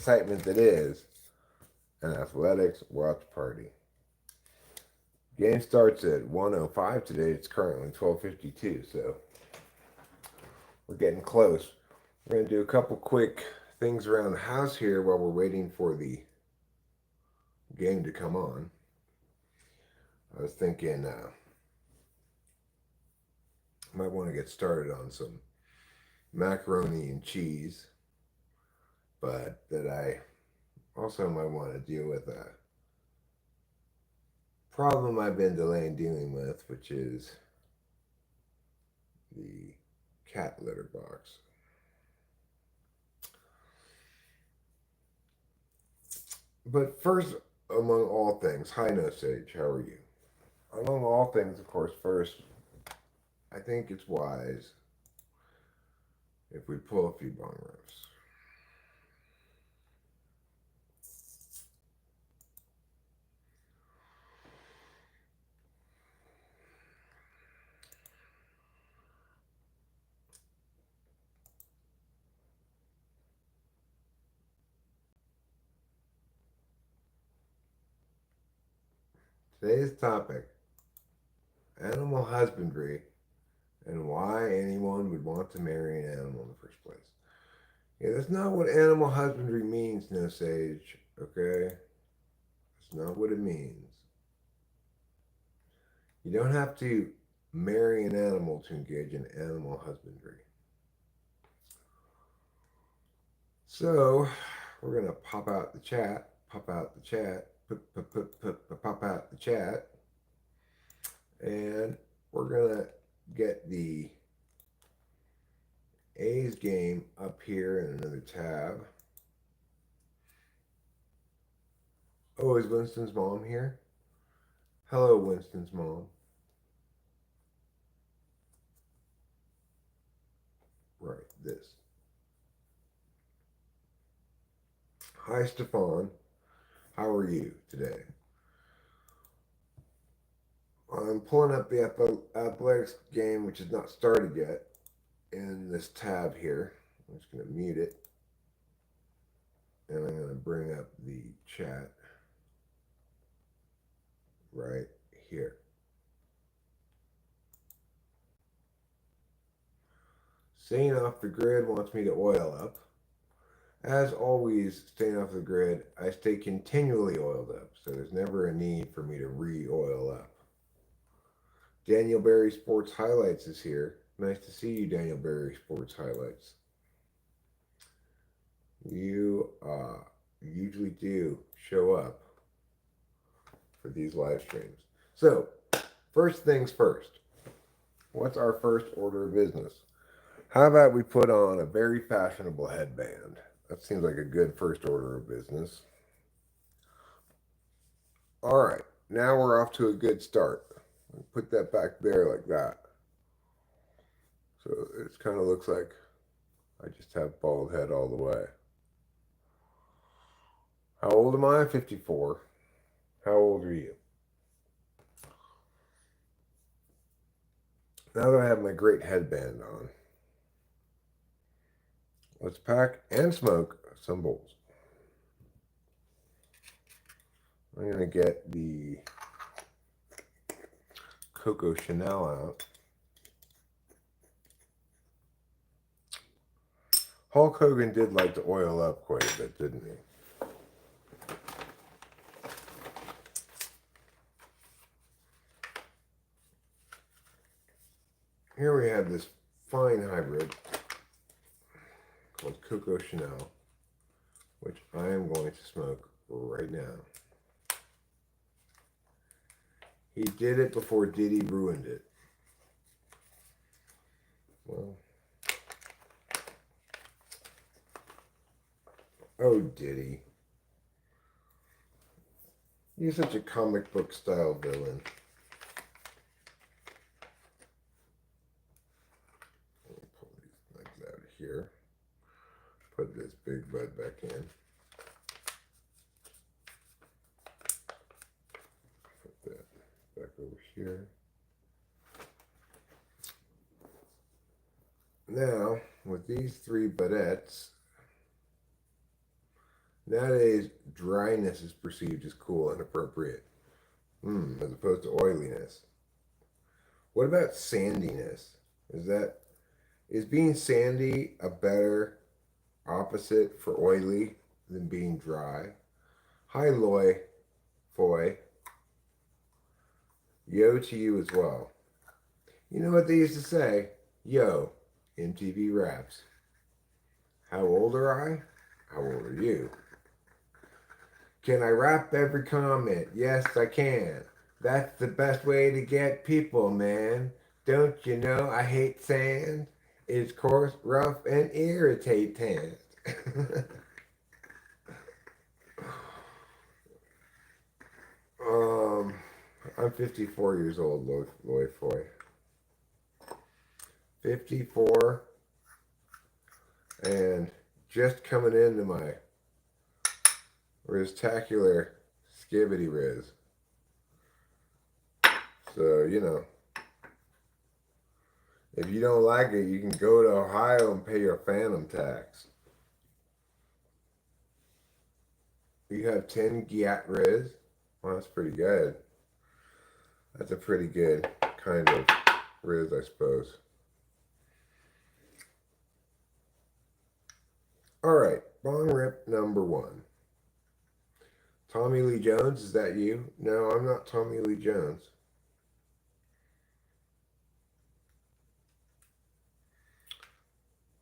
excitement that is an athletics watch party. Game starts at 1:05 today. It's currently 12:52, so we're getting close. We're going to do a couple quick things around the house here while we're waiting for the game to come on. I was thinking might want to get started on some macaroni and cheese, but that I also might want to deal with a problem I've been delaying dealing with, which is the cat litter box. But first, among all things, hi No Sage, how are you? Among all things, of course, first, I think it's wise if we pull a few bong rips. Today's topic, animal husbandry and why anyone would want to marry an animal in the first place. Yeah, that's not what animal husbandry means, No Sage, okay? That's not what it means. You don't have to marry an animal to engage in animal husbandry. So, we're going to pop out the chat, pop out the chat, pop out the chat, and we're going to get the A's game up here in another tab. Oh, is Winston's mom here? Hello, Winston's mom. Right, this. Hi, Stefan. How are you today? I'm pulling up the athletics game, which is not started yet, in this tab here. I'm just going to mute it. And I'm going to bring up the chat right here. Staying off the grid wants me to oil up. As always, staying off the grid, I stay continually oiled up, so there's never a need for me to re-oil up. Daniel Berry Sports Highlights is here. Nice to see you, Daniel Berry Sports Highlights. You usually do show up for these live streams. So, first things first. What's our first order of business? How about we put on a very fashionable headband? That seems like a good first order of business. All right, now we're off to a good start. Put that back there like that. So it kind of looks like I just have bald head all the way. How old am I? 54. How old are you? Now that I have my great headband on, let's pack and smoke some bowls. I'm going to get the Coco Chanel out. Hulk Hogan did like to oil up quite a bit, didn't he? Here we have this fine hybrid called Coco Chanel, which I am going to smoke right now. He did it before Diddy ruined it. Well, oh Diddy. You're such a comic book style villain. Let me pull these legs out of here. Put this big bud back in. Put that back over here. Now, with these three budettes, Nowadays, dryness is perceived as cool and appropriate, as opposed to oiliness. What about sandiness? Is being sandy a better opposite for oily than being dry? Hi, Loy, Foy. Yo to you as well. You know what they used to say? Yo, MTV Raps. How old are I? How old are you? Can I rap every comment? Yes, I can. That's the best way to get people, man. Don't you know I hate sand? It's coarse, rough, and irritating. um, I'm 54 years old, Lloyd Foy. 54 and just coming into my Riztacular Skibbity Riz. So, if you don't like it, you can go to Ohio and pay your phantom tax. You have 10 Giat Riz. Well, that's pretty good. That's a pretty good kind of Riz, I suppose. All right, Bong Rip number 1. Tommy Lee Jones, is that you? No, I'm not Tommy Lee Jones.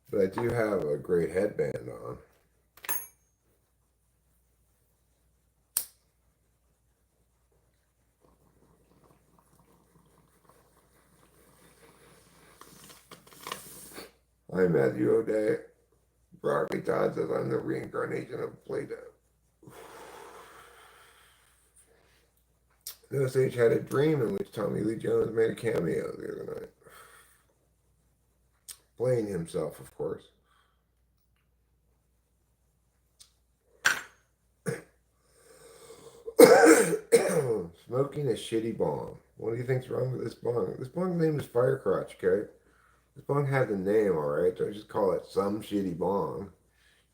But I do have a great headband on. I'm Matthew O'Day. Broccoli Todd says I'm the reincarnation of Plato. No Sage had a dream in which Tommy Lee Jones made a cameo the other night. Playing himself, of course. Smoking a shitty bong. What do you think's wrong with this bong? This bong's name is Firecrotch, okay? This bong has a name, alright? Don't just call it some shitty bong.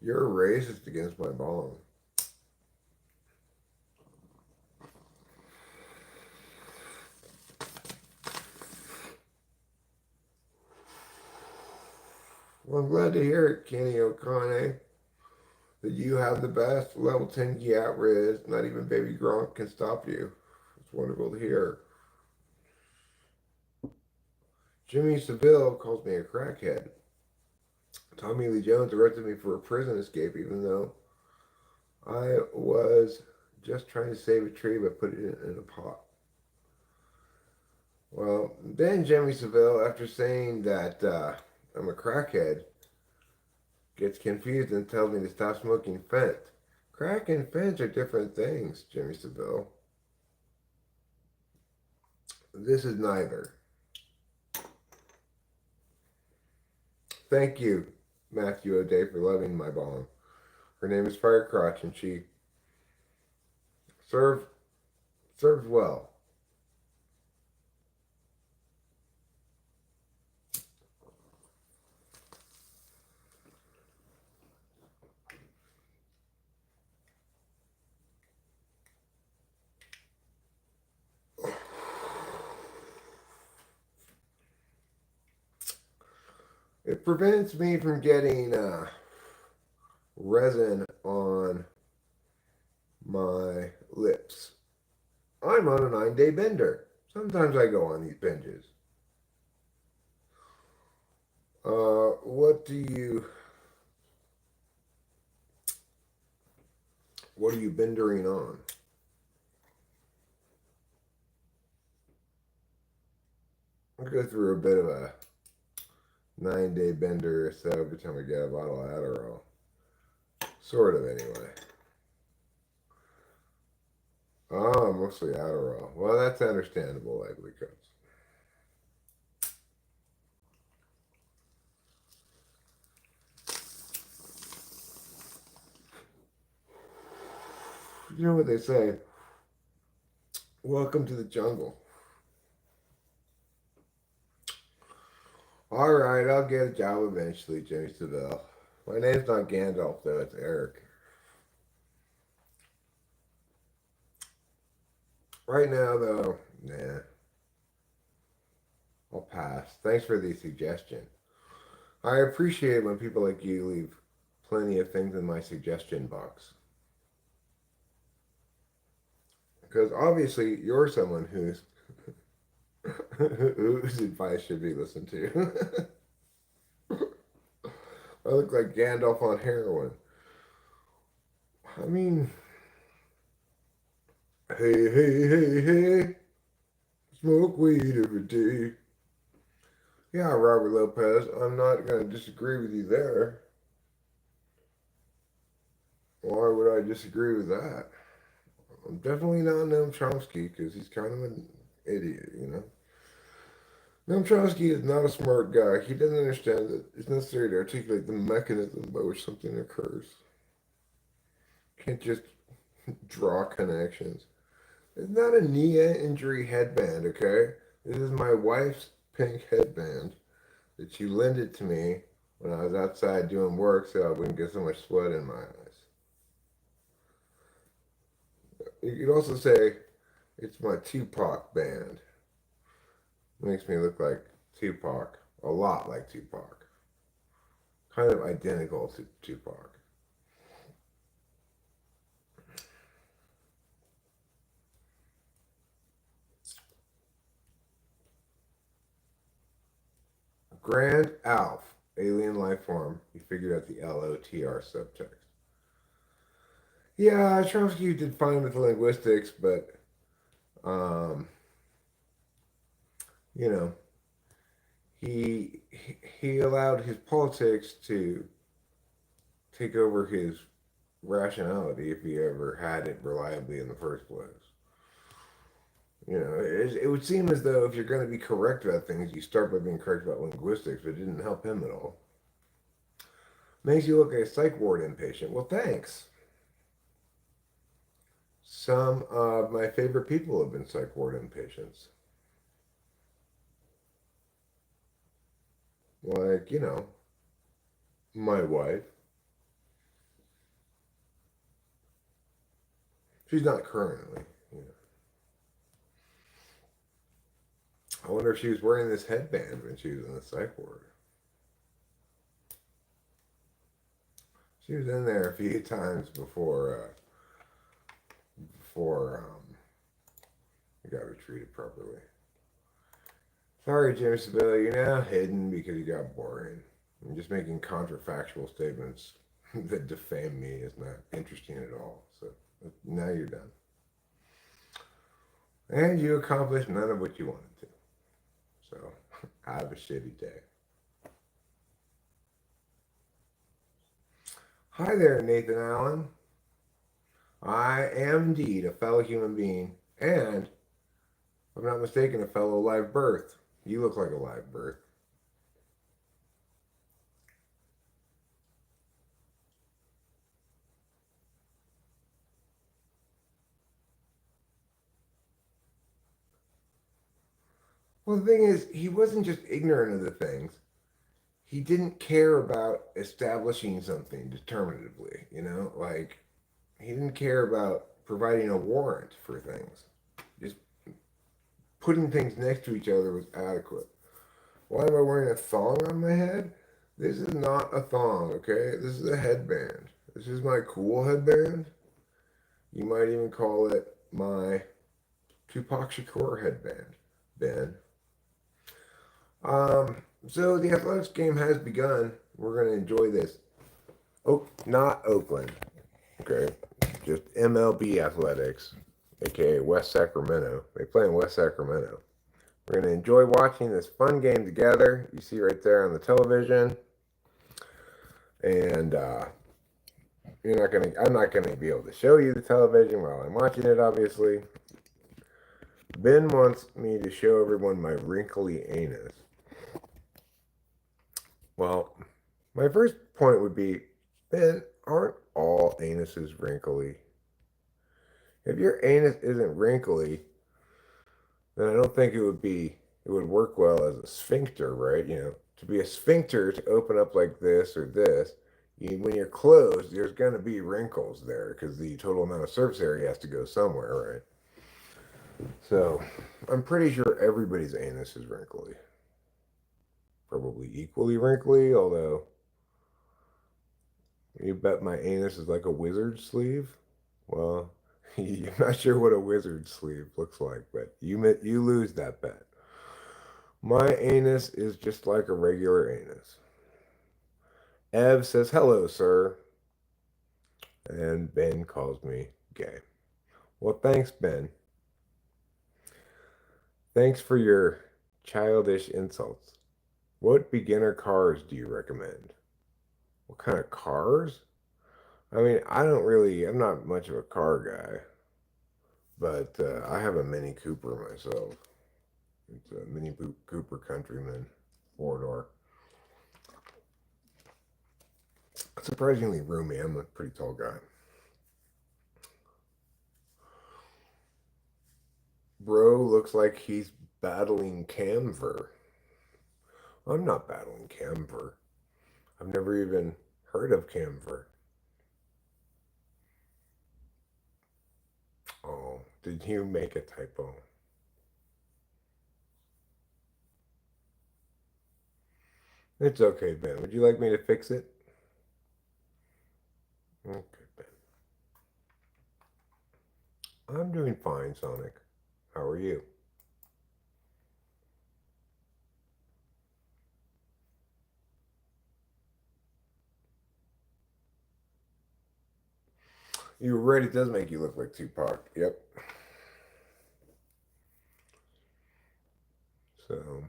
You're a racist against my bong. Well, I'm glad to hear it, Kenny O'Connor, that you have the best level 10 Giat Riz. Not even Baby Gronk can stop you. It's wonderful to hear. Jimmy Seville calls me a crackhead. Tommy Lee Jones arrested me for a prison escape, even though I was just trying to save a tree by putting it in a pot. Well, then Jimmy Seville, after saying that I'm a crackhead, gets confused and tells me to stop smoking Fent. Crack and Fent are different things, Jimmy Seville. This is neither. Thank you, Matthew O'Day, for loving my bong. Her name is Firecrotch, and she serves well. It prevents me from getting resin on my lips. I'm on a 9-day bender. Sometimes I go on these binges. What are you bendering on? I go through a bit of a 9-day bender, so every time I get a bottle of Adderall. Sort of, anyway. Mostly Adderall. Well, that's understandable, likely, because you know what they say? Welcome to the jungle. All right, I'll get a job eventually, Jimmy Seville. My name's not Gandalf, though. It's Eric. Right now, though, nah, I'll pass. Thanks for the suggestion. I appreciate when people like you leave plenty of things in my suggestion box. Because obviously, you're someone whose advice should be listened to. I look like Gandalf on heroin. I mean, hey, hey, hey, hey, smoke weed every day. Yeah, Robert Lopez, I'm not going to disagree with you there. Why would I disagree with that? I'm definitely not Noam Chomsky because he's kind of an idiot, you know? Noam Chomsky is not a smart guy. He doesn't understand that it's necessary to articulate the mechanism by which something occurs. Can't just draw connections. It's not a knee injury headband, okay? This is my wife's pink headband that she lended to me when I was outside doing work so I wouldn't get so much sweat in my eyes. You could also say it's my Tupac band. It makes me look like Tupac, a lot like Tupac. Kind of identical to Tupac. Grand Alf, alien life form. He figured out the LOTR subtext. Yeah, Chomsky did fine with linguistics, but um, you know, he allowed his politics to take over his rationality if he ever had it reliably in the first place. You know, it would seem as though if you're going to be correct about things, you start by being correct about linguistics, but it didn't help him at all. Makes you look like a psych ward inpatient. Well, thanks. Some of my favorite people have been psych ward inpatients. Like, you know, my wife. She's not currently. You know. I wonder if she was wearing this headband when she was in the psych ward. She was in there a few times before I got retreated properly. Sorry, Jimmy Seville, you're now hidden because you got boring. I'm just making counterfactual statements that defame me is not interesting at all. So now you're done. And you accomplished none of what you wanted to. So have a shitty day. Hi there, Nathan Allen. I am indeed a fellow human being, and if I'm not mistaken, a fellow live birth. You look like a live birth. Well, the thing is, he wasn't just ignorant of the things. He didn't care about establishing something determinatively, you know? Like, he didn't care about providing a warrant for things. Just putting things next to each other was adequate. Why am I wearing a thong on my head? This is not a thong, okay? This is a headband. This is my cool headband. You might even call it my Tupac Shakur headband, Ben. So the athletics game has begun. We're going to enjoy this. Oh, not Oakland. Okay. Just MLB athletics, aka West Sacramento. They play in West Sacramento. We're going to enjoy watching this fun game together. You see right there on the television. And I'm not gonna be able to show you the television while I'm watching it, obviously. Ben wants me to show everyone my wrinkly anus. Well, my first point would be, Ben, aren't all anuses wrinkly? If your anus isn't wrinkly, then I don't think it would work well as a sphincter, right? You know, to be a sphincter to open up like this or this, when you're closed, there's going to be wrinkles there because the total amount of surface area has to go somewhere, right? So I'm pretty sure everybody's anus is wrinkly. Probably equally wrinkly, although you bet my anus is like a wizard sleeve. Well, I'm not sure what a wizard sleeve looks like, but you lose that bet. My anus is just like a regular anus. Ev says hello, sir, and Ben calls me gay. Well, thanks, Ben. Thanks for your childish insults. What beginner cars do you recommend? What kind of cars? I mean, I'm not much of a car guy, but I have a Mini Cooper myself. It's a Cooper Countryman 4-door. Surprisingly roomy. I'm a pretty tall guy. Bro looks like he's battling camphor. I'm not battling camphor. I've never even heard of camphor. Oh, did you make a typo? It's okay, Ben. Would you like me to fix it? Okay, Ben. I'm doing fine, Sonic. How are you? You were right. It does make you look like Tupac. Yep. So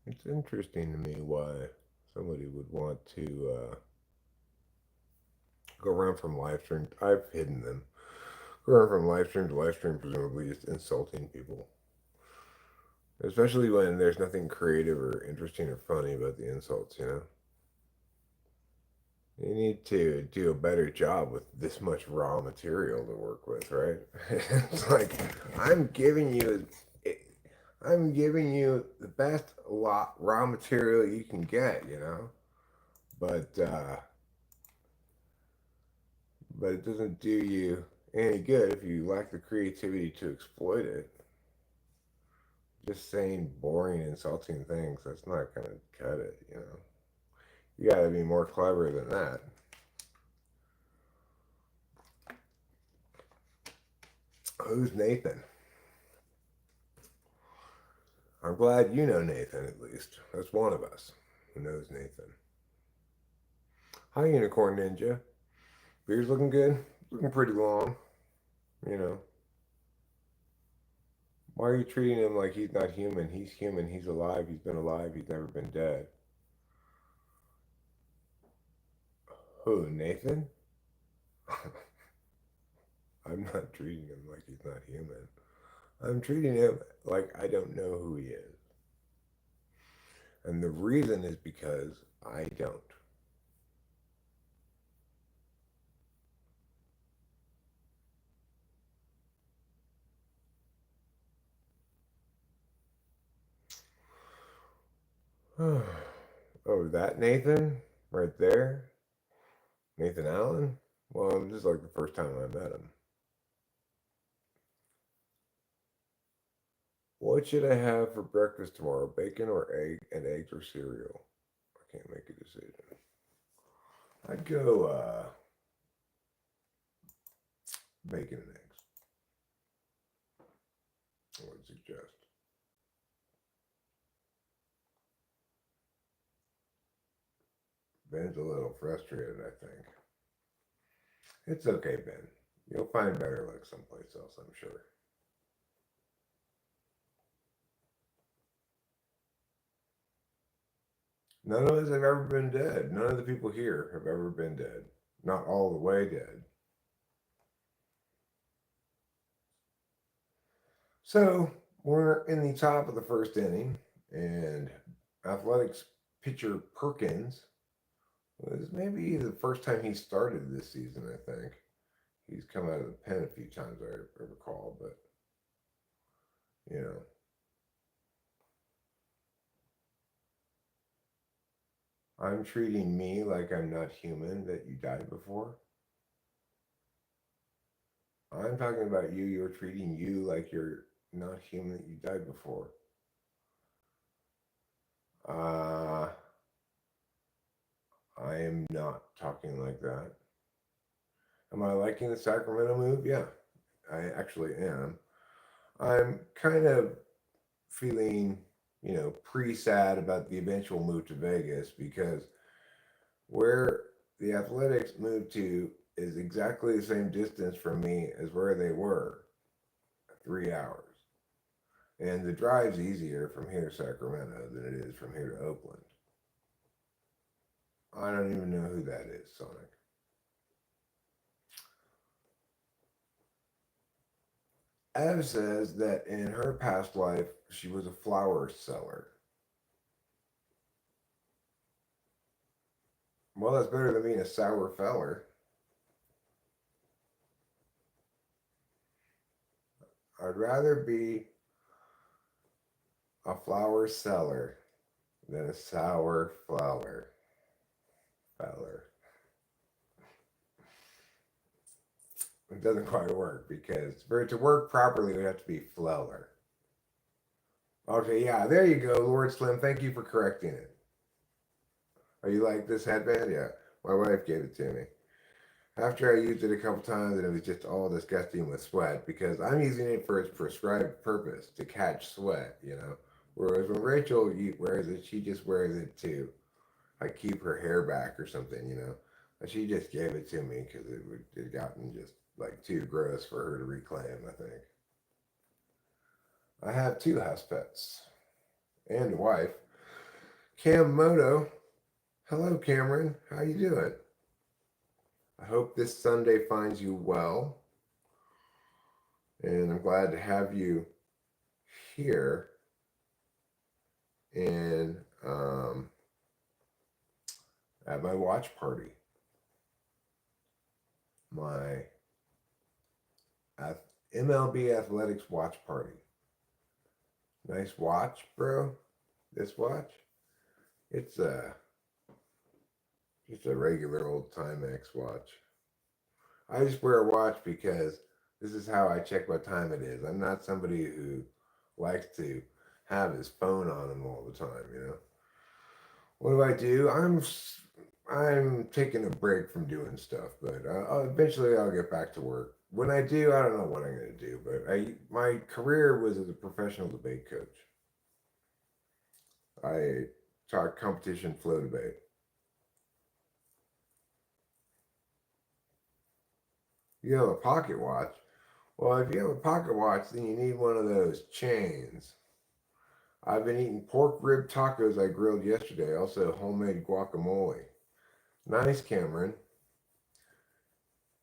it's interesting to me why somebody would want to go around from live stream. I've hidden them. Go around from live stream to live stream, presumably just insulting people. Especially when there's nothing creative or interesting or funny about the insults, you know? You need to do a better job with this much raw material to work with, right? It's like I'm giving you I'm giving you the best raw material you can get, you know? But but it doesn't do you any good if you lack the creativity to exploit it. Just saying boring, insulting things, that's not gonna cut it, you know? You gotta be more clever than that. Who's Nathan? I'm glad you know Nathan at least. That's one of us who knows Nathan. Hi, Unicorn Ninja. Beard's looking good. Looking pretty long. You know. Why are you treating him like he's not human? He's human. He's alive. He's been alive. He's never been dead. Who, Nathan? I'm not treating him like he's not human. I'm treating him like I don't know who he is. And the reason is because I don't. Oh, that Nathan? Right there? Nathan Allen? Well, this is like the first time I met him. What should I have for breakfast tomorrow? Bacon or egg and eggs or cereal? I can't make a decision. I'd go bacon and eggs. I would suggest. Ben's a little frustrated, I think. It's okay, Ben. You'll find better luck someplace else, I'm sure. None of us have ever been dead. None of the people here have ever been dead. Not all the way dead. So we're in the top of the first inning, and Athletics pitcher Perkins was maybe the first time he started this season, I think. He's come out of the pen a few times, I recall, but, you know. I'm treating me like I'm not human that you died before. I'm talking about you. You're treating you like you're not human that you died before. Uh, I am not talking like that. Am I liking the Sacramento move? Yeah, I actually am. I'm kind of feeling, pre-sad about the eventual move to Vegas because where the Athletics moved to is exactly the same distance from me as where they were, 3 hours. And the drive's easier from here to Sacramento than it is from here to Oakland. I don't even know who that is, Sonic. Ev says that in her past life, she was a flower seller. Well, that's better than being a sour feller. I'd rather be a flower seller than a sour flower feller. It doesn't quite work because for it to work properly, it would have to be flower. Okay, yeah, there you go, Lord Slim. Thank you for correcting it. Are you like this headband? Yeah, my wife gave it to me. After I used it a couple times, and it was just all disgusting with sweat because I'm using it for its prescribed purpose to catch sweat. Whereas when Rachel wears it, she just wears it to like keep her hair back or something. But she just gave it to me because it had gotten just like too gross for her to reclaim. I think I have two house pets and a wife. Cam Moto, hello Cameron, how you doing? I hope this Sunday finds you well, and I'm glad to have you here in at my watch party, my MLB Athletics watch party. Nice watch, bro. This watch, it's a just a regular old Timex watch. I just wear a watch because this is how I check what time it is. I'm not somebody who likes to have his phone on him all the time. What do I do? I'm taking a break from doing stuff, but eventually I'll get back to work. When I do, I don't know what I'm going to do, but my career was as a professional debate coach. I taught competition flow debate. You have a pocket watch. Well, if you have a pocket watch, then you need one of those chains. I've been eating pork rib tacos I grilled yesterday, also homemade guacamole. Nice, Cameron.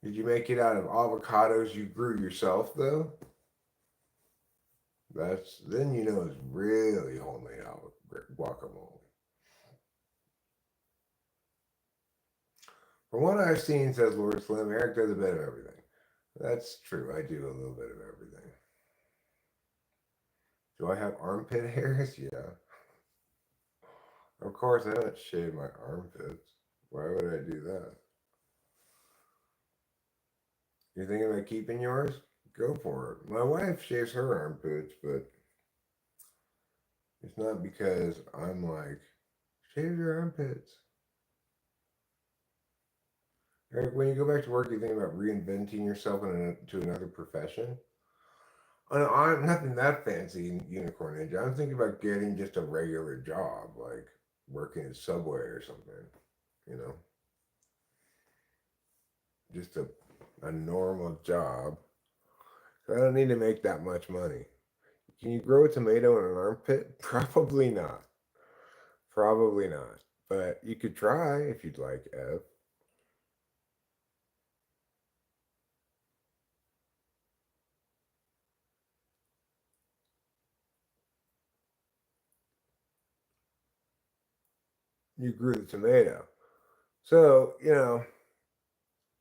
Did you make it out of avocados you grew yourself, though? Then you know it's really homemade guacamole. From what I've seen, says Lord Slim, Eric does a bit of everything. That's true. I do a little bit of everything. Do I have armpit hairs? Yeah. Of course, I don't shave my armpits. Why would I do that? You're thinking about keeping yours? Go for it. My wife shaves her armpits, but it's not because I'm like, shave your armpits. Eric, when you go back to work, you think about reinventing yourself into another profession? I'm nothing that fancy, Unicorn Ninja. I'm thinking about getting just a regular job, like working at Subway or something, you know, just a normal job. So I don't need to make that much money. Can you grow a tomato in an armpit? Probably not. Probably not. But you could try if you'd like, Ev. You grew the tomato. So,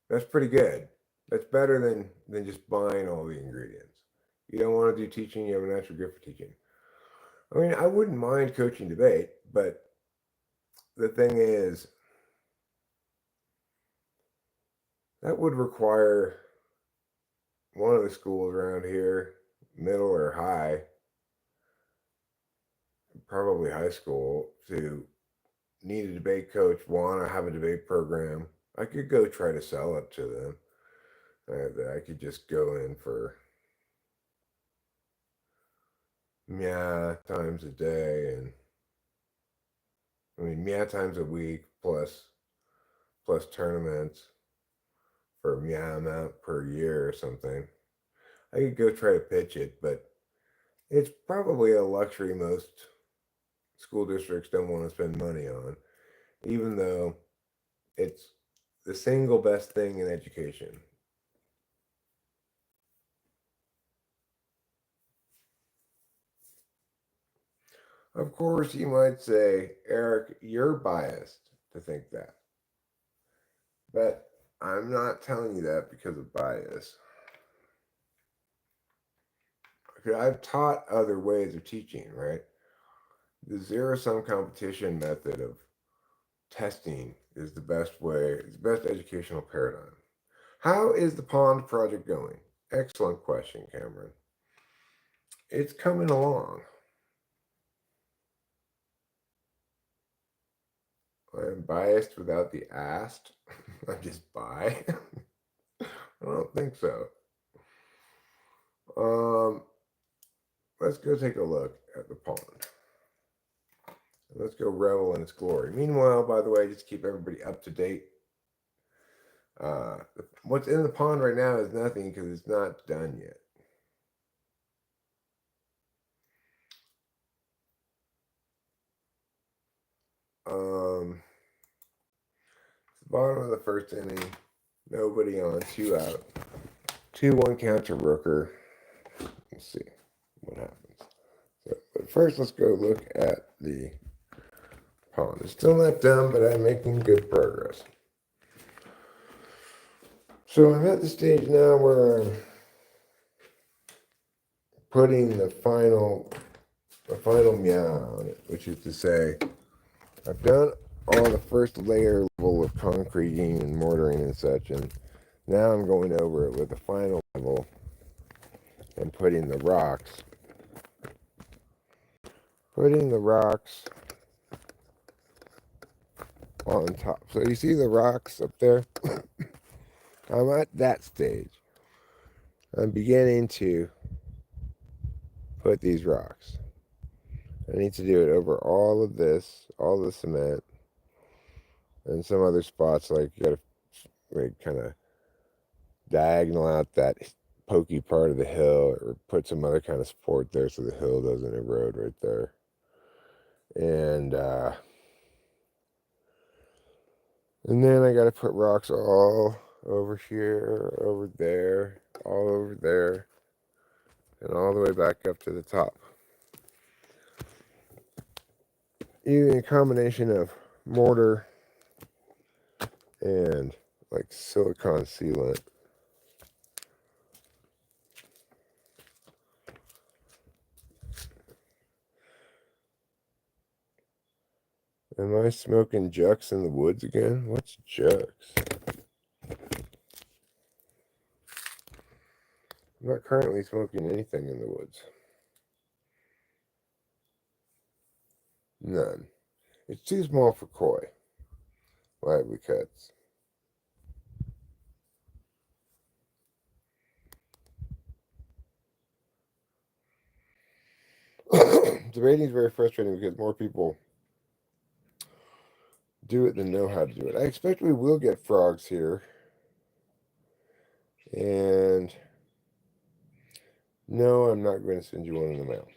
that's pretty good. That's better than just buying all the ingredients. You don't want to do teaching, you have a natural gift for teaching. I mean, I wouldn't mind coaching debate, but the thing is, that would require one of the schools around here, middle or high, probably high school, to need a debate coach, want to have a debate program. I could go try to sell it to them. I could just go in for times a day, and I mean times a week plus tournaments for amount per year or something. I could go try to pitch it, but it's probably a luxury most school districts don't want to spend money on, even though it's the single best thing in education. Of course, you might say, Eric, you're biased to think that. But I'm not telling you that because of bias. I've taught other ways of teaching, right? The zero sum competition method of testing is the best way, it's the best educational paradigm. How is the pond project going? Excellent question, Cameron. It's coming along. I'm biased without the asked. I'm just bi. I don't think so. Let's go take a look at the pond. Let's go revel in its glory. Meanwhile, by the way, just keep everybody up to date. What's in the pond right now is nothing because it's not done yet. It's the bottom of the first inning. Nobody on, 2 out. 2-1 count to Rooker. Let's see what happens. So, but first, let's go look at the pond. It's still not done, but I'm making good progress. So I'm at the stage now where I'm putting the final meow on it, which is to say, I've done all the first layer level of concreting and mortaring and such, and now I'm going over it with the final level and putting the rocks on top. So you see the rocks up there? I'm at that stage. I'm beginning to put these rocks. I need to do it over all of this, all the cement, and some other spots like you gotta like, kind of diagonal out that pokey part of the hill or put some other kind of support there so the hill doesn't erode right there. And then I got to put rocks all over here, over there, all over there, and all the way back up to the top. Using a combination of mortar and like silicone sealant. Am I smoking jucks in the woods again? What's jucks? I'm not currently smoking anything in the woods. None. It's too small for koi. Lively cuts. Debating is very frustrating because more people do it than know how to do it. I expect we will get frogs here. And no, I'm not going to send you one in the mail.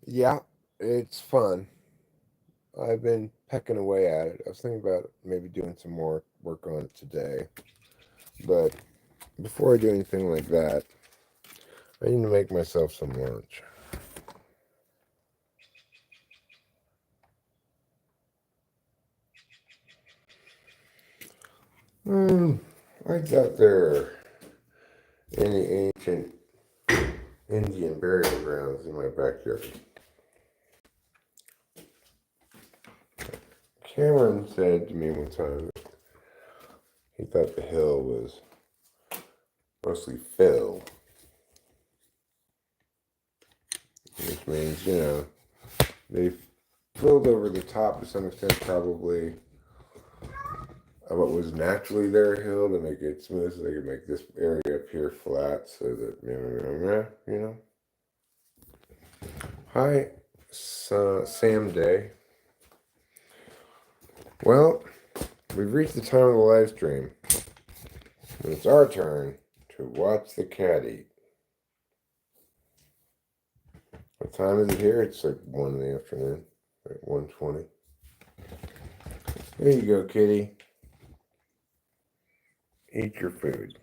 Yeah, it's fun. I've been pecking away at it. I was thinking about maybe doing some more work on it today, but before I do anything like that, I need to make myself some lunch. I thought there are any ancient Indian burial grounds in my backyard. Cameron said to me one time that he thought the hill was mostly fill, which means, they filled over the top to some extent, probably, of what was naturally their hill to make it smooth, so they could make this area up here flat, so that, Hi, Sam Day. Well, we've reached the time of the live stream. And it's our turn to watch the cat eat. What time is it here? It's like 1 in the afternoon. Like 1:20. There you go, kitty. Eat your food.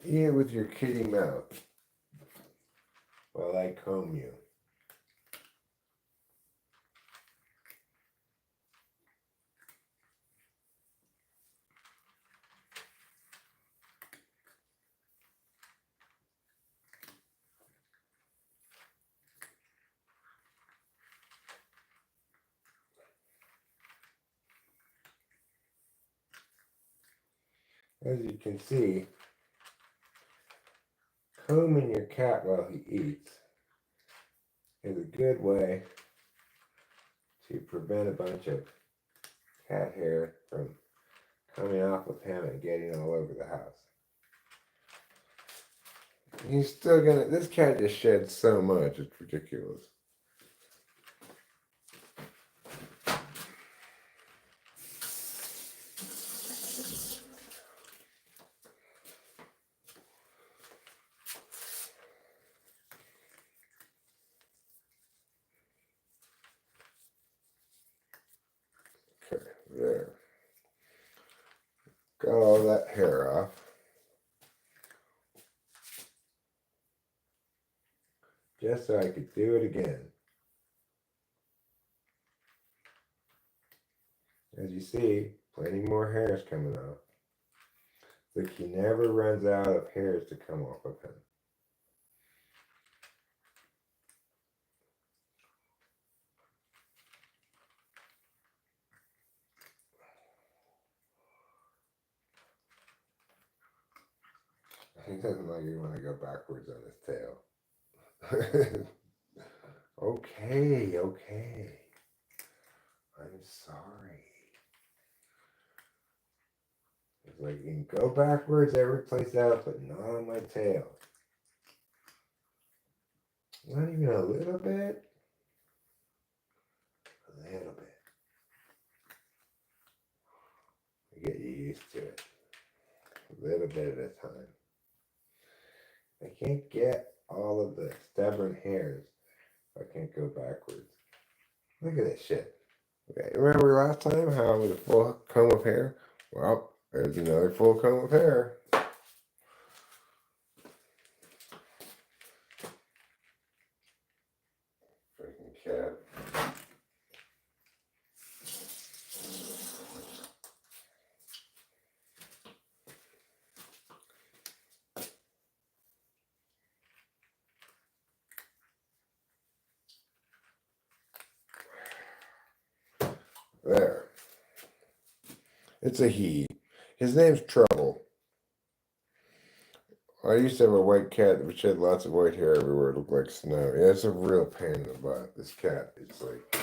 Eat it with your kitty mouth while I comb you. As you can see, combing your cat while he eats is a good way to prevent a bunch of cat hair from coming off of him and getting all over the house. He's still gonna, this cat just sheds so much, it's ridiculous. Okay, there. Got all that hair off. Just so I could do it again. As you see, plenty more hairs coming off. Like he never runs out of hairs to come off of him. He doesn't like it when I go backwards on his tail. Okay, okay. I'm sorry. It's like you can go backwards every place else, but not on my tail. Not even a little bit. A little bit. You get used to it. A little bit at a time. I can't get all of the stubborn hairs if I can't go backwards. Look at this shit. Okay, remember last time how with a full comb of hair? Well, there's another full comb of hair. Freaking cat. There. It's a he. His name's Trouble. I used to have a white cat that shed lots of white hair everywhere. It looked like snow. Yeah, it's a real pain in the butt. This cat, it's like,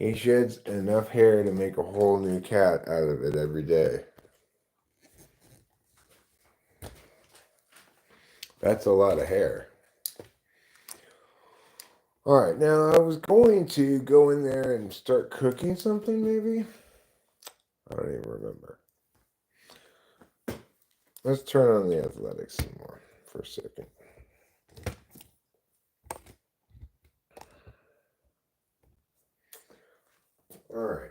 he sheds enough hair to make a whole new cat out of it every day. That's a lot of hair. Alright, now I was going to go in there and start cooking something, maybe? I don't even remember. Let's turn on the athletics some more for a second. Alright.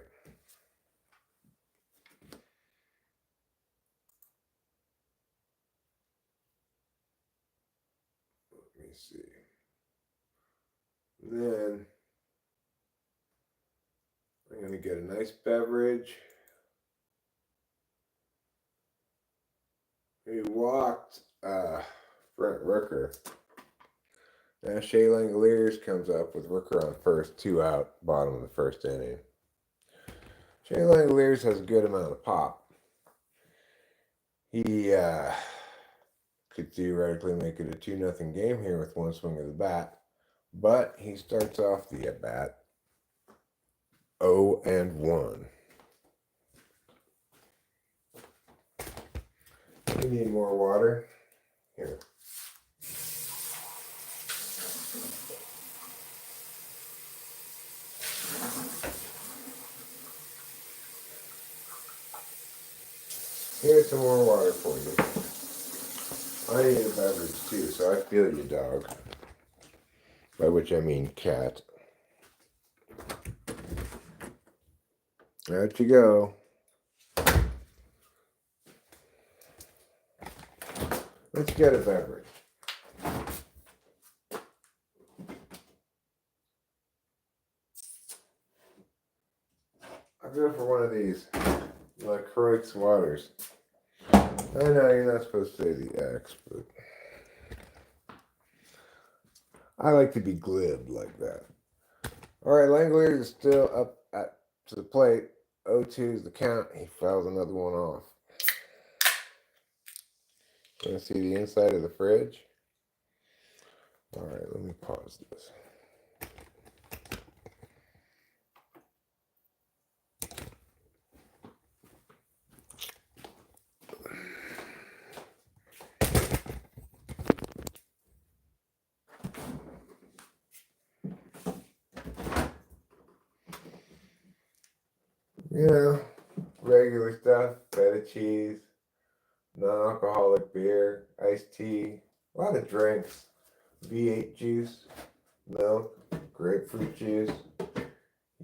Let me see. And then I'm going to get a nice beverage. We walked Brent Rooker. Now Shea Langoliers comes up with Rooker on first, 2 out, bottom of the first inning. Shea Langoliers has a good amount of pop. He could theoretically make it a 2-0 game here with 1 swing of the bat, but he starts off the at bat 0-1. We need more water. Here. Here's some more water for you. I need a beverage too, so I feel you, dog. By which I mean cat. Out you go. Let's get a beverage. I'll go for one of these LaCroix waters. I know you're not supposed to say the X, but I like to be glib like that. All right, Langoliers is still up to the plate. 0-2 is the count. He fouls another one off. Want to see the inside of the fridge? All right, let me pause this. You know, regular stuff, feta cheese, non-alcoholic beer, iced tea, a lot of drinks, V8 juice, milk, grapefruit juice,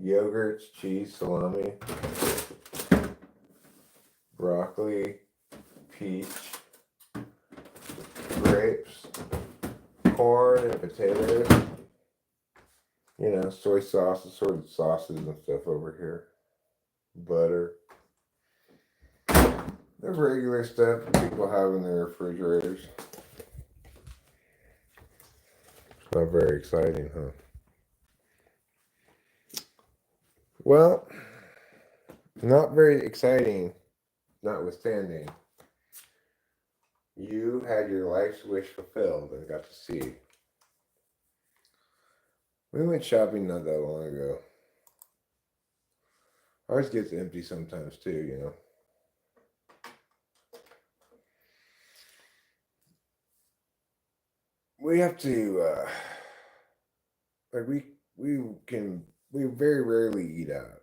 yogurts, cheese, salami, broccoli, peach, grapes, corn and potatoes, you know, soy sauce, assorted sauces and stuff over here, butter. The regular stuff people have in their refrigerators. Not very exciting, huh? Well, not very exciting, notwithstanding. You had your life's wish fulfilled and got to see. We went shopping not that long ago. Ours gets empty sometimes too, you know. We have to, like we very rarely eat out.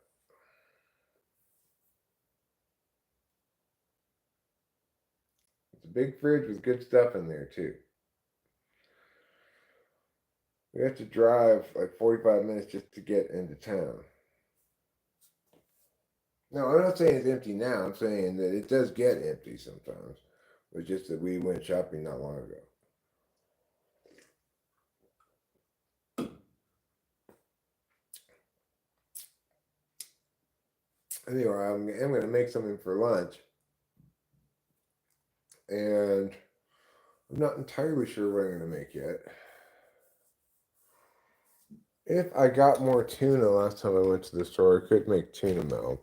It's a big fridge with good stuff in there too. We have to drive like 45 minutes just to get into town. No, I'm not saying it's empty now. I'm saying that it does get empty sometimes. It's just that we went shopping not long ago. Anyway, I'm going to make something for lunch. And I'm not entirely sure what I'm going to make yet. If I got more tuna last time I went to the store, I could make tuna melt.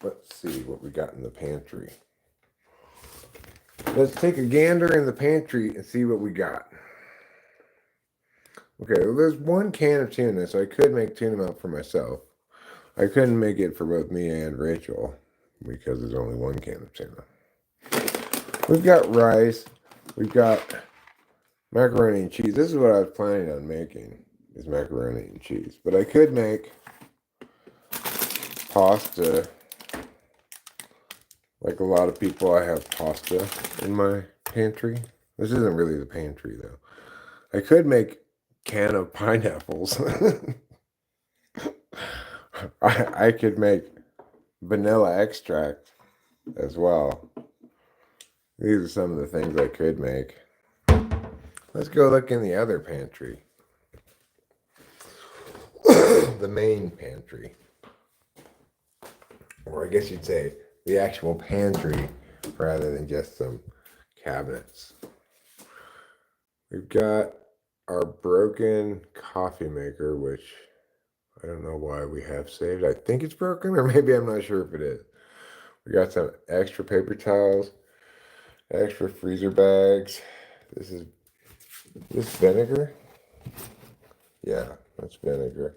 Let's see what we got in the pantry. Let's take a gander in the pantry and see what we got. Okay, well, there's 1 can of tuna, so I could make tuna melt for myself. I couldn't make it for both me and Rachel because there's only 1 can of tuna. We've got rice. We've got macaroni and cheese. This is what I was planning on making, is macaroni and cheese. But I could make pasta. Like a lot of people, I have pasta in my pantry. This isn't really the pantry, though. I could make can of pineapples. I could make vanilla extract as well. These are some of the things I could make. Let's go look in the other pantry. The main pantry. Or I guess you'd say the actual pantry rather than just some cabinets. We've got our broken coffee maker, which I don't know why we have saved. I think it's broken, or maybe I'm not sure if it is. We got some extra paper towels, extra freezer bags. This is vinegar? Yeah, that's vinegar.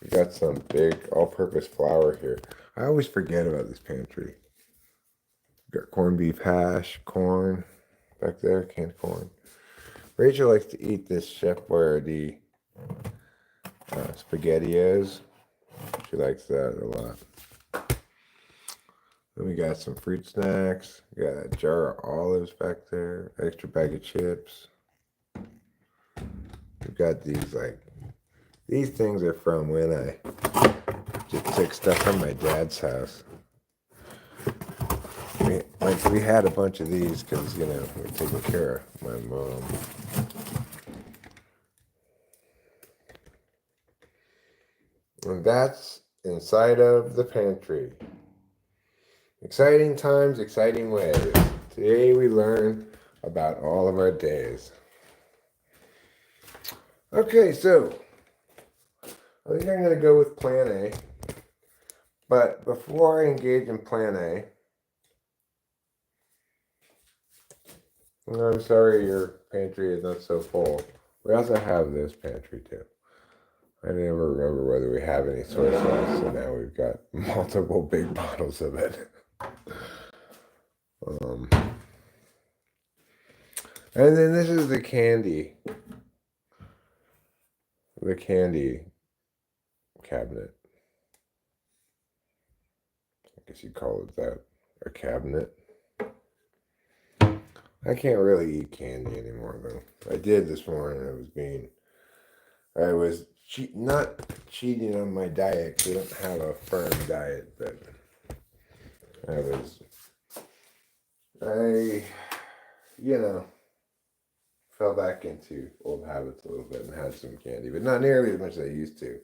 We got some big all-purpose flour here. I always forget about this pantry. We got corned beef hash, corn back there, canned corn. Rachel likes to eat this Chef Boyardee SpaghettiOs. She likes that a lot. Then we got some fruit snacks. We got a jar of olives back there. Extra bag of chips. We've got these things are from when I just took stuff from my dad's house. We had a bunch of these because, we were taking care of my mom. And that's inside of the pantry. Exciting times, exciting ways. Today we learn about all of our days. Okay, so I think I'm going to go with plan A. But before I engage in plan A, I'm sorry your pantry is not so full. We also have this pantry too. I never remember whether we have any soy sauce, so now we've got multiple big bottles of it. And then this is the candy cabinet. I guess you'd call it that, a cabinet. I can't really eat candy anymore, though. I did this morning. I was not cheating on my diet. We don't have a firm diet, but I fell back into old habits a little bit and had some candy, but not nearly as much as I used to.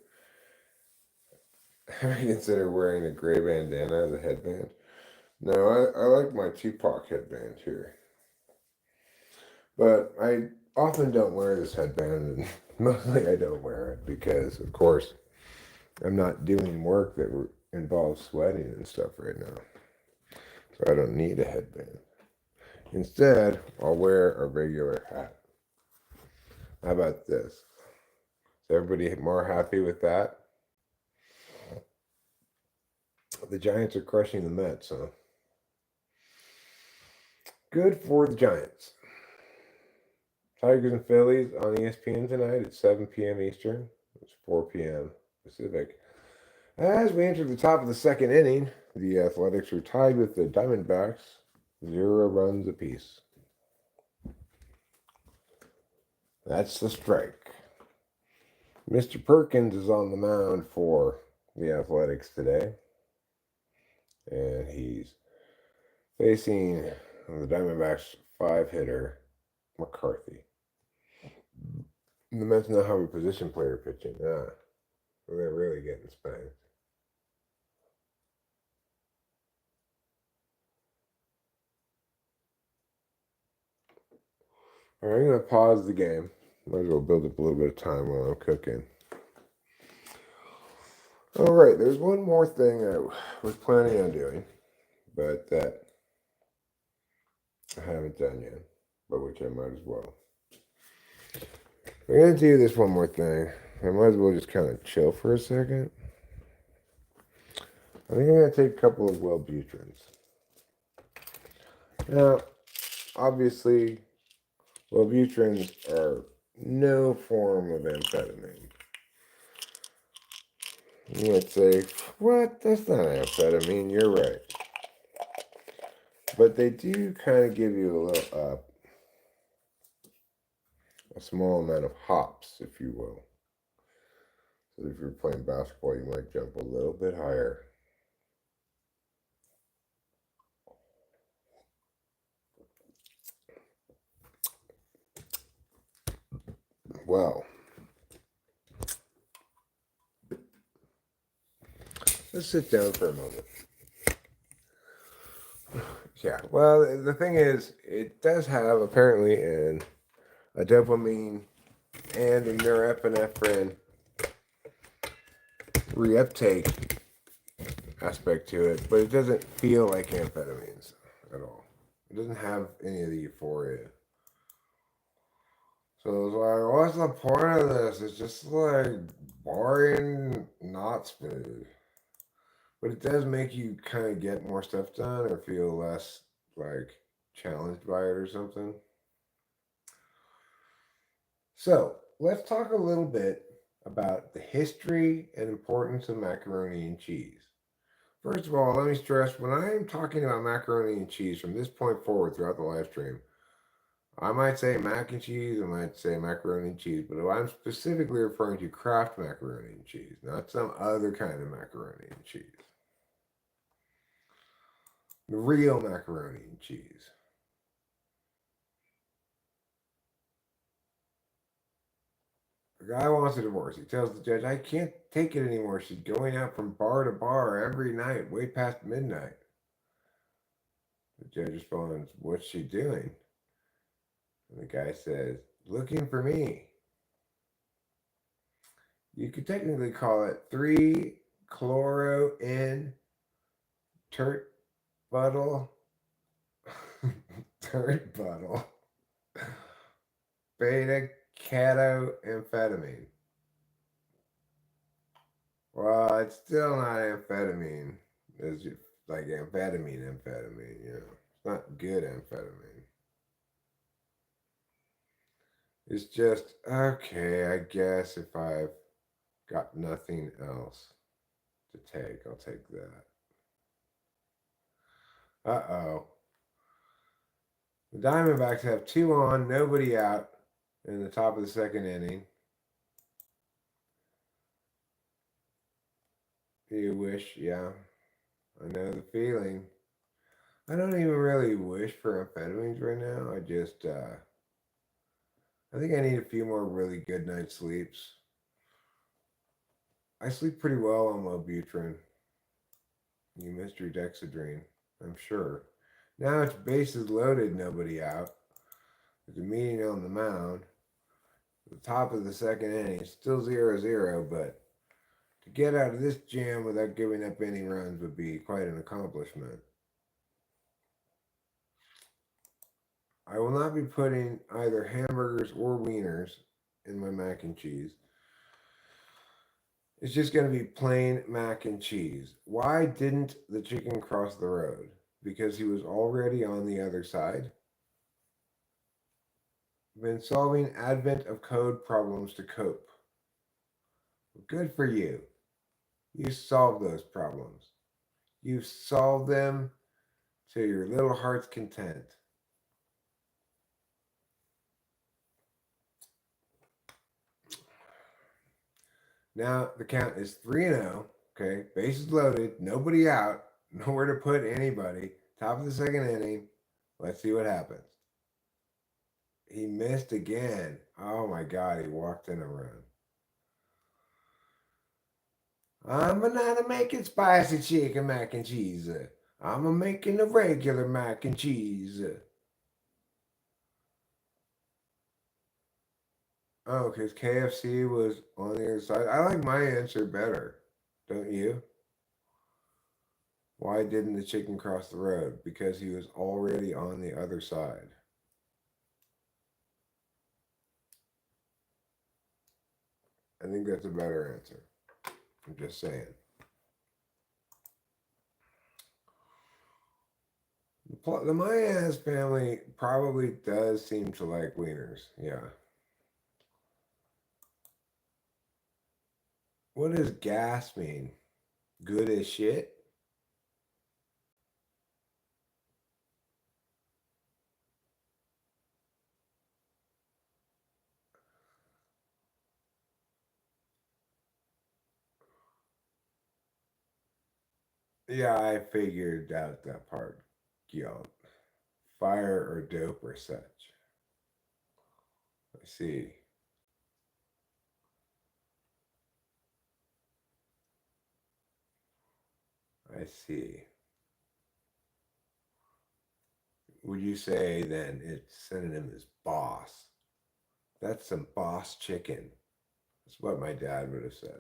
I consider wearing a gray bandana as a headband. No, I like my Tupac headband here. But I often don't wear this headband, and mostly I don't wear it because, of course, I'm not doing work that involves sweating and stuff right now. So I don't need a headband. Instead, I'll wear a regular hat. How about this? Is everybody more happy with that? The Giants are crushing the Mets, huh? Good for the Giants. Tigers and Phillies on ESPN tonight at 7 p.m. Eastern. It's 4 p.m. Pacific. As we enter the top of the second inning, the Athletics are tied with the Diamondbacks, 0 runs apiece. That's the strike. Mr. Perkins is on the mound for the Athletics today. And he's facing the Diamondbacks 5-hitter, McCarthy. The Mets now have a position player pitching. They're really getting spanked. All right, I'm going to pause the game. Might as well build up a little bit of time while I'm cooking. All right, there's one more thing I was planning on doing, but that I haven't done yet, but which I might as well. I'm going to do this one more thing. I might as well just kind of chill for a second. I think I'm going to take a couple of Wellbutrins. Now, obviously, Wellbutrins are no form of amphetamine. You might say, what? That's not amphetamine. You're right. But they do kind of give you a small amount of hops, if you will. So if you're playing basketball, you might jump a little bit higher. Well, let's sit down for a moment. Yeah, well, the thing is, it does have apparently a dopamine and a norepinephrine reuptake aspect to it, but it doesn't feel like amphetamines at all. It doesn't have any of the euphoria. So it's like, what's the point of this? It's just like boring, not smooth. But it does make you kind of get more stuff done or feel less like challenged by it or something. So let's talk a little bit about the history and importance of macaroni and cheese. First of all, let me stress when I am talking about macaroni and cheese from this point forward throughout the live stream, I might say mac and cheese, I might say macaroni and cheese, but I'm specifically referring to Kraft macaroni and cheese, not some other kind of macaroni and cheese. The real macaroni and cheese. The guy wants a divorce. He tells the judge, I can't take it anymore. She's going out from bar to bar every night, way past midnight. The judge responds, what's she doing? And the guy says, looking for me. You could technically call it 3-chloro-N turt buttle turt buttle beta catoamphetamine. Well, it's still not amphetamine. It's just like amphetamine, you know. It's not good amphetamine. It's just, okay, I guess if I've got nothing else to take, I'll take that. Uh-oh. The Diamondbacks have 2 on, nobody out in the top of the second inning. You wish, yeah. I know the feeling. I don't even really wish for amphetamines right now. I just, I think I need a few more really good night's sleeps. I sleep pretty well on Wellbutrin. You mystery Dexedrine, I'm sure. Now it's bases loaded, nobody out. There's a meeting on the mound. The top of the second inning, still 0-0, but to get out of this jam without giving up any runs would be quite an accomplishment. I will not be putting either hamburgers or wieners in my mac and cheese. It's just going to be plain mac and cheese. Why didn't the chicken cross the road? Because he was already on the other side? Been solving advent of code problems to cope. Good for you. You solved those problems. You've solved them to your little heart's content. Now the count is 3-0. Okay, bases loaded, nobody out, nowhere to put anybody. Top of the second inning. Let's see what happens. He missed again. Oh my God, he walked in a run. I'm not making spicy chicken mac and cheese. I'm making a regular mac and cheese. Oh, because KFC was on the other side. I like my answer better, don't you? Why didn't the chicken cross the road? Because he was already on the other side. I think that's a better answer. I'm just saying. The Mayans family probably does seem to like wieners. Yeah. What does gas mean? Good as shit? Yeah, I figured out that part. Guilt. Fire or dope or such. I see. I see. Would you say then its synonym is boss? That's some boss chicken. That's what my dad would have said.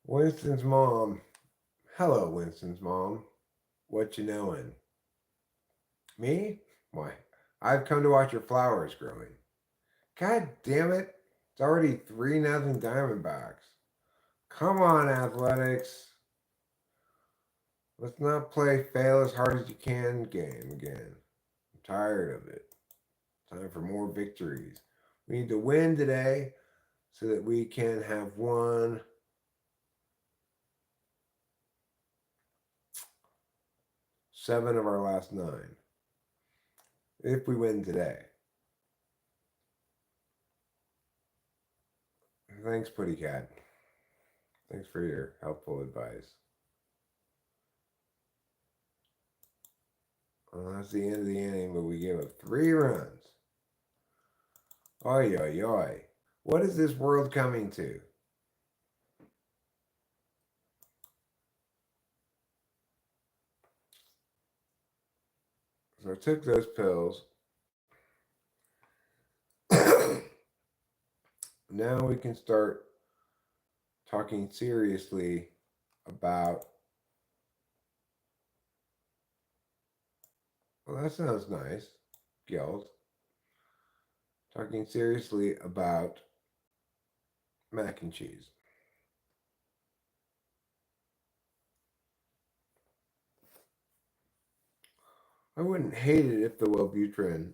Winston's mom. Hello, Winston's mom. What you knowin'? Me? Why? I've come to watch your flowers growing. God damn it. It's already 3-0 Diamondbacks. Come on, Athletics. Let's not play fail as hard as you can game again. I'm tired of it. Time for more victories. We need to win today so that we can have won 7 of our last 9. If we win today. Thanks, Putty Cat. Thanks for your helpful advice. Well, that's the end of the inning, but we gave up 3 runs. Oi, oi, oi. What is this world coming to? So I took those pills. Now we can start talking seriously about. Well, that sounds nice. Guilt. Talking seriously about mac and cheese. I wouldn't hate it if the Wellbutrin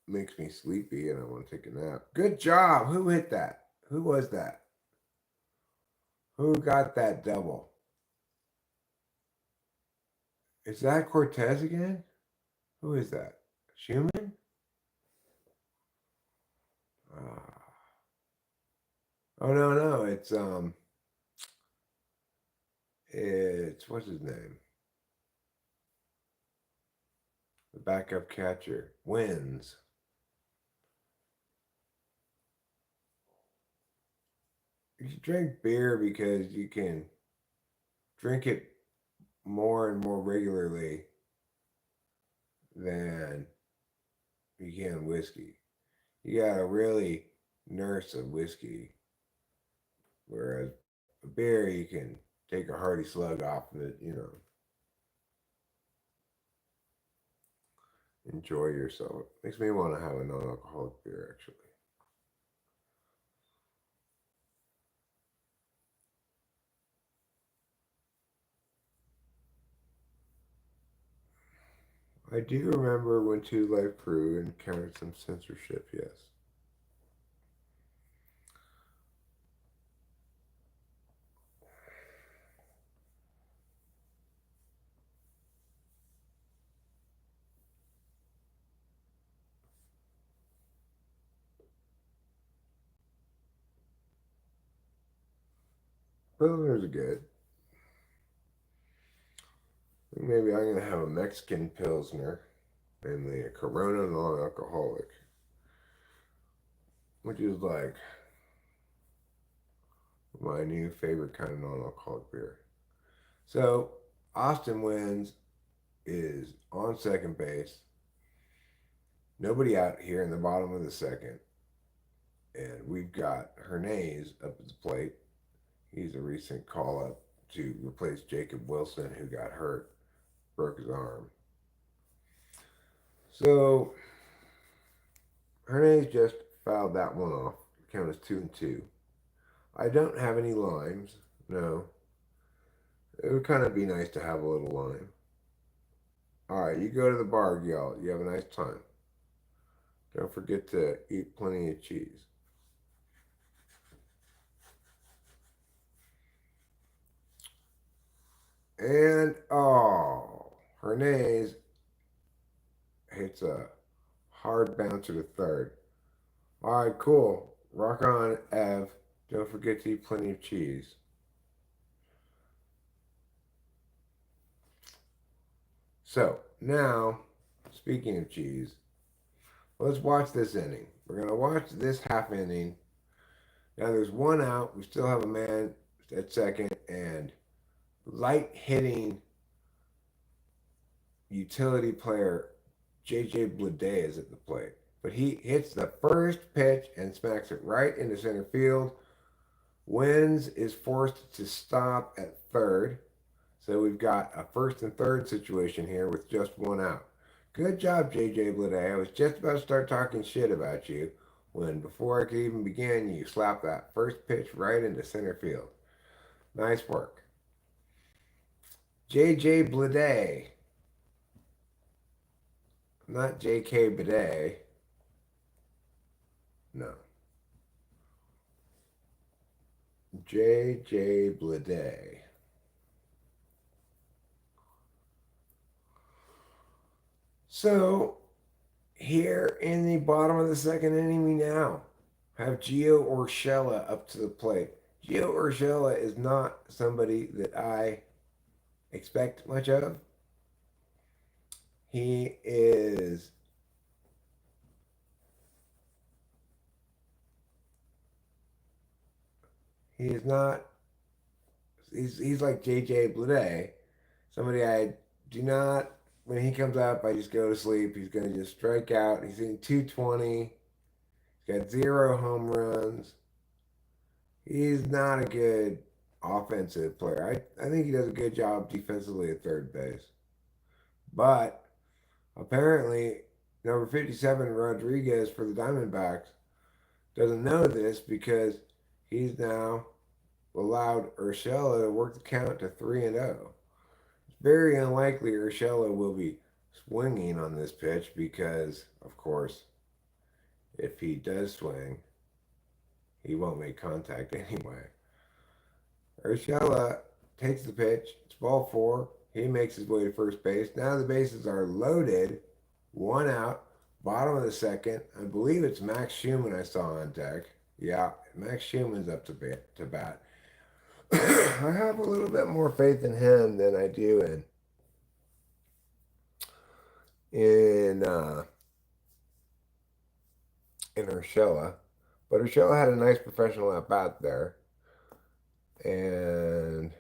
makes me sleepy and I want to take a nap. Good job. Who hit that? Who was that? Who got that double? Is that Cortez again? Who is that? Schumann? Oh no, it's what's his name? The backup catcher wins. You should drink beer because you can drink it more and more regularly than you can whiskey. You gotta really nurse a whiskey, whereas a beer you can take a hearty slug off of it, enjoy yourself. Makes me want to have a non-alcoholic beer, actually. I do remember when Two Life Crew encountered some censorship, yes. Pilsners are good. Maybe I'm going to have a Mexican Pilsner, namely a Corona non-alcoholic, which is like my new favorite kind of non-alcoholic beer. So Austin wins is on second base. Nobody out here in the bottom of the second. And we've got Hernandez up at the plate. He's a recent call up to replace Jacob Wilson, who got hurt, broke his arm. So Hernandez just fouled that one off. The count is 2-2. I don't have any limes. No. It would kind of be nice to have a little lime. All right, you go to the bar, y'all. You have a nice time. Don't forget to eat plenty of cheese. And, Hernandez hits a hard bouncer to third. All right, cool. Rock on, Ev. Don't forget to eat plenty of cheese. So, now, speaking of cheese, let's watch this inning. We're going to watch this half inning. Now, there's one out. We still have a man at second, and light hitting utility player J.J. Bleday is at the plate. But he hits the first pitch and smacks it right into center field. Wins is forced to stop at third. So we've got a first and third situation here with just one out. Good job, J.J. Bleday. I was just about to start talking shit about you when, before I could even begin, you slapped that first pitch right into center field. Nice work. J.J. Bleday. Not J.K. Bidet. No. J.J. Bleday. So, here in the bottom of the second inning, we now have Gio Urshela up to the plate. Gio Urshela is not somebody that I expect much of. He is not he's like JJ Bleday. Somebody I do not when he comes up I just go to sleep. He's gonna just strike out. He's hitting 220. He's got 0 home runs. He's not a good offensive player. I think he does a good job defensively at third base. But apparently, number 57, Rodriguez for the Diamondbacks, doesn't know this because he's now allowed Urshela to work the count to 3-0. It's very unlikely Urshela will be swinging on this pitch because, of course, if he does swing, he won't make contact anyway. Urshela takes the pitch. It's ball four. He makes his way to first base. Now the bases are loaded. One out. Bottom of the second. I believe it's Max Schumann I saw on deck. Yeah, Max Schumann's up to bat. I have a little bit more faith in him than I do in Urshela. But Urshela had a nice professional at bat there. And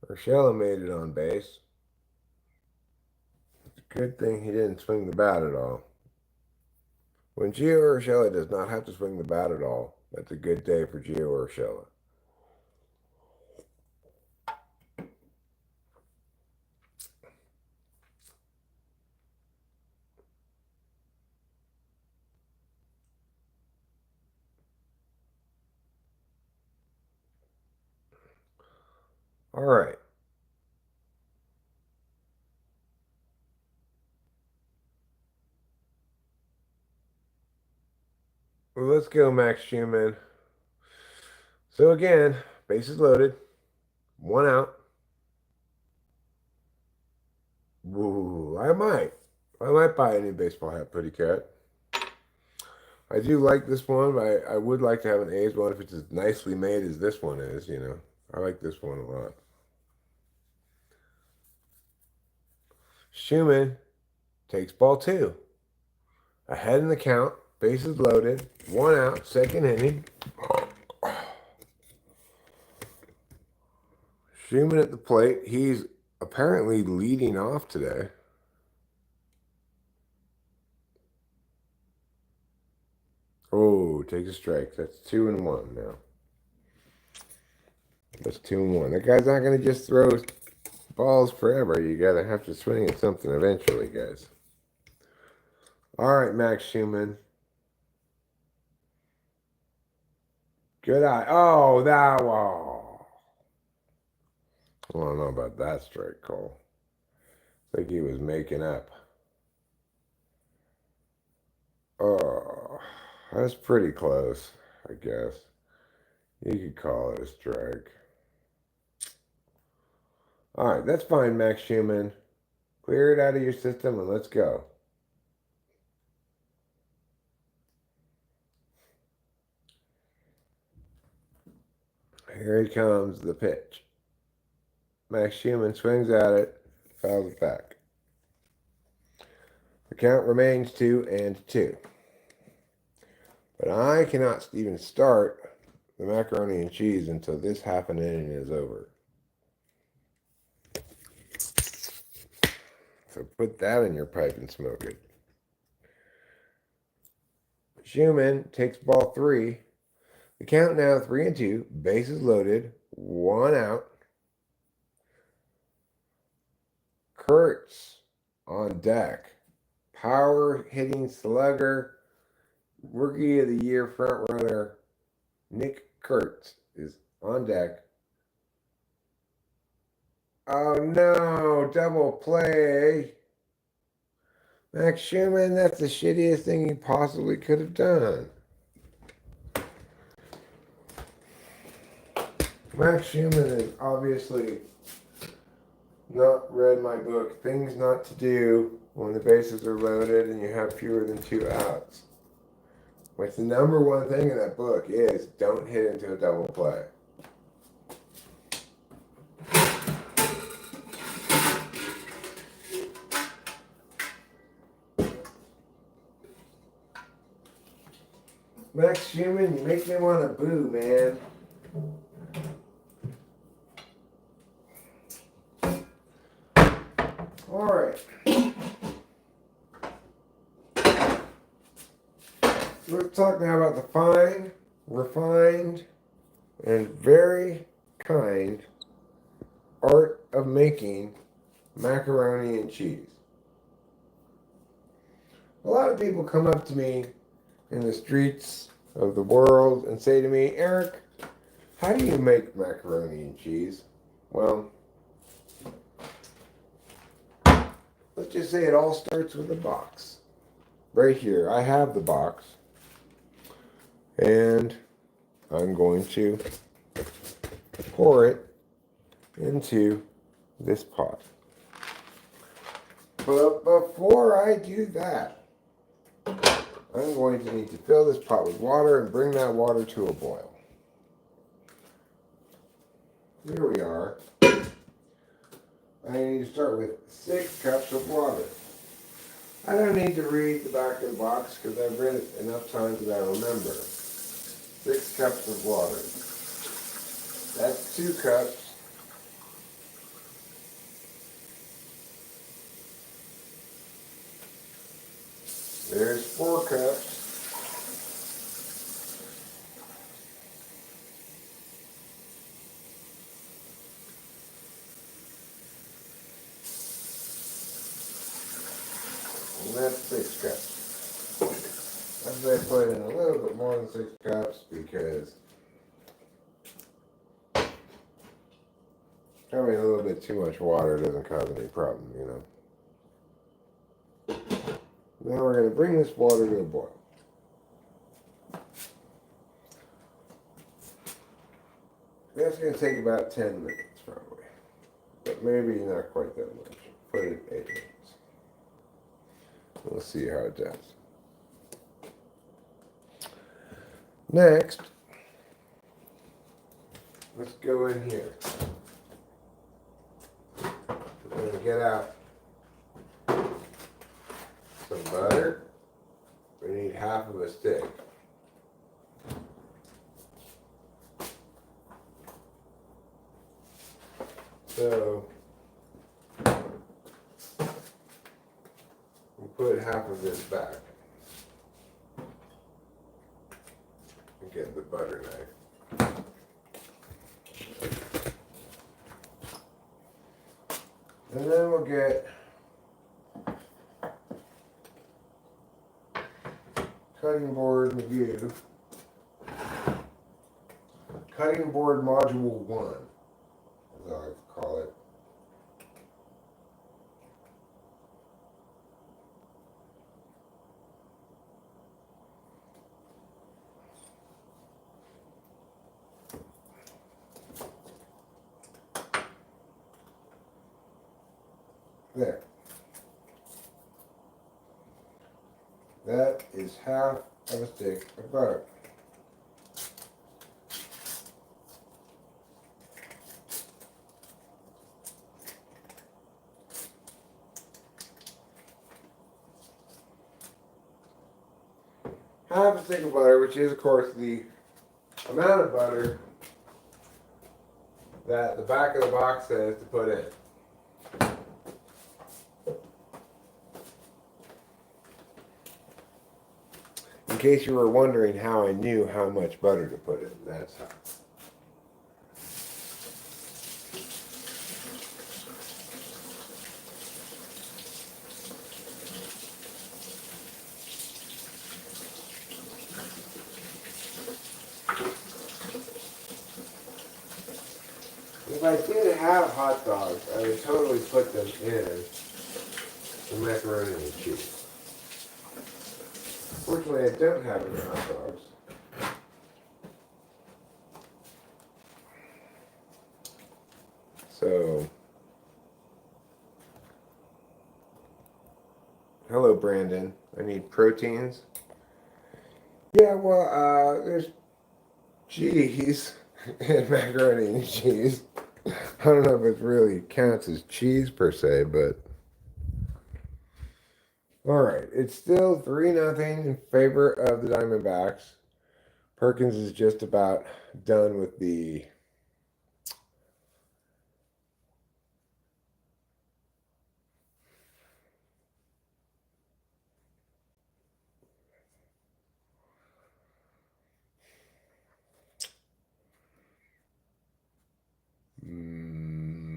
Urshela made it on base. It's a good thing he didn't swing the bat at all. When Gio Urshela does not have to swing the bat at all, that's a good day for Gio Urshela. All right. Well, let's go, Max Schumann. So again, bases loaded, one out. Ooh, I might buy a new baseball hat, Pretty Cat. I do like this one, but I would like to have an A's one if it's as nicely made as this one is, you know. I like this one a lot. Schumann takes ball two. Ahead in the count, bases loaded, one out, second inning. Schumann at the plate. He's apparently leading off today. Oh, takes a strike. That's 2-1 now. That's 2-1. That guy's not going to just throw balls forever. You got to have to swing at something eventually, guys. All right, Max Schumann. Good eye. Oh, that wall. I don't know about that strike call. It's like he was making up. Oh, that's pretty close, I guess. You could call it a strike. All right, that's fine, Max Schumann. Clear it out of your system and let's go. Here he comes, the pitch. Max Schumann swings at it, fouls it back. The count remains 2-2. But I cannot even start the macaroni and cheese until this half an inning is over. So put that in your pipe and smoke it. Schumann takes ball 3. The count now 3-2. Bases loaded. 1 out. Kurtz on deck. Power hitting slugger. Rookie of the Year front runner Nick Kurtz is on deck. Oh no, double play. Max Schumann, that's the shittiest thing he possibly could have done. Max Schumann has obviously not read my book, Things Not to Do When the Bases Are Loaded and You Have Fewer Than 2 Outs. Which the number one thing in that book is don't hit into a double play. Max Schumann, you make me want to boo, man. Alright. Let's talk now about the fine, refined, and very kind art of making macaroni and cheese. A lot of people come up to me in the streets of the world and say to me, Eric, how do you make macaroni and cheese? Well, let's just say it all starts with a box. Right here, I have the box. And I'm going to pour it into this pot. But before I do that, I'm going to need to fill this pot with water and bring that water to a boil. Here we are. I need to start with 6 cups of water. I don't need to read the back of the box because I've read it enough times that I remember. 6 cups of water. That's 2 cups. There's 4 cups. And that's 6 cups. I put in a little bit more than 6 cups because having a little bit too much water doesn't cause any problem, you know. Now we're going to bring this water to a boil. That's going to take about 10 minutes probably, but maybe not quite that much. Put it 8 minutes. We'll see how it does. Next, let's go in here. We're going to get out some butter. We need half of a stick. So, we'll put half of this back. And get the butter knife. And then we'll get cutting board review. Cutting board module 1, as I like to call it. There. That is half of a stick of butter. half a stick of butter, which is, of course, the amount of butter that the back of the box says to put in. In case you were wondering how I knew how much butter to put in, that's how. If I did have hot dogs, I would totally put them in the macaroni and cheese. Fortunately, I don't have any hot dogs. So, hello, Brandon. I need proteins. Yeah, well, there's cheese and macaroni and cheese. I don't know if it really counts as cheese per se, but all right. It's still 3-0 in favor of the Diamondbacks. Perkins is just about done with the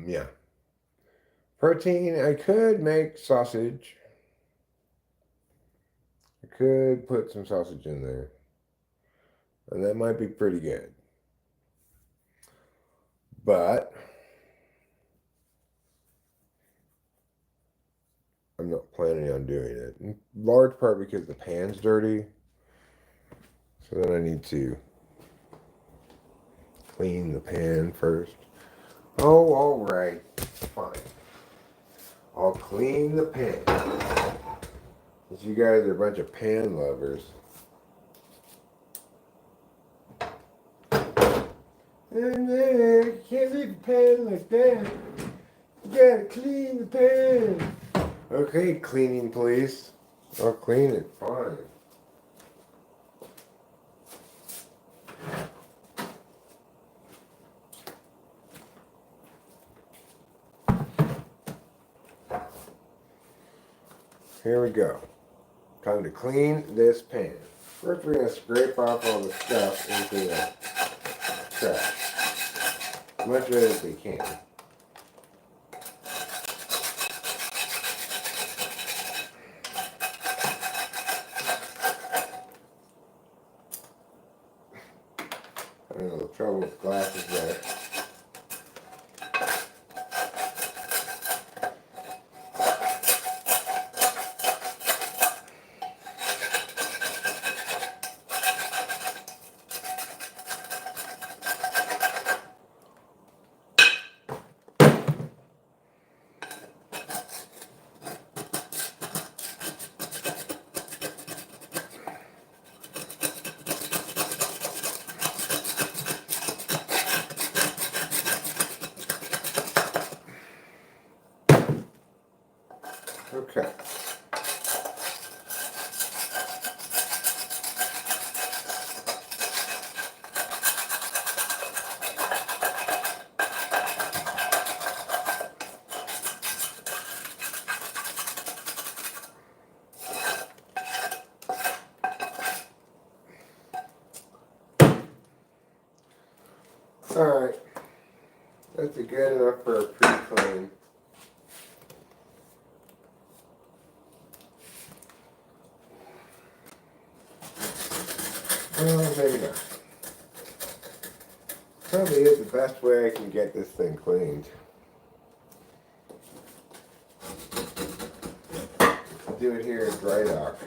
yeah. Protein, I could make sausage. I could put some sausage in there. And that might be pretty good. But I'm not planning on doing it. In large part because the pan's dirty. So then I need to clean the pan first. Oh, all right. Fine. I'll clean the pan. Since you guys are a bunch of pan lovers. And you can't leave the pan like that. You gotta clean the pan. Okay, cleaning police. I'll clean it. Fine. Here we go. Time to clean this pan. First, we're going to scrape off all the stuff into the trash. As much of it as we can. Having a little trouble with glasses there. Okay. Alright. That's good enough for a pre-clean. Maybe not. Probably is the best way I can get this thing cleaned. I'll do it here in dry dock.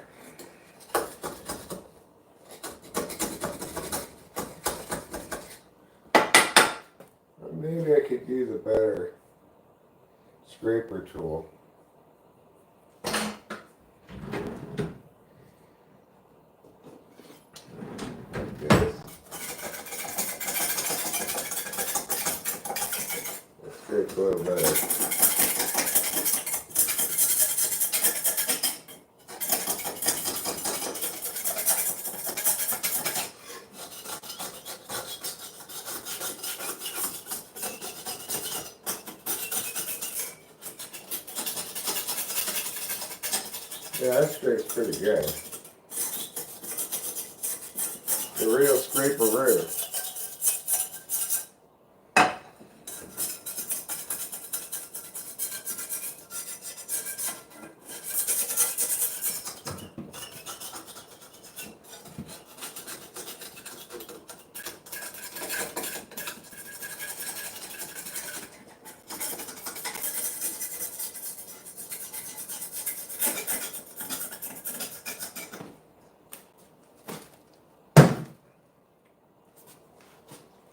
Maybe I could use a better scraper tool. Scrape a little better. Yeah, that scrape's pretty good. The real scraperoo.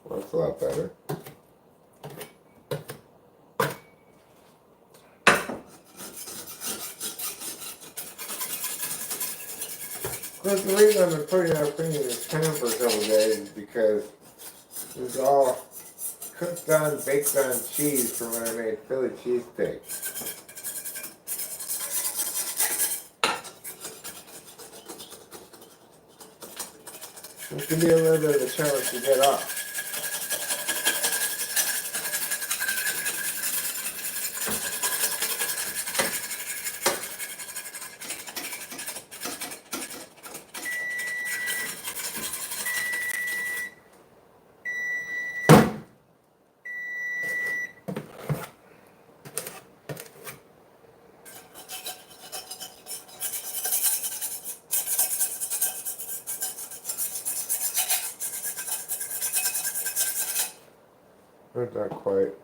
Well, that's a lot better. Of course, the reason I've been putting out cleaning this pan for a couple of days is because it's all cooked on, baked on cheese from when I made Philly cheesesteak. It can be a little bit of a challenge to get off. It's not quite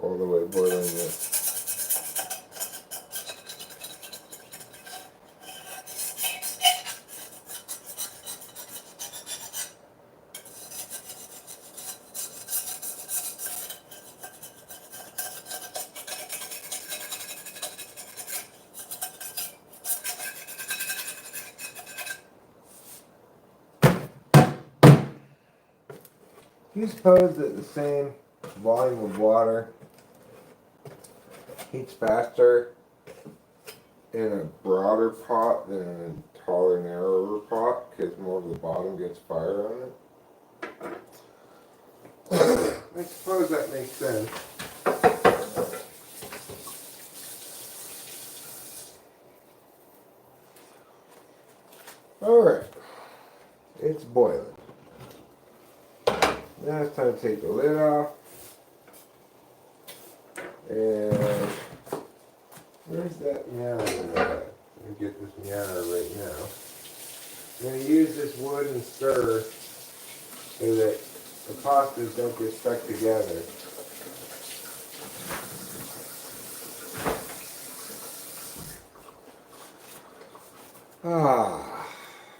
all the way boiling yet. Do you suppose that the same volume of water heats faster in a broader pot than in a taller, narrower pot because more of the bottom gets fire on it? I suppose that makes sense. Alright, it's boiling. Now it's time to take the lid off. And where's that meow at? Let me get this meow right now. I'm going to use this wooden stir so that the pastas don't get stuck together.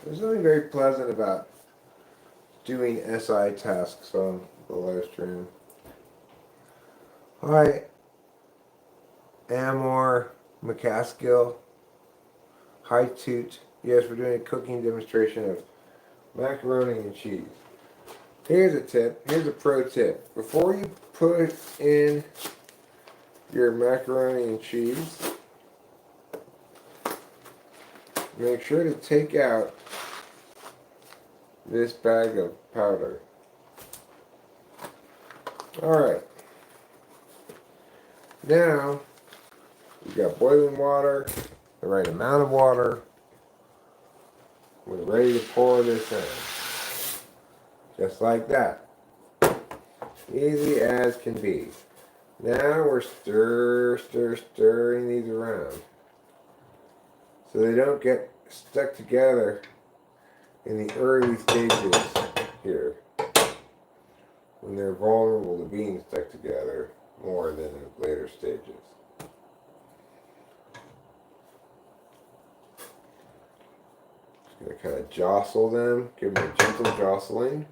There's something very pleasant about doing SI tasks on the live stream. Hi, Amor McCaskill. Hi, Toot. Yes, we're doing a cooking demonstration of macaroni and cheese. Here's a tip. Here's a pro tip. Before you put in your macaroni and cheese, make sure to take out this bag of powder. Alright. Now, we've got boiling water, the right amount of water. We're ready to pour this in. Just like that. Easy as can be. Now we're stirring these around so they don't get stuck together in the early stages here, when they're vulnerable to being stuck together more than in later stages. Just going to kind of jostle them, give them a gentle jostling,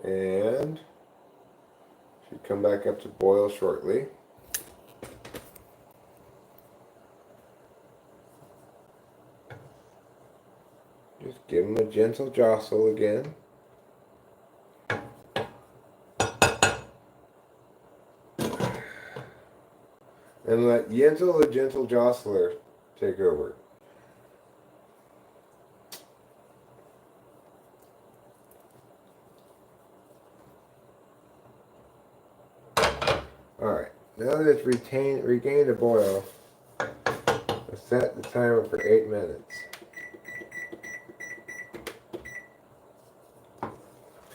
and should come back up to boil shortly. Just give them a gentle jostle again. And let Yentl the gentle jostler take over. Alright, now that it's regained a boil, I set the timer for 8 minutes.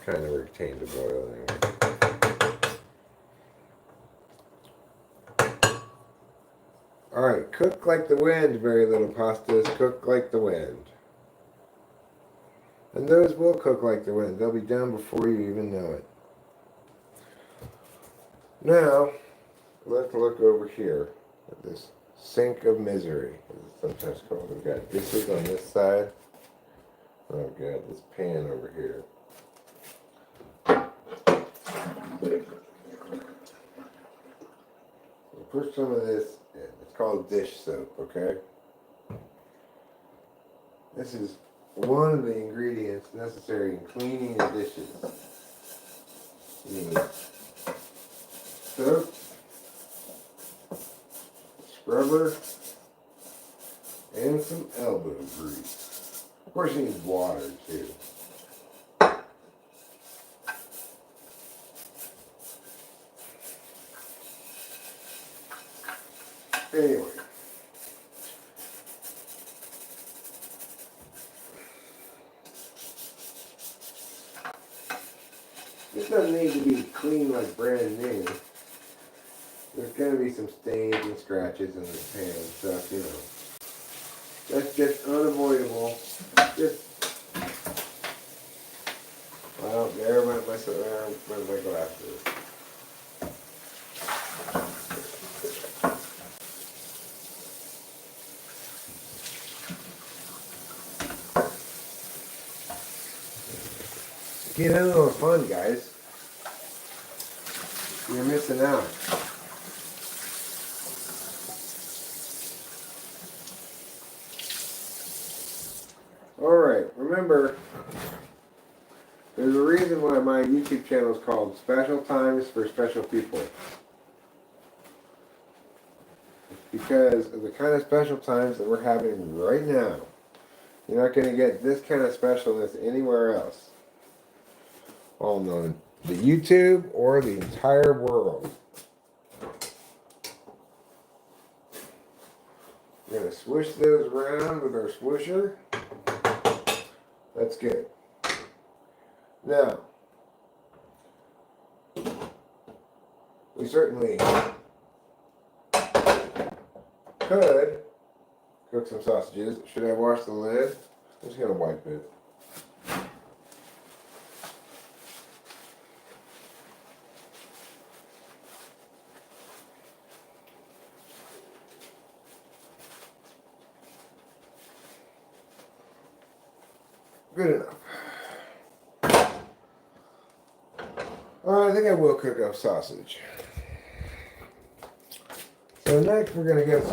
Kind of retained the boiling. Alright, cook like the wind, very little pastas. Cook like the wind. And those will cook like the wind. They'll be done before you even know it. Now, let's look over here at this sink of misery, as it's sometimes called. We've got dishes on this side. Oh god, this pan over here. We'll put some of this in. It's called dish soap, okay? This is one of the ingredients necessary in cleaning the dishes. You need soap, scrubber, and some elbow grease. Of course you need water too. Anyway. This doesn't need to be clean like brand new. There's going to be some stains and scratches in this pan and stuff, you know. That's just unavoidable. Just, well, there went my glasses. Get in a little fun, guys. You're missing out. Alright, remember, there's a reason why my YouTube channel is called Special Times for Special People. It's because of the kind of special times that we're having right now. You're not going to get this kind of specialness anywhere else. On the YouTube or the entire world. We're going to swish those around with our swisher. That's good. Now, we certainly could cook some sausages. Should I wash the lid? I'm just going to wipe it. Good enough. Alright, I think I will cook up sausage. So next we're going to get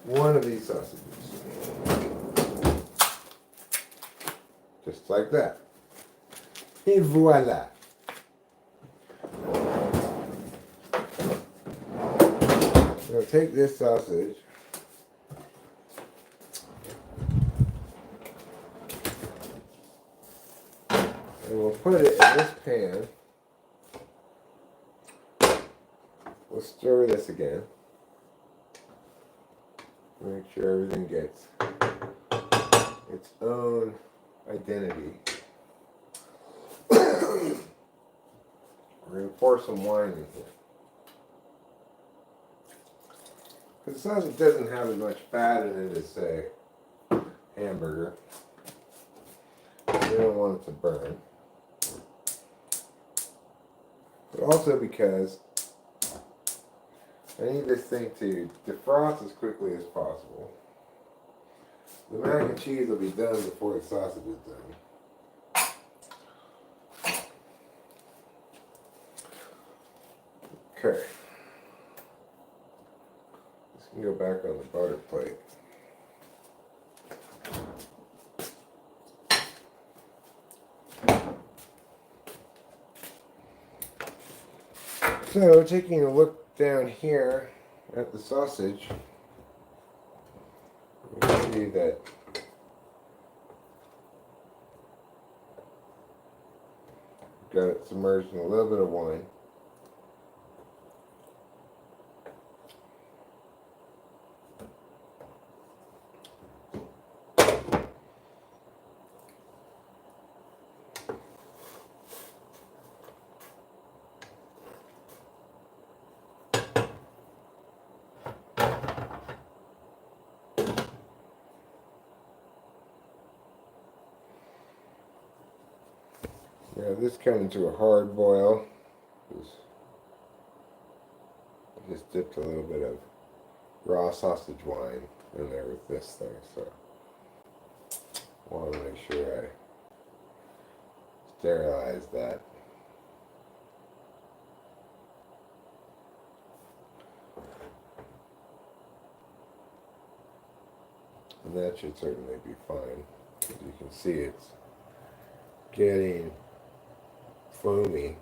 one of these sausages. Just like that. Et voila. I'm going to take this sausage. And we'll put it in this pan. We'll stir this again. Make sure everything gets its own identity. We're going to pour some wine in here. Because the sausage doesn't have as much fat in it as, say, hamburger. You don't want it to burn. But also because I need this thing to defrost as quickly as possible. The mac and cheese will be done before the sausage is done. Okay. This can go back on the butter plate. So, taking a look down here at the sausage, you can see that got it submerged in a little bit of wine. Now this coming to a hard boil. I just dipped a little bit of raw sausage wine in there with this thing, so I want to make sure I sterilize that. And that should certainly be fine. As you can see, it's getting foamy.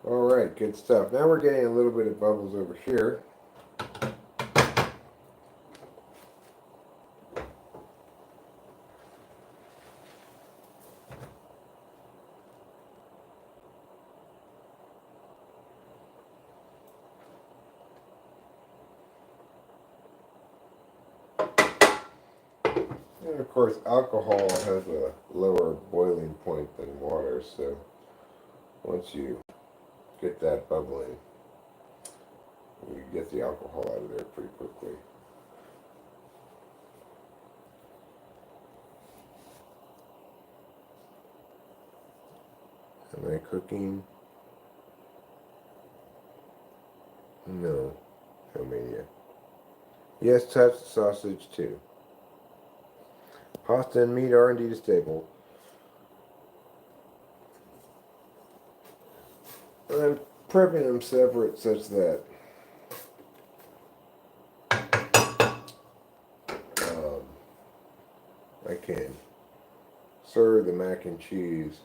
Alright, good stuff. Now we're getting a little bit of bubbles over here. And of course, alcohol has a lower boiling point than water, so once you get that bubbling, you get the alcohol out of there pretty quickly. Am I cooking? No. Show media. Yes, touch sausage too. Pasta and meat are indeed a staple. I'm prepping them separate such that I can serve the mac and cheese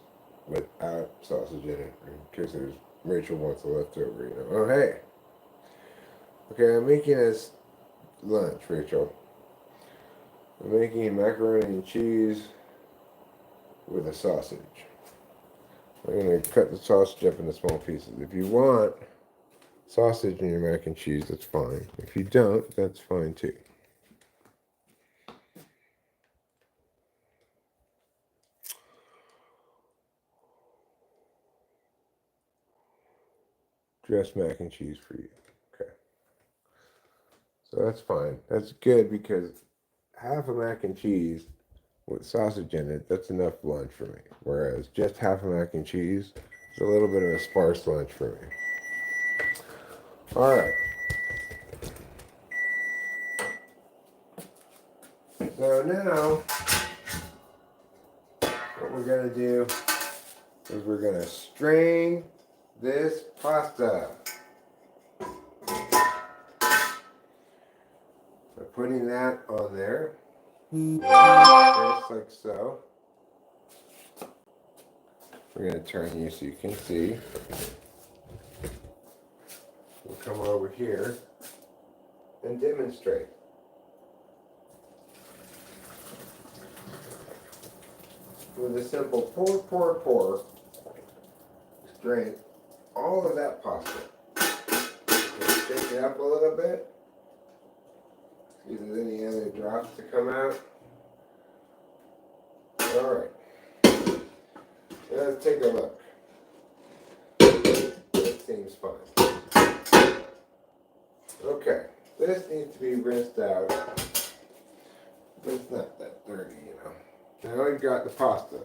without sausage in it, in case Rachel wants a leftover, you know. Oh, hey. Okay, I'm making us lunch, Rachel. I'm making macaroni and cheese with a sausage. I'm going to cut the sausage up into small pieces. If you want sausage in your mac and cheese, that's fine. If you don't, that's fine too. Dressed mac and cheese for you. Okay. So that's fine. That's good because half a mac and cheese with sausage in it, that's enough lunch for me. Whereas just half a mac and cheese is a little bit of a sparse lunch for me. Alright. So now, what we're going to do is we're going to strain this pasta. By putting that on there, just like so. We're going to turn you so you can see. We'll come over here and demonstrate. With a simple pour, strain all of that pasta. Shake it up a little bit. See if there's any other drops to come out. Alright. Let's take a look. That seems fine. Okay. This needs to be rinsed out. But it's not that dirty, you know. Now we've got the pasta.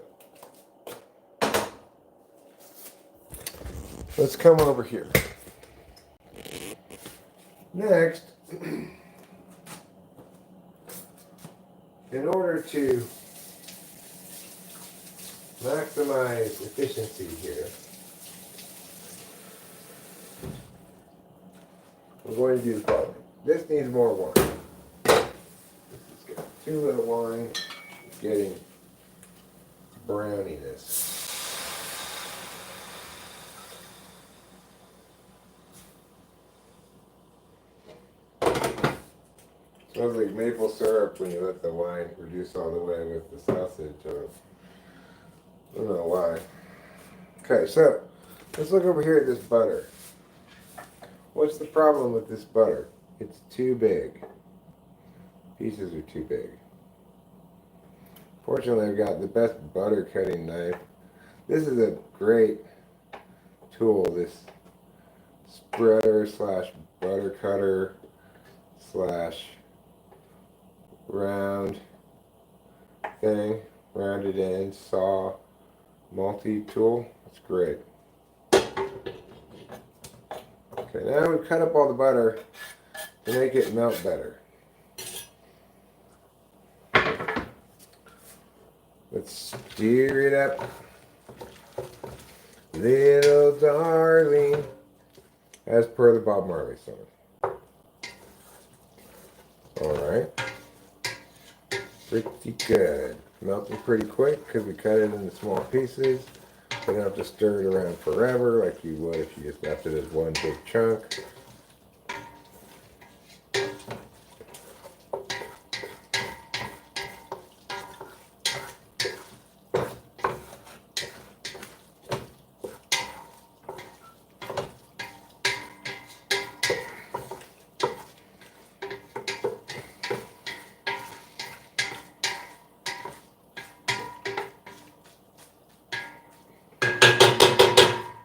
Let's come over here. Next, in order to maximize efficiency here, we're going to do the following. This needs more wine. Let's get too little wine. It's getting browniness. Smells like maple syrup when you let the wine reduce all the way with the sausage. I don't know why. Okay, so let's look over here at this butter. What's the problem with this butter? It's too big. Pieces are too big. Fortunately, I've got the best butter cutting knife. This is a great tool, this spreader slash butter cutter slash round thing, rounded end saw multi-tool. That's great. Okay, now we cut up all the butter to make it melt better. Let's stir it up, little darling, as per the Bob Marley song. Alright, pretty good. Melting pretty quick because we cut it into small pieces. You don't have to stir it around forever like you would if you just left it as one big chunk.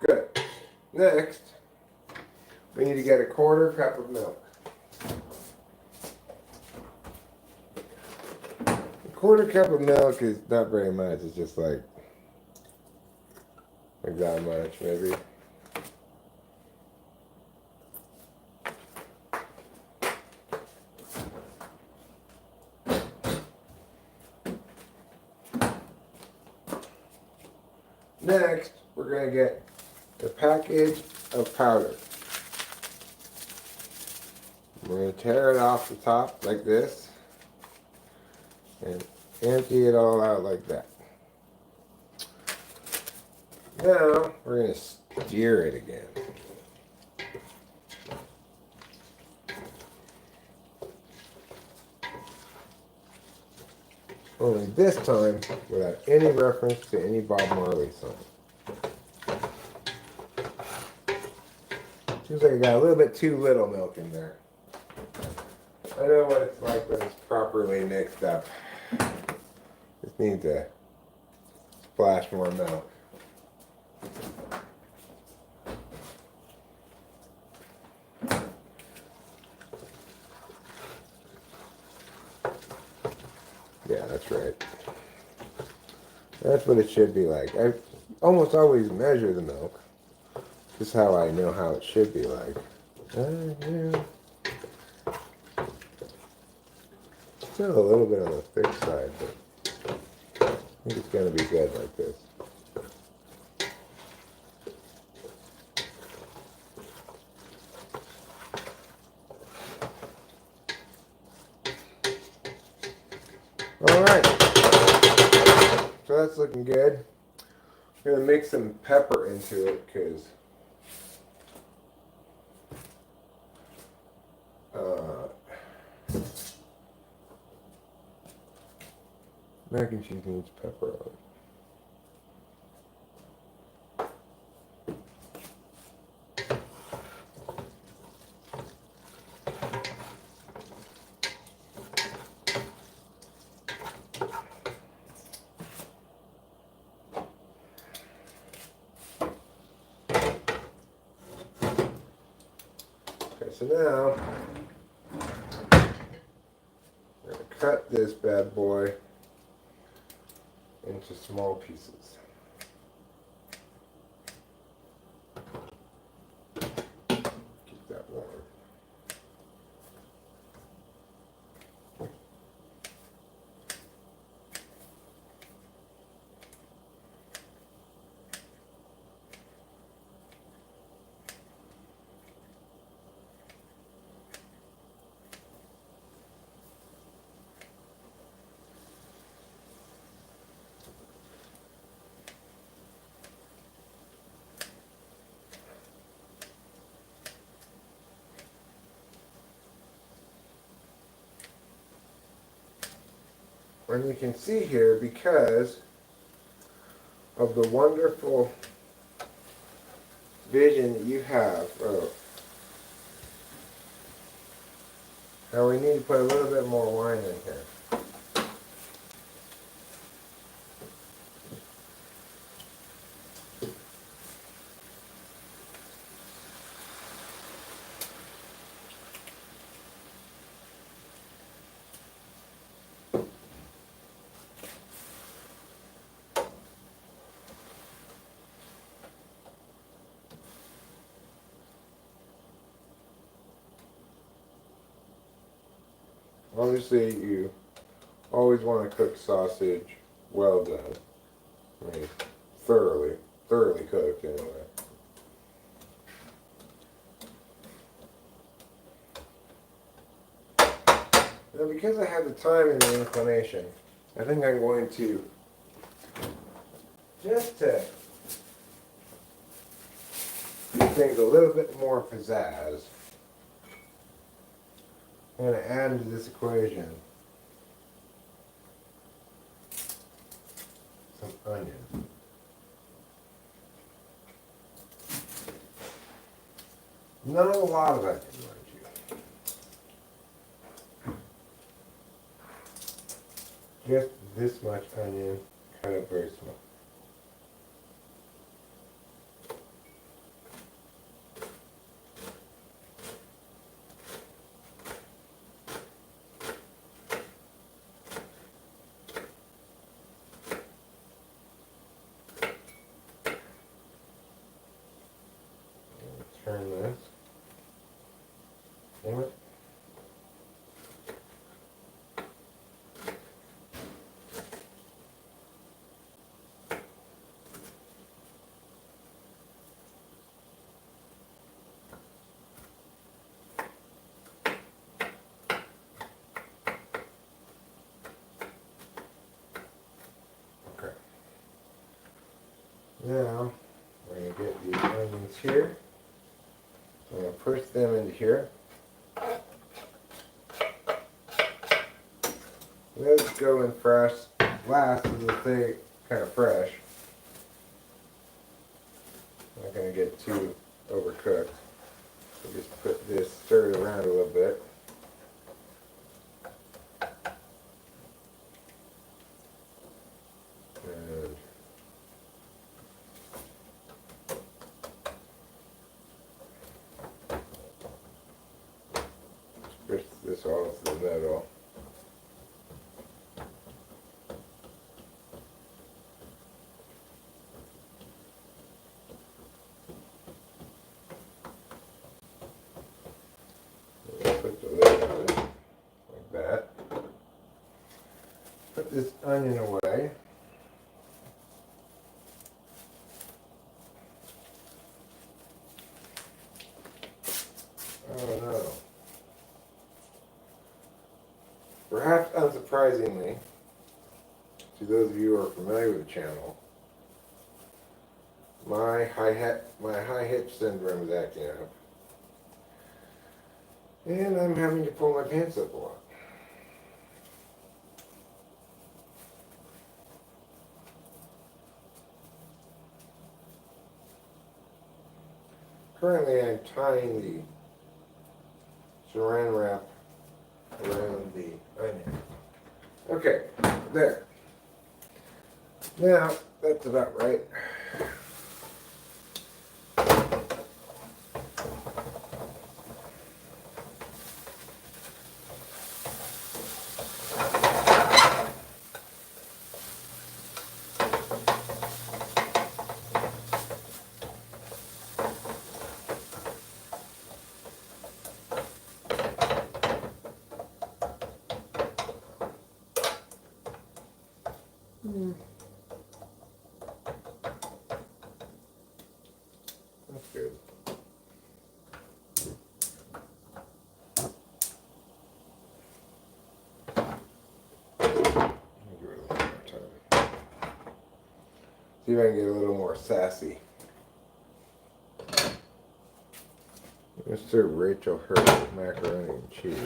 Good. Next, we need to get a 1/4 cup of milk. A 1/4 cup of milk is not very much. It's just like that much, maybe. Next, we're going to get a package of powder. We're going to tear it off the top like this and empty it all out like that. Now, we're going to stir it again. Only this time without any reference to any Bob Marley song. Seems like I got a little bit too little milk in there. I know what it's like when it's properly mixed up. Just need to splash more milk. Yeah, that's right. That's what it should be like. I almost always measure the milk. This is how I know how it should be like. Yeah. Still a little bit on the thick side, but I think it's going to be good like this. Alright, so that's looking good. I'm going to mix some pepper into it because mac and cheese needs pepper on it. So now, we're going to cut this bad boy into small pieces. Keep that warm. And you can see here, because of the wonderful vision that you have of how we need to put a little bit more wine in here. Obviously, you always want to cook sausage well done. I mean, thoroughly cooked anyway. Now, because I have the time and the inclination, I think I'm going to just to give things a little bit more pizzazz. I'm going to add into this equation some onion. Not a lot of onion, mind you. Just this much onion, kind of very small. Turn this. Damn it. Okay. Now, we're going to get the onions here. I'm going to push them into here. Let's go in fresh. Last is the thing, kind of fresh. I'm not going to get too overcooked. So just put this, stir it around a little bit. And push this all to the middle. Put the lid on it, like that. Put this onion away. Oh no. Perhaps unsurprisingly, to those of you who are familiar with the channel, my high hip syndrome is acting up. And I'm having to pull my pants up a lot. Currently I'm tying the saran wrap around the onion. Okay, there. Now, that's about right. That's good. Give it a little more time. See if I can get a little more sassy. Let's serve Rachel her macaroni and cheese.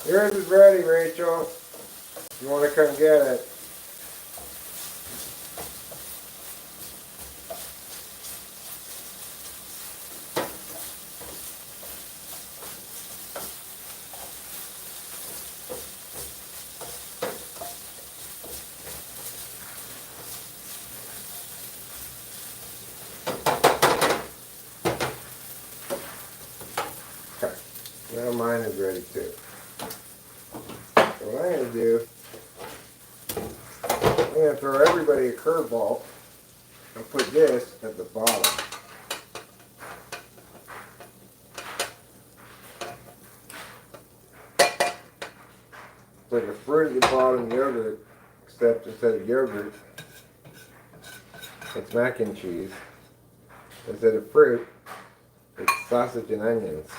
Yours is ready, Rachel. You want to come get it? mine is ready too. So what I'm going to do, I'm going to throw everybody a curveball and put this at the bottom. It's like a fruit at the bottom yogurt, except instead of yogurt, it's mac and cheese. Instead of fruit, it's sausage and onions.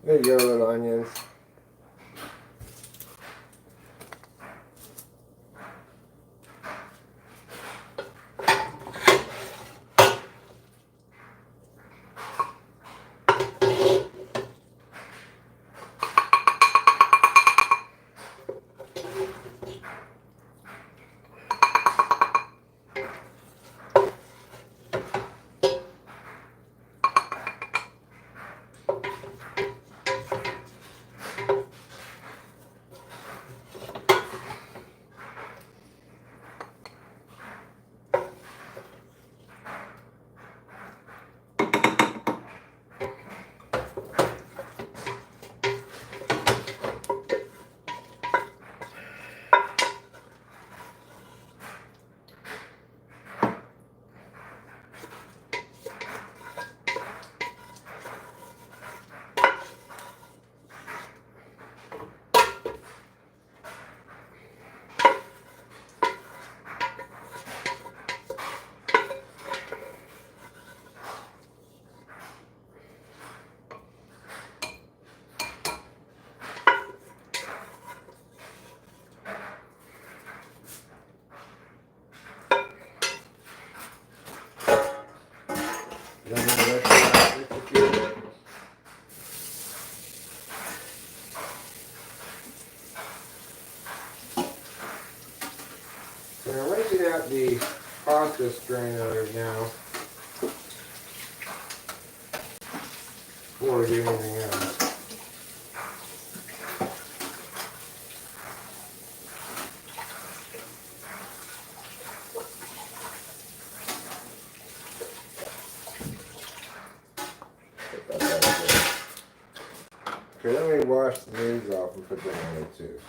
There you go, little onions. So I'm rinsing out the pasta strainer now before we do anything else. Okay, let me wash the leaves off and put them on there too.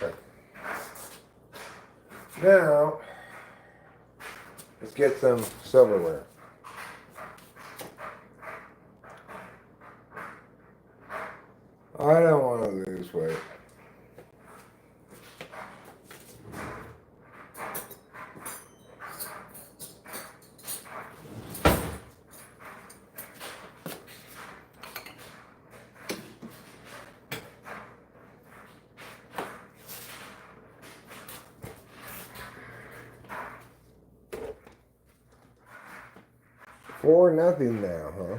Okay. Now, let's get some silverware. I don't want to lose weight. For nothing now, huh?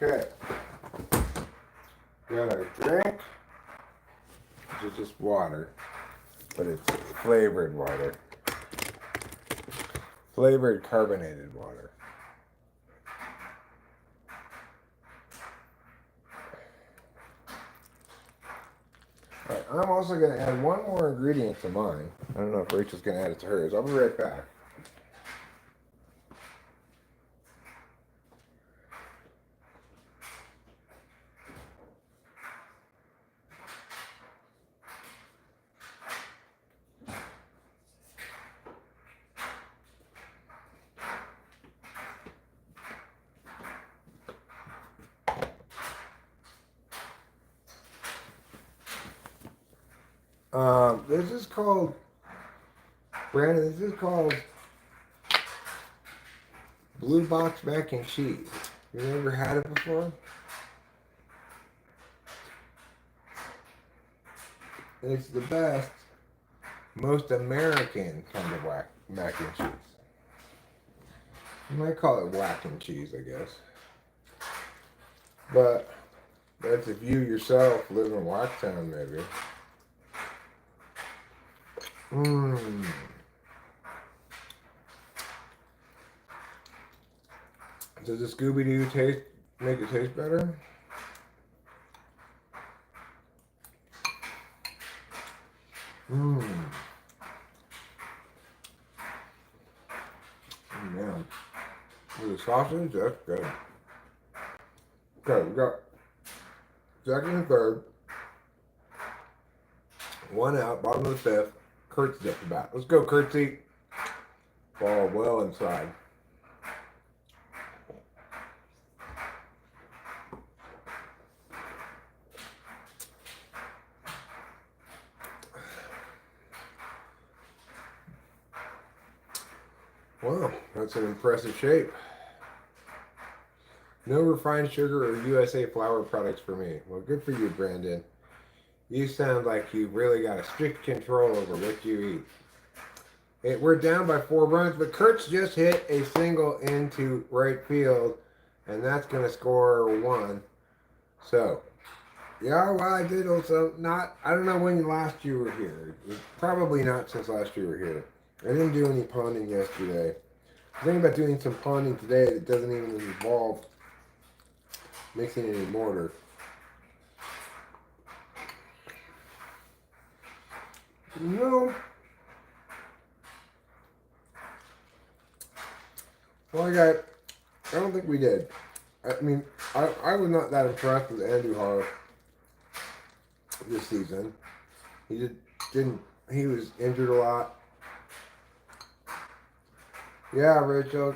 Okay. Got our drink, which is just water, but it's flavored water. Flavored carbonated water. Alright, I'm also going to add one more ingredient to mine. I don't know if Rachel's going to add it to hers. I'll be right back. This is called, Brandon, this is called Blue Box Mac and Cheese. You ever had it before? It's the best, most American kind of mac and cheese. You might call it whack and cheese, I guess. But that's if you yourself live in Whacktown, maybe. Mmm. Does the Scooby-Doo make it taste better? Mmm. Man. With the sausage, that's good. Okay, we got second and third. One out, bottom of the fifth. Kurt's at the bat. Let's go, Kurtzy. Ball well inside. Wow, that's an impressive shape. No refined sugar or USA flour products for me. Well, good for you, Brandon. You sound like you really got a strict control over what you eat. We're down by 4 runs, but Kurt's just hit a single into right field, and that's going to score 1. So, yeah, well, I did also not, I don't know when last you were here. Probably not since last you were here. I didn't do any ponding yesterday. I'm thinking about doing some ponding today that doesn't even involve mixing any mortar. No. Well, I don't think we did. I mean, I was not that impressed with Andrew Hart this season. He was injured a lot. Yeah, Rachel.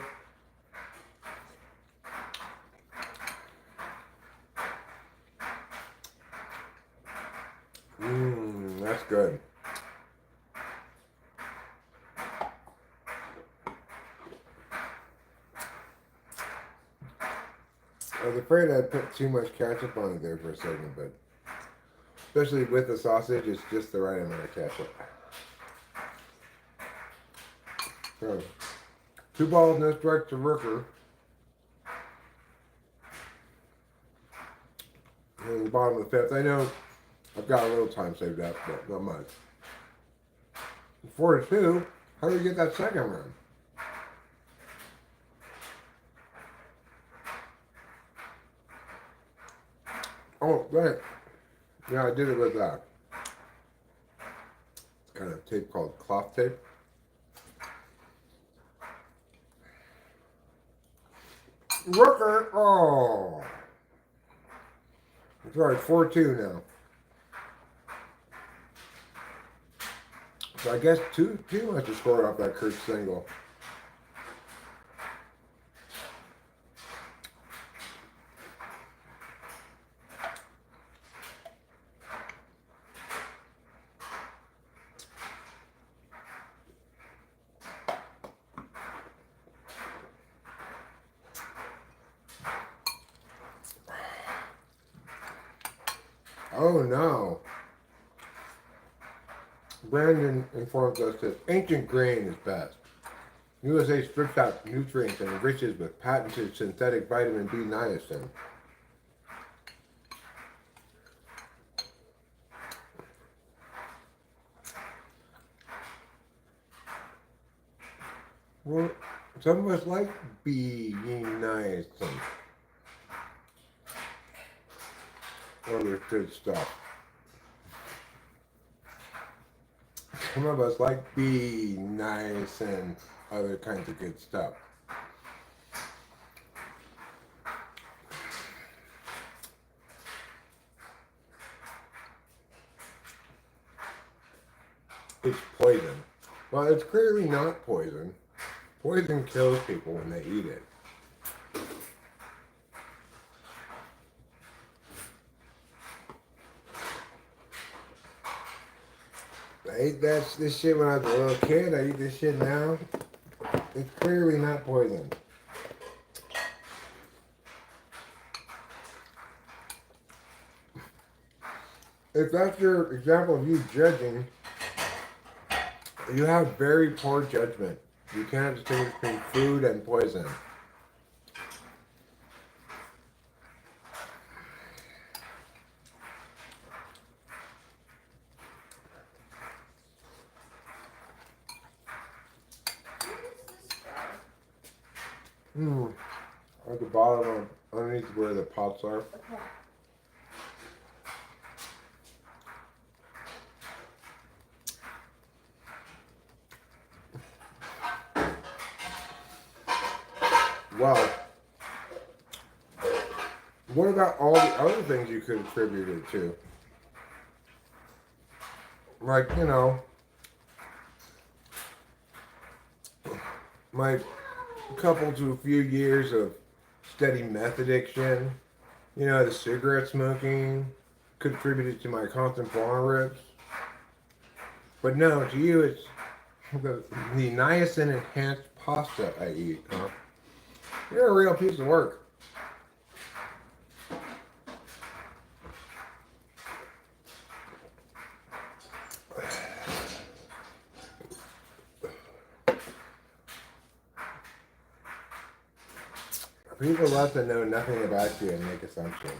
That's good. I was afraid I'd put too much ketchup on it there for a second, but especially with the sausage, it's just the right amount of ketchup. So, 2 balls, no strikes to Rooker. And the bottom of the 5th. I know I've got a little time saved up, but not much. 4-2. How do we get that second run? Oh, right. Yeah, I did it with that kind of tape called cloth tape. Rooker! Oh! Sorry, 4-2 now. So I guess two must have scored off that Kurt single. Oh no. Brandon informs us that ancient grain is best. USA strips out nutrients and enriches with patented synthetic vitamin B niacin. Well, some of us like B niacin. Other good stuff. Some of us like B niacin, other kinds of good stuff. It's poison. Well, it's clearly not poison. Poison kills people when they eat it. I ate this shit when I was a little kid. I eat this shit now. It's clearly not poison. If that's your example of you judging, you have very poor judgment. You cannot distinguish between food and poison. At the bottom, underneath where the pots are. Okay. Well, what about all the other things you could attribute it to? Like, you know, my couple to a few years of steady meth addiction, you know, the cigarette smoking contributed to my constant bar rips. But no, to you, it's the niacin enhanced pasta I eat, huh? You're a real piece of work. People love to know nothing about you and make assumptions.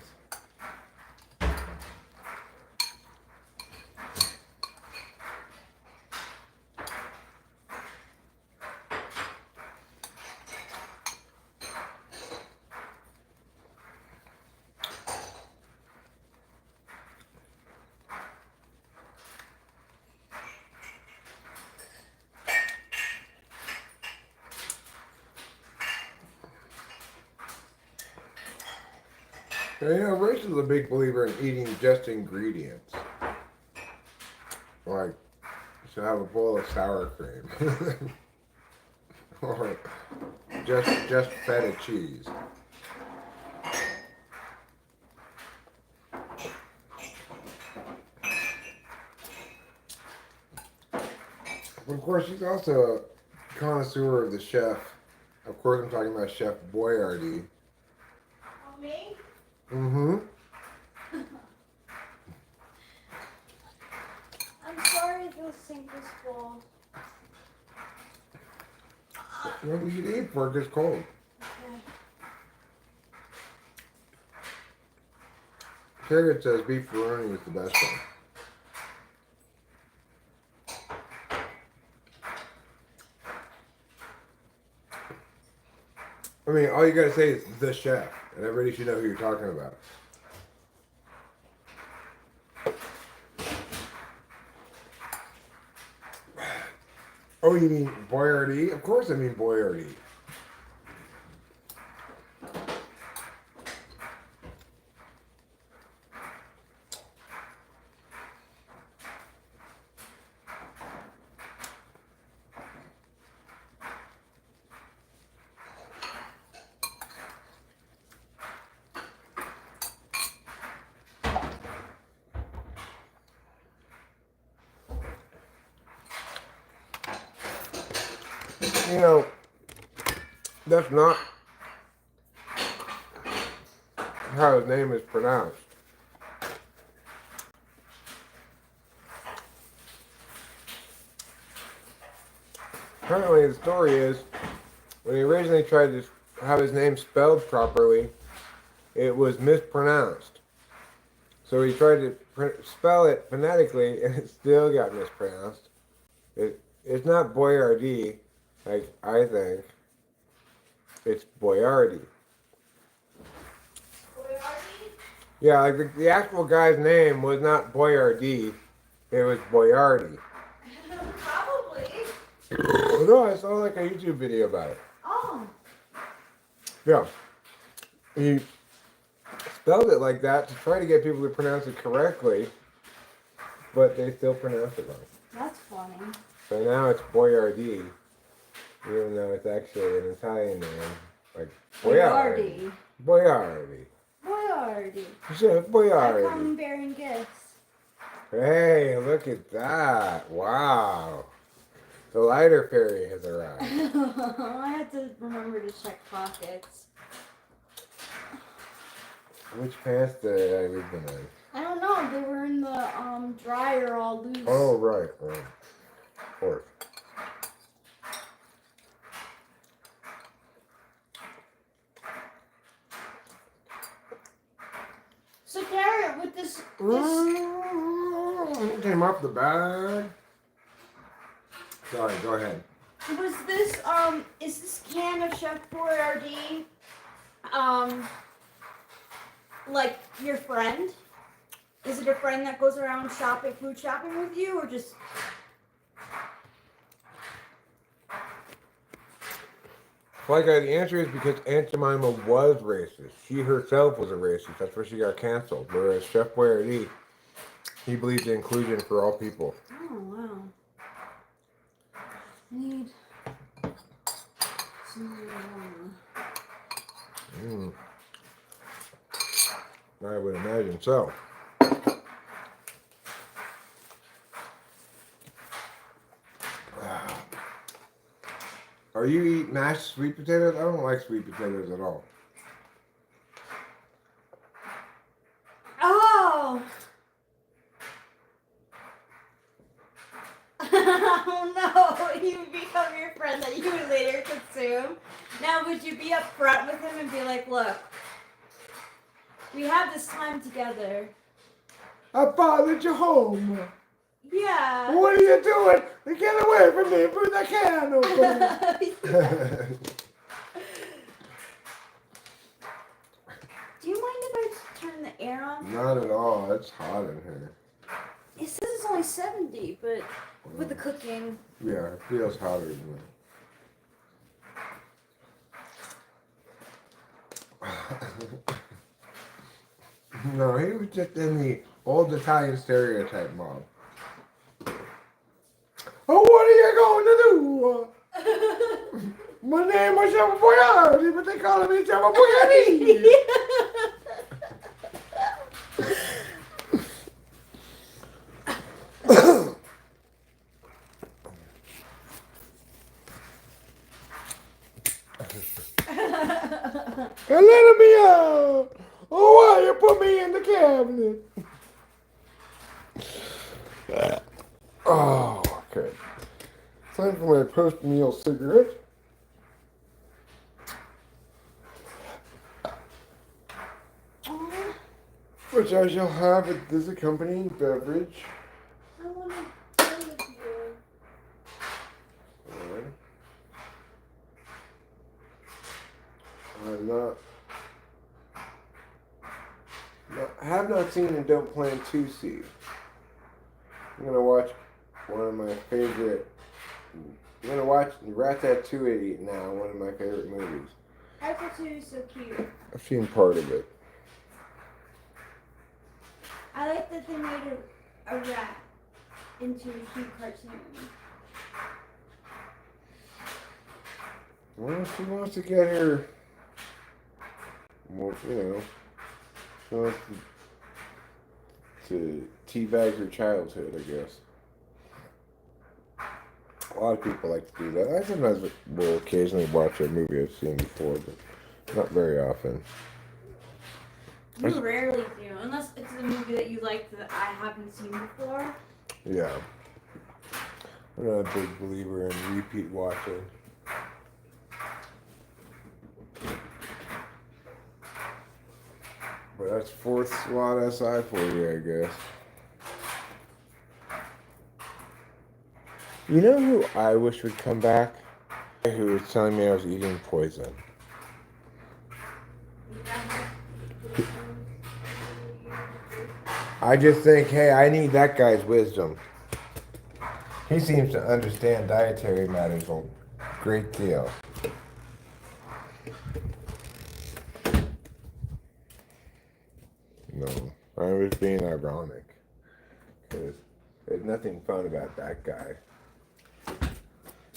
You know, Rachel's a big believer in eating just ingredients. Like, she'll have a bowl of sour cream. Or just feta cheese. Of course, she's also a connoisseur of the chef. Of course, I'm talking about Chef Boyardee. Oh, me? Mm-hmm. I'm sorry the sink is full. Well, you should eat before it gets cold. Okay. Carrot says beef macaroni is the best one. I mean, all you gotta say is the chef, and everybody should know who you're talking about. Oh, you mean Boyardee? Of course I mean Boyardee. You know, that's not how his name is pronounced. Apparently, the story is when he originally tried to have his name spelled properly, it was mispronounced. So he tried to spell it phonetically, and it still got mispronounced. It's not Boyardee, like I think. It's Boyardee. Boyardee? Yeah, like the actual guy's name was not Boyardee, it was Boyardee. Probably. No, I saw like a YouTube video about it. Oh. Yeah. He spelled it like that to try to get people to pronounce it correctly, but they still pronounce it wrong. That's funny. So now it's Boyardee, even though it's actually an Italian name, like Boyardee. Boyardee. Boyardee. Chef I Boyardee. come bearing gifts. Hey, look at that. Wow. The lighter fairy has arrived. I had to remember to check pockets. Which pants did I leave them in? I don't know. They were in the dryer all loose. Oh, right. Of course. So Garrett, with this Came off the bag. Sorry, go ahead. was this is this can of Chef Boyardee like your friend? Is it a friend that goes around food shopping with you, or just? Like, the answer is because Aunt Jemima was racist. She herself was a racist. That's why she got canceled. Whereas Chef Boyardee, he believed in inclusion for all people. Oh wow. Need some. I would imagine so. Are you eat mashed sweet potatoes? I don't like sweet potatoes at all. Oh. Oh no! You become your friend that you would later consume. Now, would you be upfront with him and be like, "Look, we have this time together." I followed you home. Yeah. What are you doing? Get away from me! Put the can open. Do you mind if I turn the air on? Not at all. It's hot in here. It says it's only 70, but with the cooking. Yeah, it feels hotter than that. No, he was just in the old Italian stereotype mob. Oh, what are you going to do? My name is Chef Boyardee, but they call me Chef Boyardee. And let me out. Oh, why you put me in the cabinet? Oh, okay. Time for my post-meal cigarette. Which I shall have at this accompanying beverage. I want to play with you. Alright. I have not seen and don't plan to see. I'm gonna watch one of my favorite. I'm gonna watch Ratatouille now, one of my favorite movies. Ratatouille is so cute. I've seen part of it. I like that they made a rat into a cute cartoon. Well, she wants to get her. Well, you know, she wants to teabag her childhood, I guess. A lot of people like to do that. I sometimes will occasionally watch a movie I've seen before, but not very often. You rarely do, unless it's a movie that you like that I haven't seen before. Yeah. I'm not a big believer in repeat watching. But that's fourth SWAT SI for you, I guess. You know who I wish would come back? Who was telling me I was eating poison. I just think, hey, I need that guy's wisdom. He seems to understand dietary matters a great deal. No, I was being ironic. Because there's nothing fun about that guy.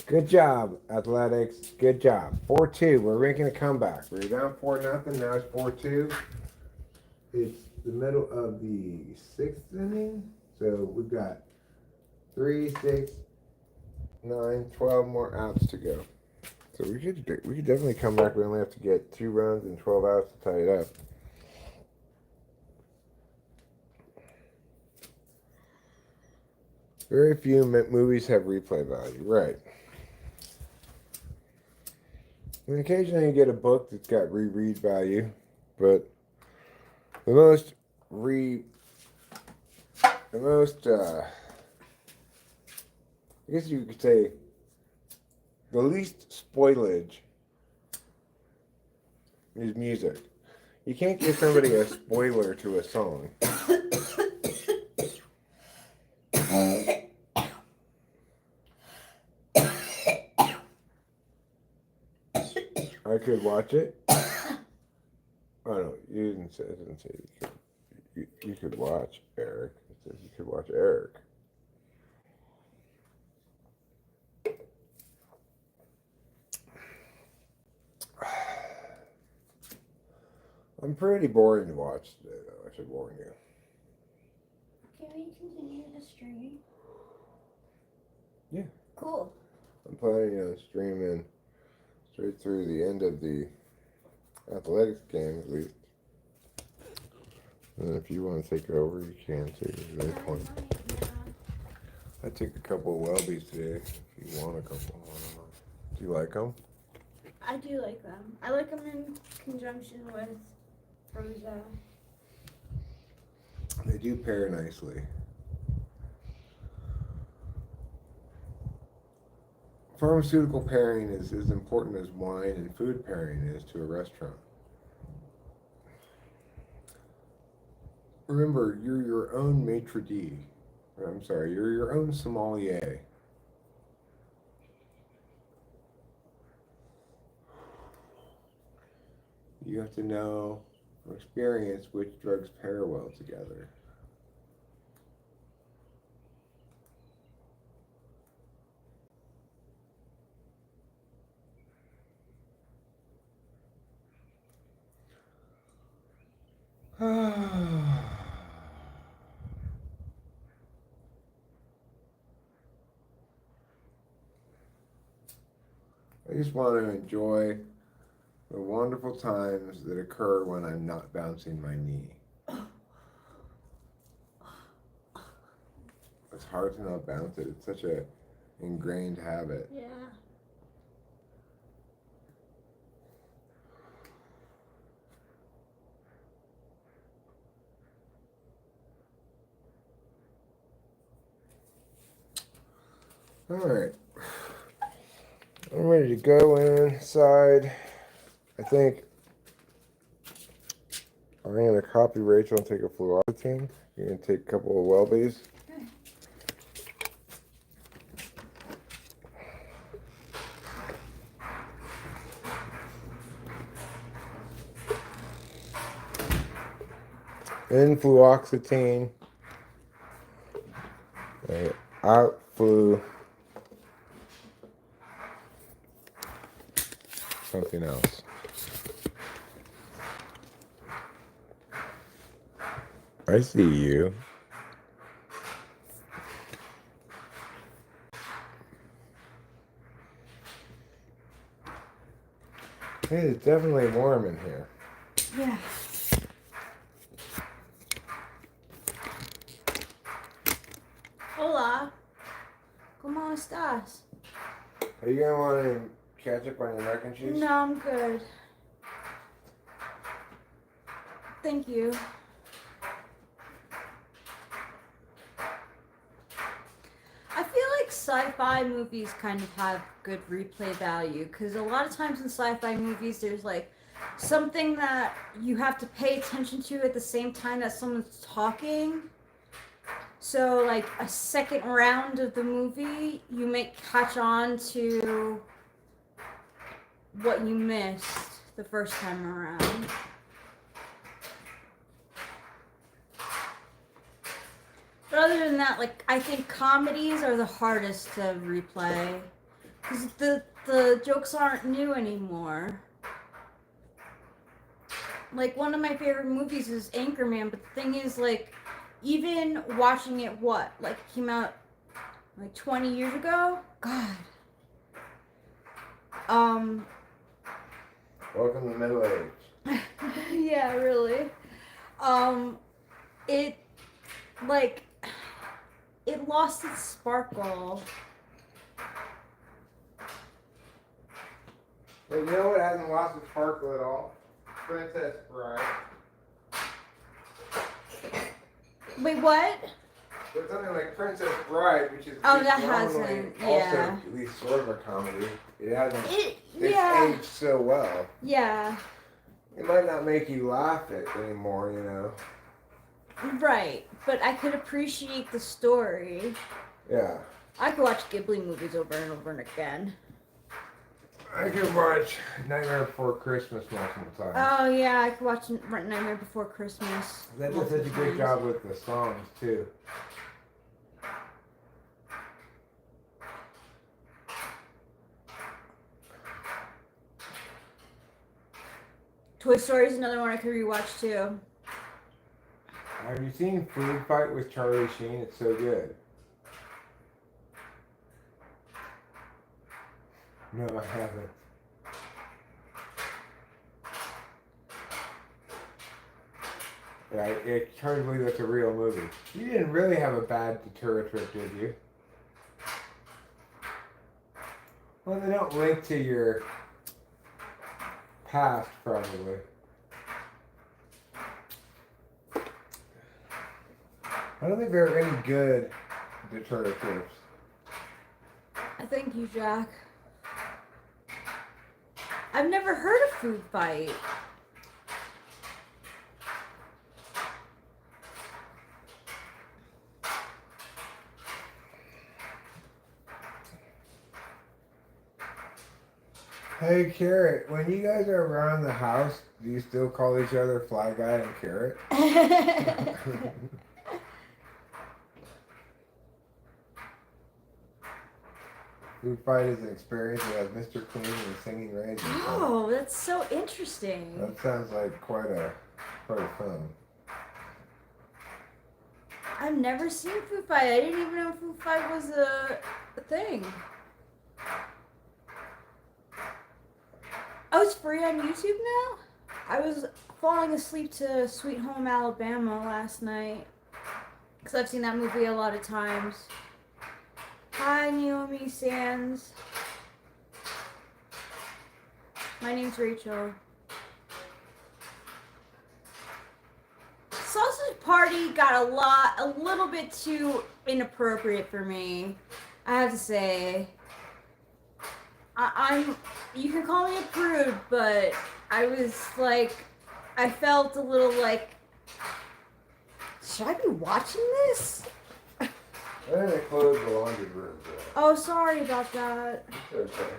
Good job, Athletics. Good job. 4-2. We're making a comeback. We were down 4-0. Now it's 4-2. It's the middle of the sixth inning. So we've got 3, 6, 9, 12 more outs to go. So we could definitely come back. We only have to get 2 runs and 12 outs to tie it up. Very few movies have replay value, right? And occasionally you get a book that's got reread value, but the most I guess you could say the least spoilage is music. You can't give somebody a spoiler to a song. I could watch it. Oh no, you didn't say. It didn't say you could watch Eric. It says you could watch Eric. I'm pretty boring to watch today, though. I should warn you. Can we continue the stream? Yeah. Cool. I'm planning on streaming straight through the end of the athletics game, at least. And if you want to take over, you can too. At any point. I took a couple of Welbies today. If you want a couple, I don't know. Do you like them? I do like them. I like them in conjunction with Rosa. They do pair nicely. Pharmaceutical pairing is as important as wine and food pairing is to a restaurant. Remember, you're your own maitre d'. I'm sorry, you're your own sommelier. You have to know from experience which drugs pair well together. I just want to enjoy the wonderful times that occur when I'm not bouncing my knee. It's hard to not bounce it. It's such a ingrained habit. Yeah. All right. I'm ready to go inside. I think I'm going to copy Rachel and take a fluoxetine. You're going to take a couple of Welbies. In fluoxetine. Okay. Out flu. Something else. I see you. Hey, it's definitely warm in here. Yeah. Hola. ¿Cómo estás? Are you gonna want to catch up on your mac and cheese? No, I'm good. Thank you. I feel like sci-fi movies kind of have good replay value because a lot of times in sci-fi movies there's like something that you have to pay attention to at the same time that someone's talking. So like a second round of the movie, you may catch on to what you missed the first time around. But other than that, like I think comedies are the hardest to replay because the jokes aren't new anymore. Like one of my favorite movies is Anchorman, but the thing is like even watching it, came out like 20 years ago? God. Welcome to middle age. Yeah, really. It, like, it lost its sparkle. But you know what hasn't lost its sparkle at all? Princess Bride. Wait, what? There's something like Princess Bride, which is Oh, that phenomenally hasn't, also yeah. at least sort of a comedy. It hasn't. It's Yeah. aged so well. Yeah. It might not make you laugh it anymore, you know. Right, but I could appreciate the story. Yeah. I could watch Ghibli movies over and over and again. I could watch Nightmare Before Christmas multiple times. Oh yeah, I could watch Nightmare Before Christmas. That does such a good job with the songs too. Toy Story is another one I could rewatch too. Have you seen Food Fight with Charlie Sheen? It's so good. No, I haven't. Yeah, it turns believe that's a real movie. You didn't really have a bad tourist trip, did you? Well, they don't link to your past, probably. I don't think there are any good deterrent trips. Thank you, Jack. I've never heard of Food Fight. Hey, Carrot, when you guys are around the house, do you still call each other Fly Guy and Carrot? Food Fight is an experience that has Mr. Clean and the Singing Raisins. Oh, that's so interesting. That sounds like quite a fun. I've never seen Food Fight. I didn't even know Food Fight was a thing. Oh, it's free on YouTube now? I was falling asleep to Sweet Home Alabama last night. Because I've seen that movie a lot of times. Hi, Naomi Sands. My name's Rachel. Sausage Party got a little bit too inappropriate for me. I have to say. You can call me a prude, but I was like, I felt a little like, should I be watching this? I think they closed the laundry room. Oh, sorry about that. It's okay.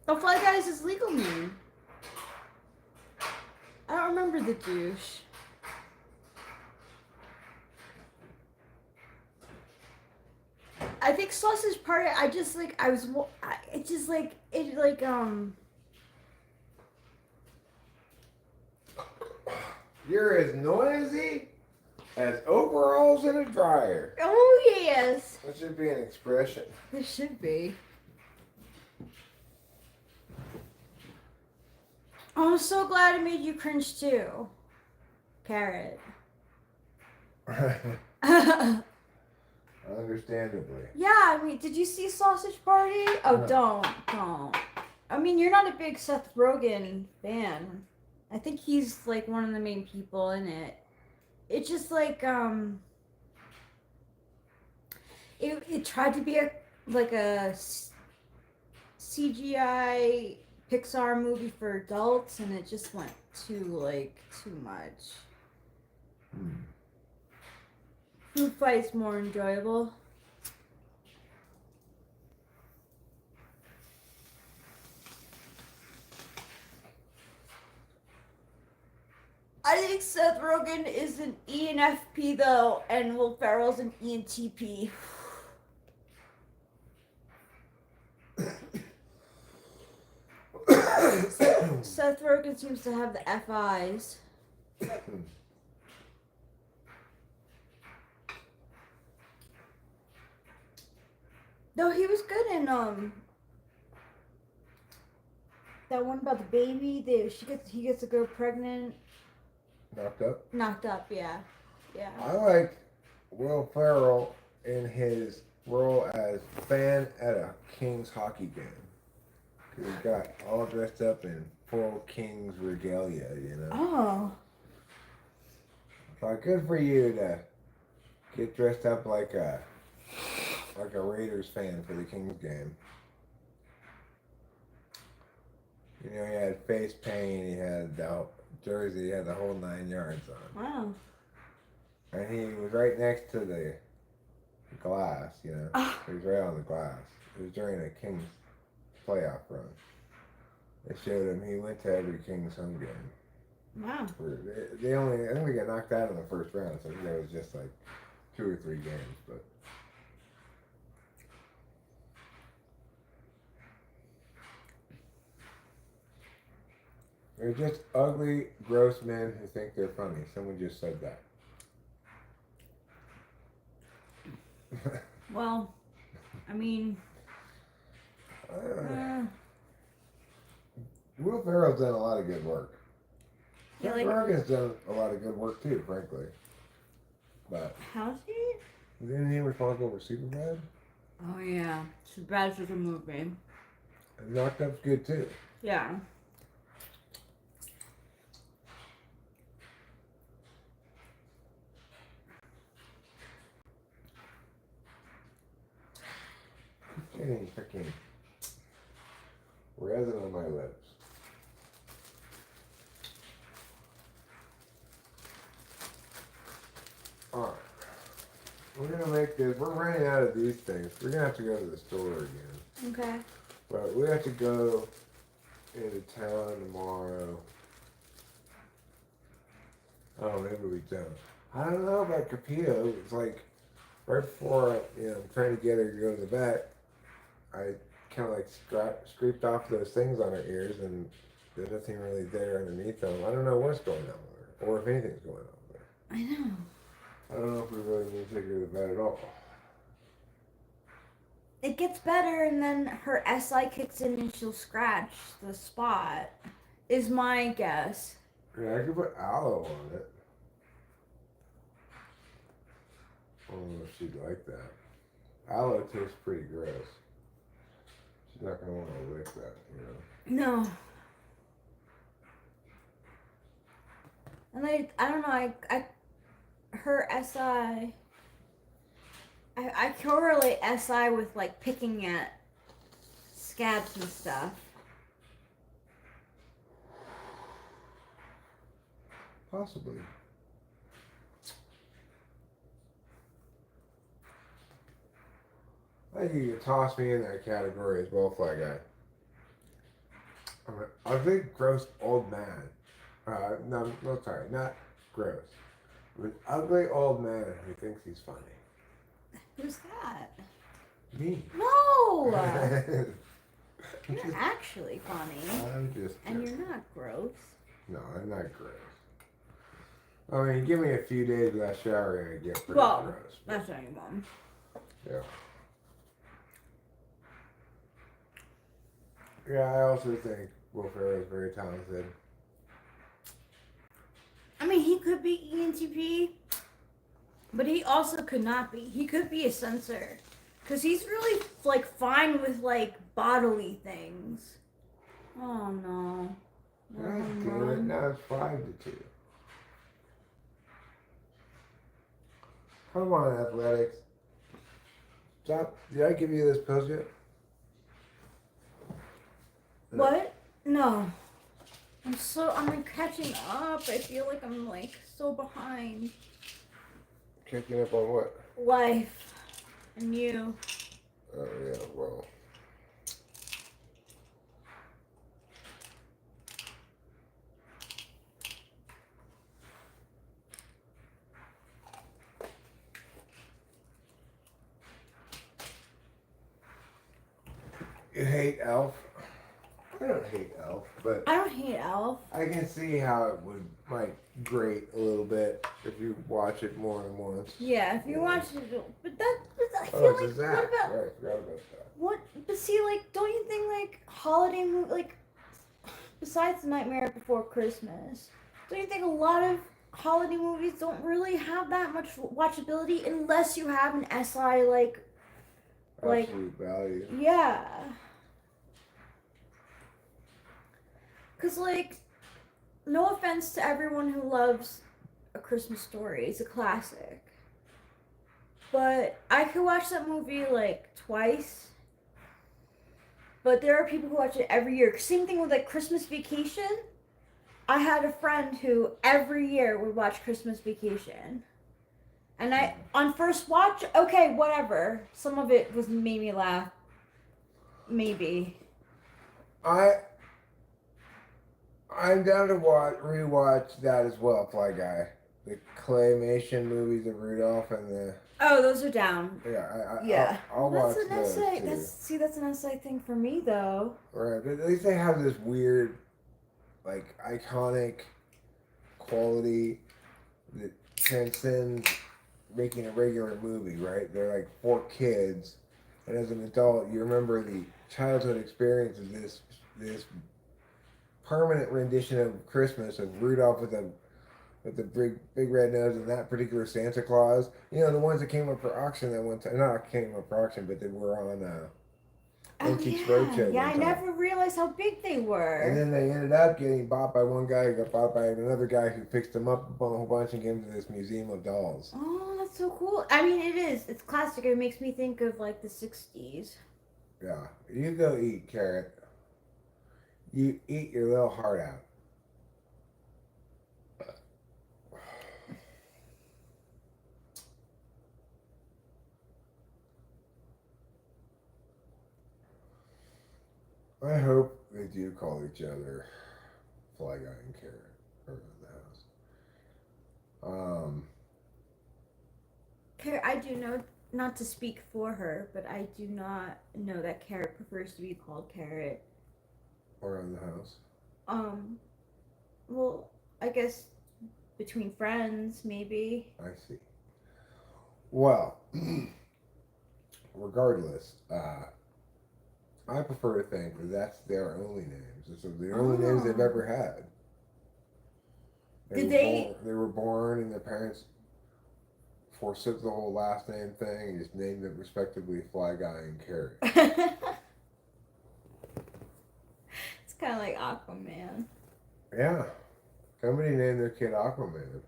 Oh, Fly Guys is legal name. I don't remember the douche. I think Sausage Party, You're as noisy as overalls in a dryer. Oh, yes. That should be an expression. There should be. Oh, I'm so glad it made you cringe too. Carrot. Understandably. Yeah, I mean, did you see Sausage Party? Oh, No. don't. I mean, you're not a big Seth Rogen fan. I think he's like one of the main people in it. It's just like it tried to be a CGI Pixar movie for adults, and it just went too much. Food Fight's more enjoyable. I think Seth Rogen is an ENFP though, and Will Ferrell's an ENTP. Seth Rogen seems to have the FIs. No, he was good in that one about the baby. He gets to go pregnant. Knocked Up. Knocked Up, yeah. I liked Will Ferrell in his role as fan at a Kings hockey game. He got all dressed up in full Kings regalia, you know. Oh. Like, good for you to get dressed up like a Raiders fan for the Kings game. You know, he had face paint, he had the jersey, he had the whole 9 yards on. Wow. And he was right next to the glass, you know. He was right on the glass. It was during a Kings playoff run. They showed him, he went to every Kings home game. Wow. They only, I think they got knocked out in the first round, so I think that was just like 2 or 3 games, but. They're just ugly, gross men who think they're funny. Someone just said that. Well, I mean, Will Ferrell's done a lot of good work. Yeah, Seth Rogen's done a lot of good work too, frankly. But how's he? isn't he responsible for Superbad? Oh yeah, Superbad's was a movie. And Knocked Up's good too. Yeah. Getting freaking resin on my lips. Alright. We're gonna make this. We're running out of these things. We're gonna have to go to the store again. Okay. But we have to go into town tomorrow. Oh, maybe we don't. I don't know about Capito. It's like right before I'm trying to get her to go to the vet, I kind of like scraped off those things on her ears, and there's nothing really there underneath them. I don't know what's going on with her, or if anything's going on with her. I know. I don't know if we really need to take her to the vet at all. It gets better, and then her SI kicks in, and she'll scratch the spot. Is my guess. Yeah, I could put aloe on it. I don't know if she'd like that. Aloe tastes pretty gross. She's not gonna want to lick that, you know. No. And I don't know, her SI, I correlate SI with like picking at scabs and stuff. Possibly. I think you could toss me in that category as well, Fly Guy. I'm an ugly, gross old man. No, sorry, not gross. I'm an ugly old man who thinks he's funny. Who's that? Me. No! You're actually funny. I'm just. And you're not gross. No, I'm not gross. I mean, give me a few days without showering and I get pretty Well, gross. that's not your mom. Yeah. Yeah, I also think Will Ferrell is very talented. I mean, he could be ENTP, but he also could not be. He could be a censor. Because he's really, like, fine with, like, bodily things. Oh, no. That's good. Now it's 5-2. Come on, Athletics. Stop. Did I give you this post yet? What? No. I'm catching up. I feel like I'm, like, so behind. Catching up on what? Life. And you. Oh, yeah, well. You hate Elf? I don't hate Elf, but I don't hate Elf. I can see how it might grate a little bit if you watch it more than once. Yeah, if you watch it, but I feel Oh, it's like a Zach. what about Right, I forgot about that. what? But see, like, don't you think like holiday movie, like besides Nightmare Before Christmas, don't you think a lot of holiday movies don't really have that much watchability unless you have an SI like Absolute value. yeah. Cause like, no offense to everyone who loves A Christmas Story, it's a classic. But I could watch that movie like twice. But there are people who watch it every year. Same thing with like Christmas Vacation. I had a friend who every year would watch Christmas Vacation. And on first watch, okay, whatever. Some of it was made me laugh. Maybe. I'm down to rewatch that as well, Fly Guy. The claymation movies of Rudolph and the. Oh, those are down. Yeah, I'll watch that's an those essay. too. That's an essay thing for me though. Right, but at least they have this weird, like, iconic quality that transcends making a regular movie, right? They're like for kids, and as an adult, you remember the childhood experience of this permanent rendition of Christmas of Rudolph with the big red nose and that particular Santa Claus. You know, the ones that came up for auction that one time. Not came up for auction, but they were on Antiques Roadshow. Yeah, one I time. never realized how big they were. And then they ended up getting bought by one guy who got bought by another guy who fixed them up a whole bunch and gave them to this museum of dolls. Oh, that's so cool. I mean, it is. It's classic. It makes me think of like the 60s. Yeah. You go eat, Carrot. You eat your little heart out. I hope they do call each other Fly Guy and Carrot around the house. I do know, not to speak for her, but I do not know that Carrot prefers to be called Carrot. Around the house. Well, I guess between friends, maybe. I see. Well, regardless, I prefer to think that that's their only names. It's the only names they've ever had. They were born and their parents forsook the whole last name thing and just named it respectively Fly Guy and Carrot. It's kind of like Aquaman. Yeah. Somebody named their kid Aquaman.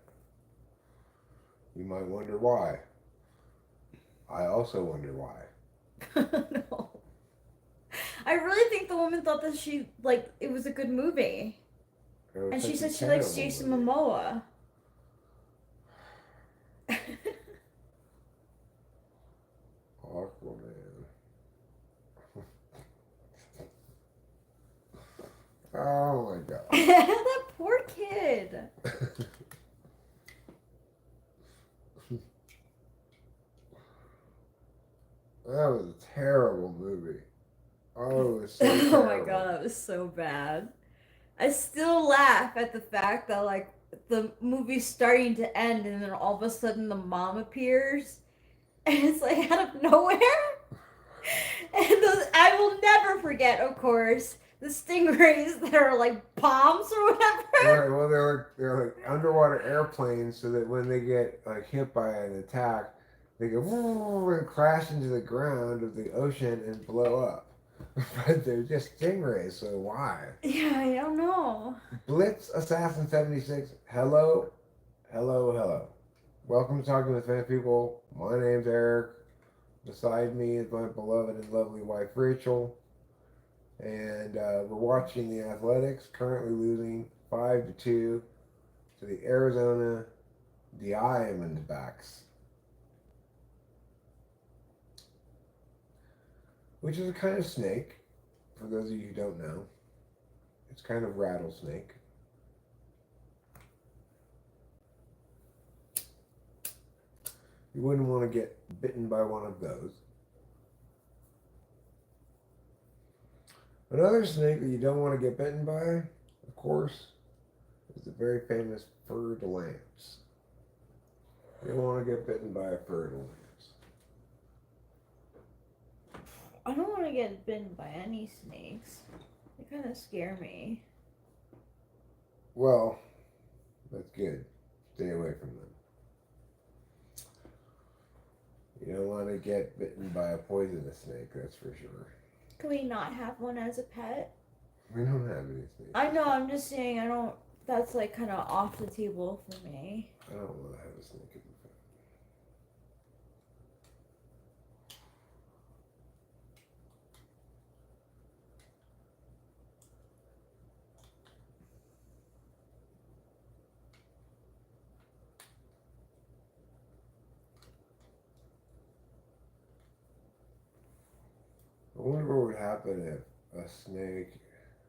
You might wonder why. I also wonder why. No. I really think the woman thought that it was a good movie. And she said she likes Jason Momoa. Aquaman. Oh my god. That poor kid. That was a terrible movie. Oh, it was so terrible. Oh my god, that was so bad. I still laugh at the fact that like the movie's starting to end and then all of a sudden the mom appears and it's like out of nowhere. And I will never forget, of course, the stingrays that are like bombs or whatever. Right, well they're like underwater airplanes so that when they get like hit by an attack, they go and crash into the ground of the ocean and blow up. But they're just stingrays, so why? Yeah, I don't know. Blitz Assassin 76, hello. Welcome to Talking with Fan People. My name's Eric. Beside me is my beloved and lovely wife Rachel. And we're watching the Athletics, currently losing 5-2 to the Arizona Diamondbacks. Which is a kind of snake, for those of you who don't know. It's kind of rattlesnake. You wouldn't want to get bitten by one of those. Another snake that you don't want to get bitten by, of course, is the very famous furred lance. You don't want to get bitten by a furred lance. I don't want to get bitten by any snakes. They kind of scare me. Well, that's good. Stay away from them. You don't want to get bitten by a poisonous snake, that's for sure. Can we not have one as a pet? We don't have any snakes. I know, I'm just saying, I don't. That's like kind of off the table for me. I don't want to have a snake as a pet. I wonder what would happen if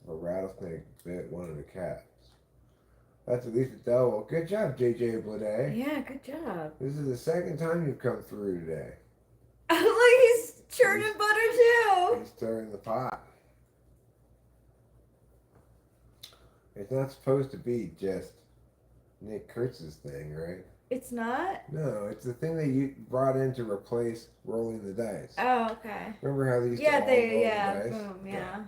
a rattlesnake bit one of the cats. That's at least a double. Good job, JJ Blade. Yeah, good job. This is the second time you've come through today. Look, he's churning butter too. He's stirring the pot. It's not supposed to be just Nick Kurtz's thing, right? It's not? No, it's the thing that you brought in to replace rolling the dice. Oh, okay. Remember how these Yeah, roll they, the dice? boom, yeah.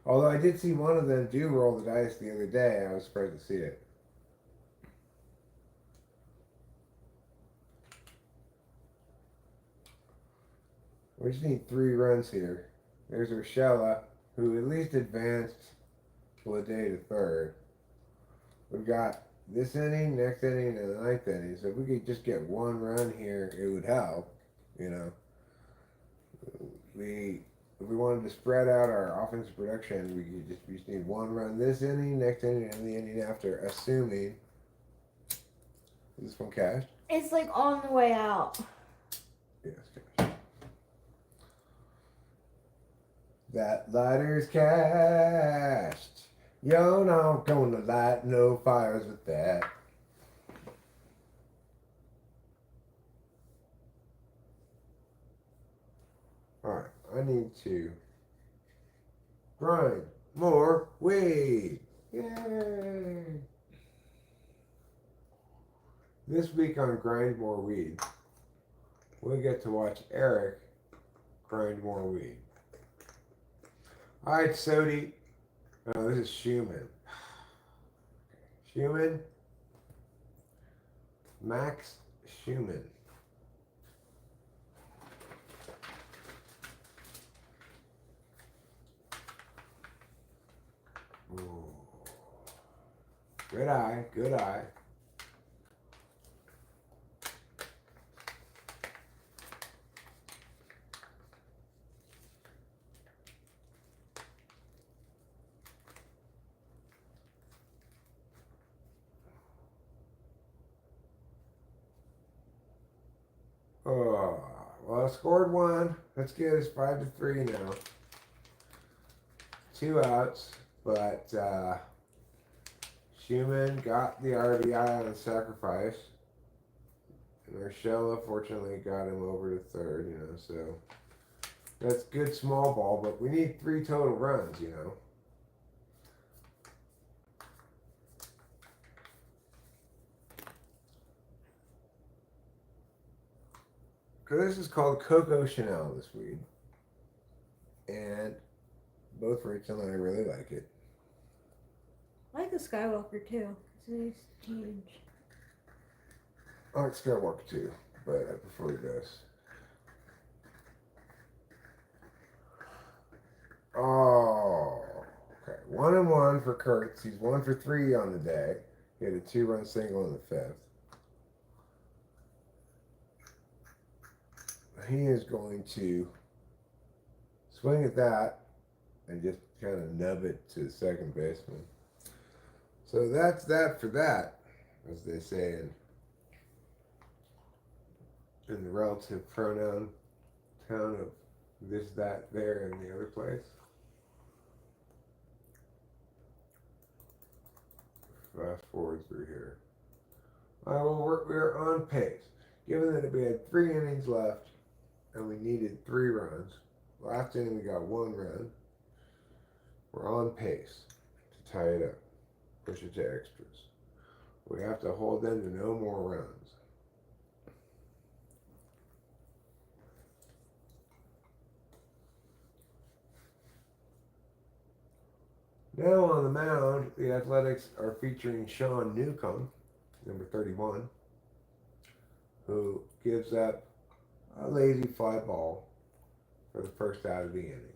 Although I did see one of them do roll the dice the other day. I was surprised to see it. We just need 3 runs here. There's Urshela, who at least advanced Blade to third. We've got this inning, next inning, and the 9th inning. So if we could just get 1 run here, it would help. You know, if we wanted to spread out our offensive production, we just need 1 run this inning, next inning, and the inning after. Assuming is this one cashed? It's like on the way out. Yes, cashed. That lighter's cashed. You're not gonna light no fires with that. Alright, I need to grind more weed. Yay! This week on Grind More Weed, we get to watch Eric grind more weed. Alright, Sodi. Oh, this is Schumann. Schumann? Max Schumann. Ooh. Good eye, good eye. Oh, well, I scored 1. That's good. It's 5-3 now. 2 outs, but Schumann got the RBI on the sacrifice, and Urshela fortunately got him over to third. You know, so that's good small ball. But we need 3 total runs. You know. This is called Coco Chanel, this weed. And both Rachel and I really like it. I like the Skywalker too. It's a nice change. I like Skywalker too, but I prefer this. Oh, okay. 1-1 for Kurtz. He's 1 for 3 on the day. He had a 2-run single in the 5th. He is going to swing at that and just kind of nub it to the second baseman. So that's that for that, as they say in the relative pronoun town of this, that, there, and the other place. Fast forward through here. We're on pace. Given that we had 3 innings left, and we needed 3 runs. Last inning we got 1 run. We're on pace to tie it up, push it to extras. We have to hold them to no more runs. Now on the mound, the Athletics are featuring Sean Newcomb, number 31, who gives up a lazy fly ball for the first out of the inning.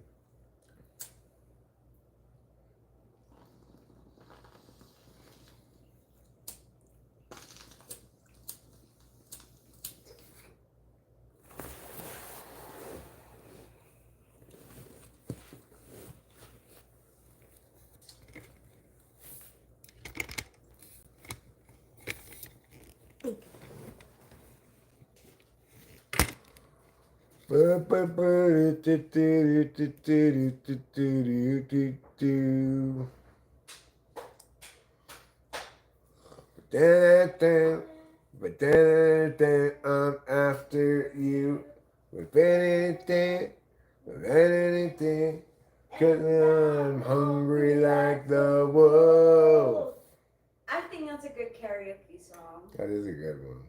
I'm after you with anything, 'cause I'm hungry like the wolf. I think that's a good karaoke song. That is a good one.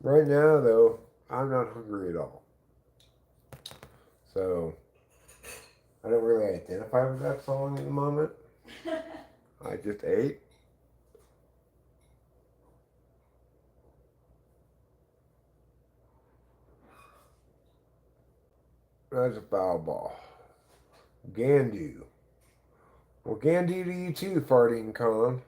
Right now, though, I'm not hungry at all. So, I don't really identify with that song at the moment. I just ate. That's a foul ball. Gandu. Well, Gandu to you too, farting con.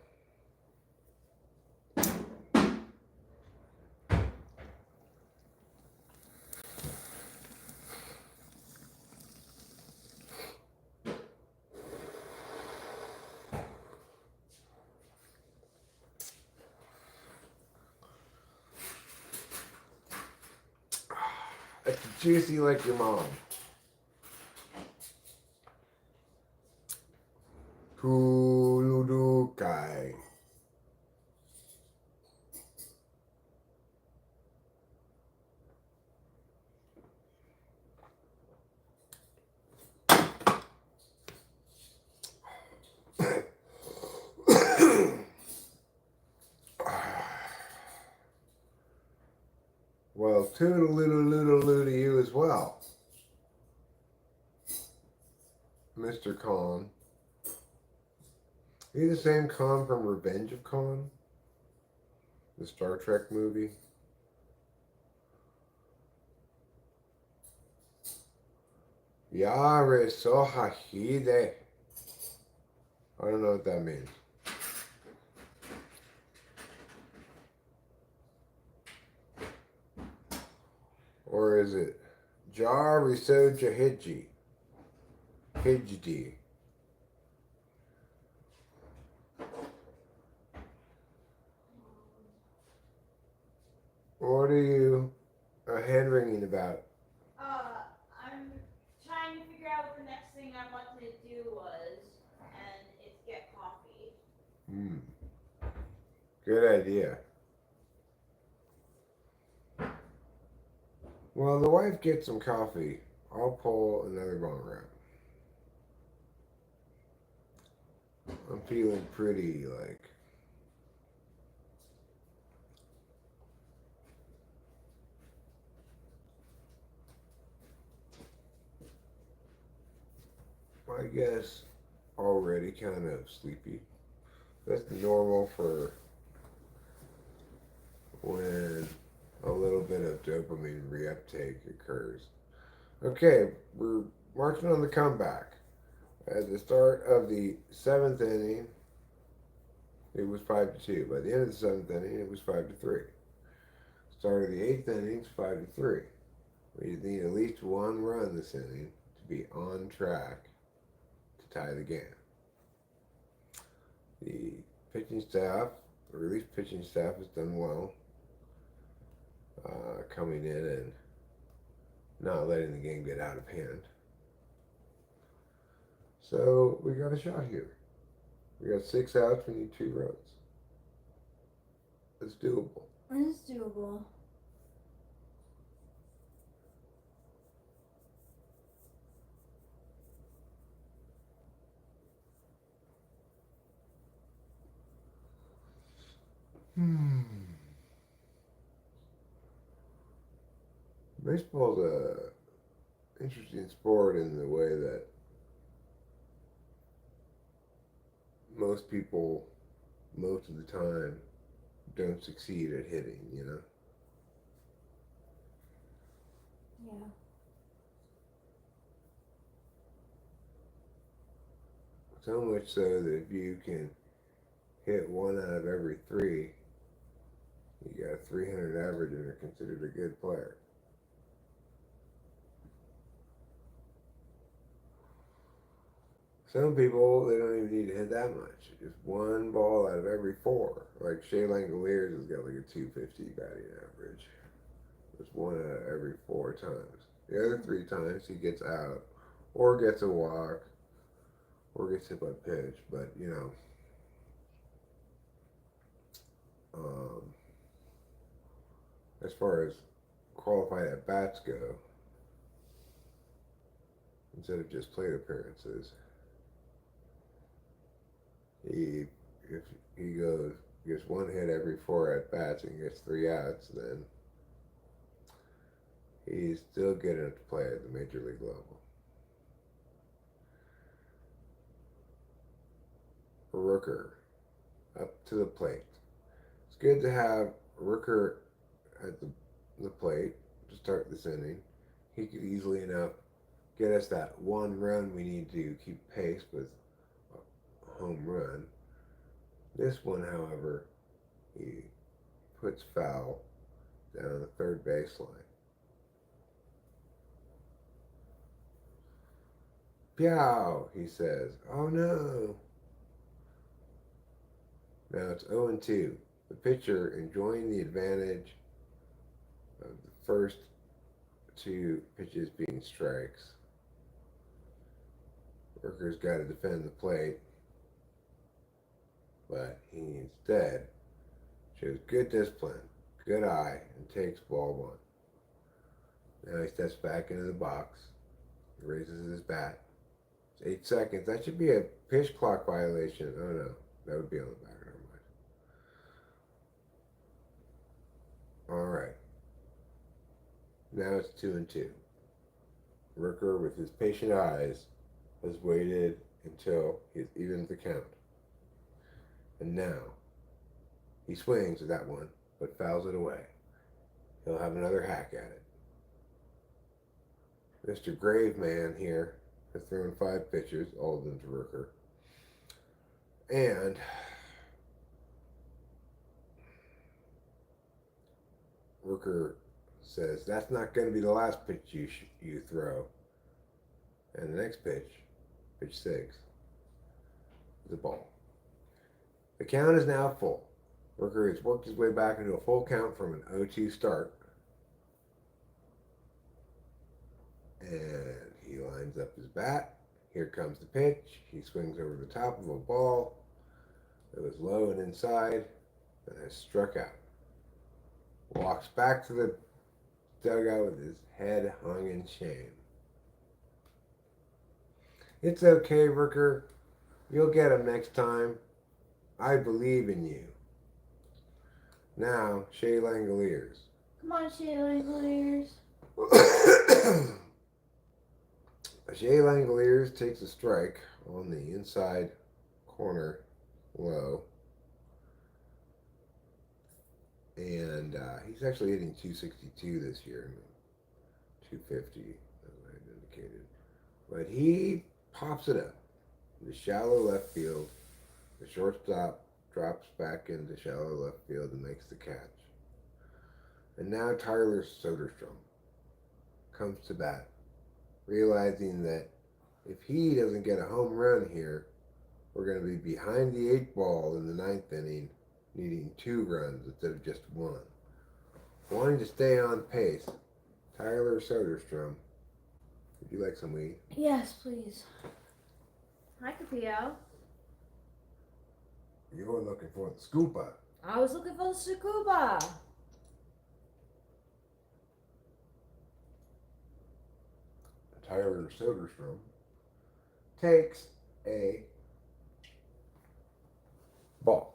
It's juicy like your mom. Kuludukai. Well, toodaloo to you as well, Mr. Khan. Are you the same Khan from Revenge of Khan? The Star Trek movie? Yare Sohahide. I don't know what that means. Or is it Jariso Jahidji? Hijdi. What are you hand wringing about? I'm trying to figure out what the next thing I wanted to do was, and it's get coffee. Good idea. While the wife gets some coffee, I'll pull another bong rip. I'm feeling pretty like I guess already kind of sleepy. That's normal for when a little bit of dopamine reuptake occurs. Okay, we're marching on the comeback. At the start of the 7th inning, it was 5-2. By the end of the 7th inning, it was 5-3. Start of the 8th inning, it's 5-3. We need at least one run this inning to be on track to tie the game. The pitching staff, the relief pitching staff, has done well, coming in and not letting the game get out of hand. So we got a shot here. We got 6 outs. We need 2 runs. It's doable. It is doable. Hmm. Baseball's a interesting sport in the way that most people, most of the time, don't succeed at hitting, you know? Yeah. So much so that if you can hit one out of every three, you got a 300 average and are considered a good player. Some people, they don't even need to hit that much. Just one ball out of every four. Like Shea Langoliers has got like a 250 batting average. Just one out of every four times. The other three times he gets out, or gets a walk, or gets hit by pitch. But, you know, um, as far as qualified at bats go, instead of just plate appearances, he if he goes gets one hit every four at bats and gets three outs, then he's still good enough to play at the major league level. Rooker up to the plate. It's good to have Rooker at the plate to start this inning. He could easily enough get us that one run we need to keep pace with a home run. This one, however, he puts foul down the third baseline. Peow, he says. Oh no. Now it's 0-2. The pitcher enjoying the advantage of the first two pitches being strikes. Rooker's got to defend the plate, but he instead shows good discipline, good eye, and takes ball one. Now he steps back into the box, raises his bat. It's 8 seconds. That should be a pitch clock violation. Oh no, that would be on the back. Never mind. All right. Now it's 2-2. Rooker, with his patient eyes, has waited until he's evened the count. And now he swings at that one, but fouls it away. He'll have another hack at it. Mr. Graveman here has thrown 5 pitches, all of them to Rooker. And Rooker says, that's not going to be the last pitch you throw. And the next pitch, pitch 6, is a ball. The count is now full. Rooker has worked his way back into a full count from an 0-2 start. And he lines up his bat. Here comes the pitch. He swings over the top of a ball that was low and inside and has struck out. Walks back to the dugout with his head hung in shame. It's okay, Rooker. You'll get him next time. I believe in you. Now, Shea Langoliers. Come on, Shea Langoliers. Shea Langoliers takes a strike on the inside corner low. And he's actually hitting 262 this year. 250, as I had indicated. But he pops it up into shallow left field. The shortstop drops back into shallow left field and makes the catch. And now Tyler Soderstrom comes to bat, realizing that if he doesn't get a home run here, we're going to be behind the 8 ball in the 9th inning, needing 2 runs instead of just 1. Wanting to stay on pace, Tyler Soderstrom, would you like some weed? Yes, please. Hi, Capio. You're looking for the scuba. I was looking for the scuba. Tyler Soderstrom takes a ball.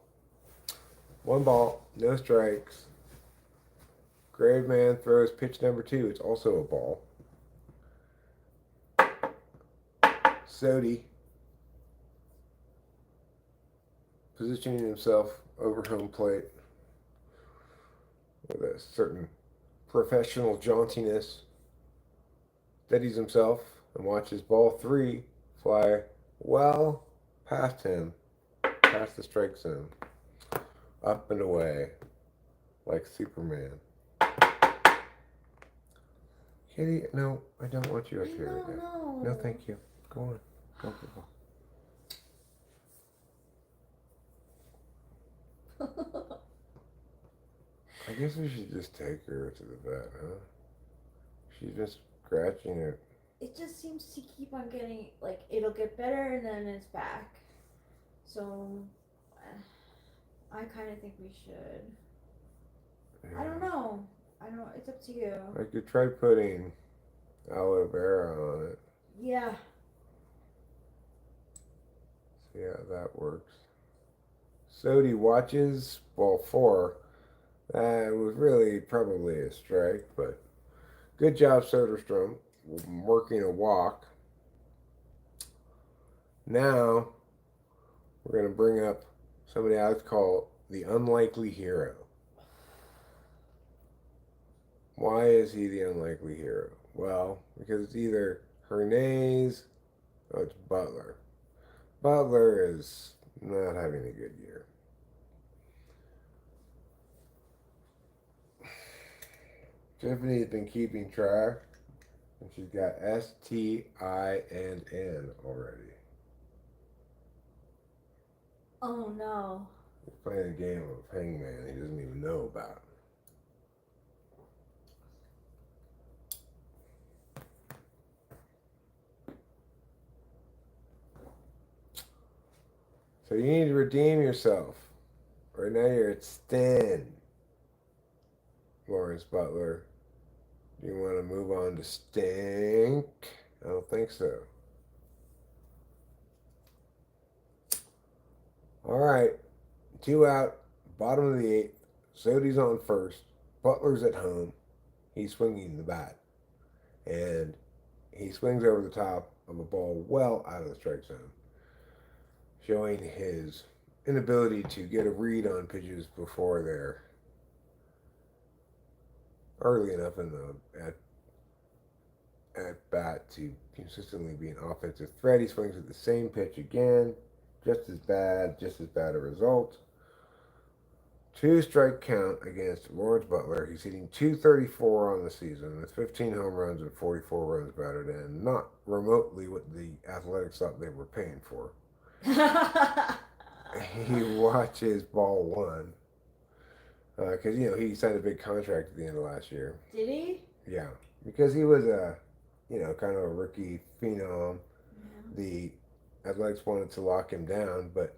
1 ball, no strikes. Graveman throws pitch number 2. It's also a ball. Sodi positioning himself over home plate with a certain professional jauntiness. Steadies himself and watches ball 3 fly well past him, past the strike zone, up and away like Superman. Kitty, no, I don't want you up here right now. No, thank you. Go on. Go for the ball. I guess we should just take her to the vet, huh? She's just scratching it. It just seems to keep on getting, like, it'll get better and then it's back. So, I kind of think we should. Yeah. I don't know. It's up to you. I could try putting aloe vera on it. Yeah. See how that works. Sodi watches ball 4. That was really probably a strike, but good job, Soderstrom, working a walk. Now, we're going to bring up somebody I would call the unlikely hero. Why is he the unlikely hero? Well, because it's either Hernandez or it's Butler. Butler is not having a good year. Tiffany's been keeping track, and she's got STINN already. Oh no. He's playing a game of Hangman he doesn't even know about. So you need to redeem yourself. Right now you're at Stin. Lawrence Butler. Do you want to move on to Stink? I don't think so. All right. 2 out. Bottom of the 8th. Sodi's on first. Butler's at home. He's swinging the bat. And he swings over the top of a ball well out of the strike zone, showing his inability to get a read on pitches before they're early enough in the at bat to consistently be an offensive threat. He swings at the same pitch again, just as bad a result. 2-strike count against Lawrence Butler. He's hitting .234 on the season with 15 home runs and 44 runs batted in. Not remotely what the Athletics thought they were paying for. He watches ball 1 because he signed a big contract at the end of last year. Did he? Yeah, because he was a kind of a rookie phenom. Yeah. The Athletics wanted to lock him down, but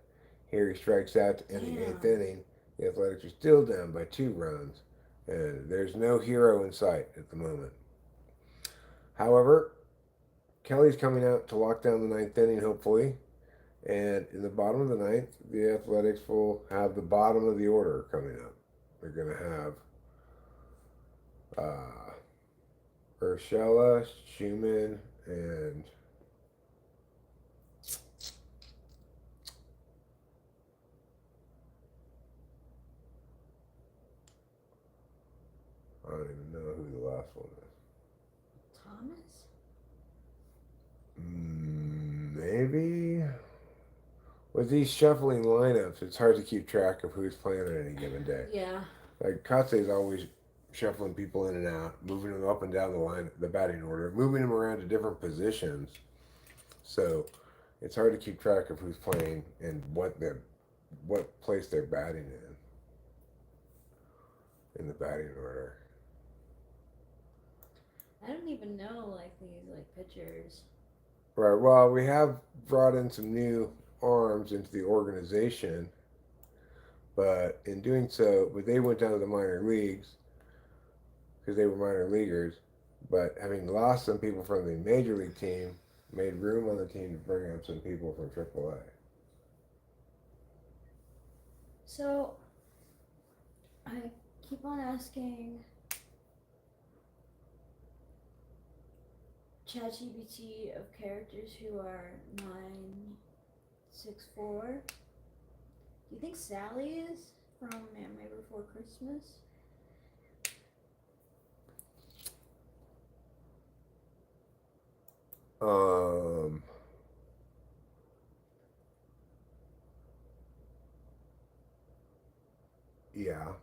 here he strikes out in the 8th inning. The Athletics are still down by 2 runs, and there's no hero in sight at the moment. However, Kelly's coming out to lock down the 9th inning, hopefully. And in the bottom of the 9th, the Athletics will have the bottom of the order coming up. They're going to have Urshela, Schumann, and I don't even know who the last one is. Thomas? Maybe. With these shuffling lineups, it's hard to keep track of who's playing on any given day. Yeah. Like Katse's always shuffling people in and out, moving them up and down the line, the batting order, moving them around to different positions. So it's hard to keep track of who's playing and what place they're batting in the batting order. I don't even know these pitchers. Right. Well, we have brought in some new arms into the organization, but in doing so, they went down to the minor leagues because they were minor leaguers. But having lost some people from the major league team, made room on the team to bring up some people from AAA. So, keep on asking ChatGPT of characters who are 964. Do you think Sally is from Nightmare Before Christmas? Yeah,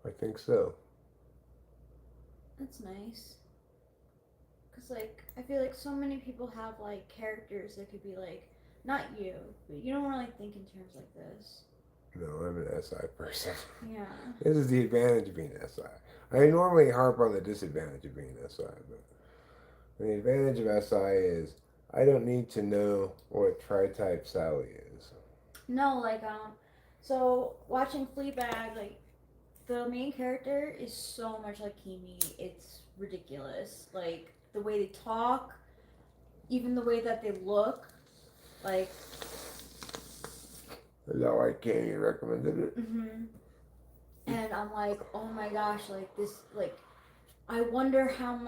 I think so. That's nice. Cause like I feel like so many people have like characters that could be like not you, but you don't really think in terms like this. No, I'm an SI person. Yeah. This is the advantage of being SI. I normally harp on the disadvantage of being SI, but the advantage of SI is I don't need to know what tri-type Sally is. No, like so watching Fleabag, like the main character is so much like Kimi. It's ridiculous. Like the way they talk, even the way that they look, like. Is that why Kenny recommended it? Mhm. And I'm like, oh my gosh, like this, like, I wonder how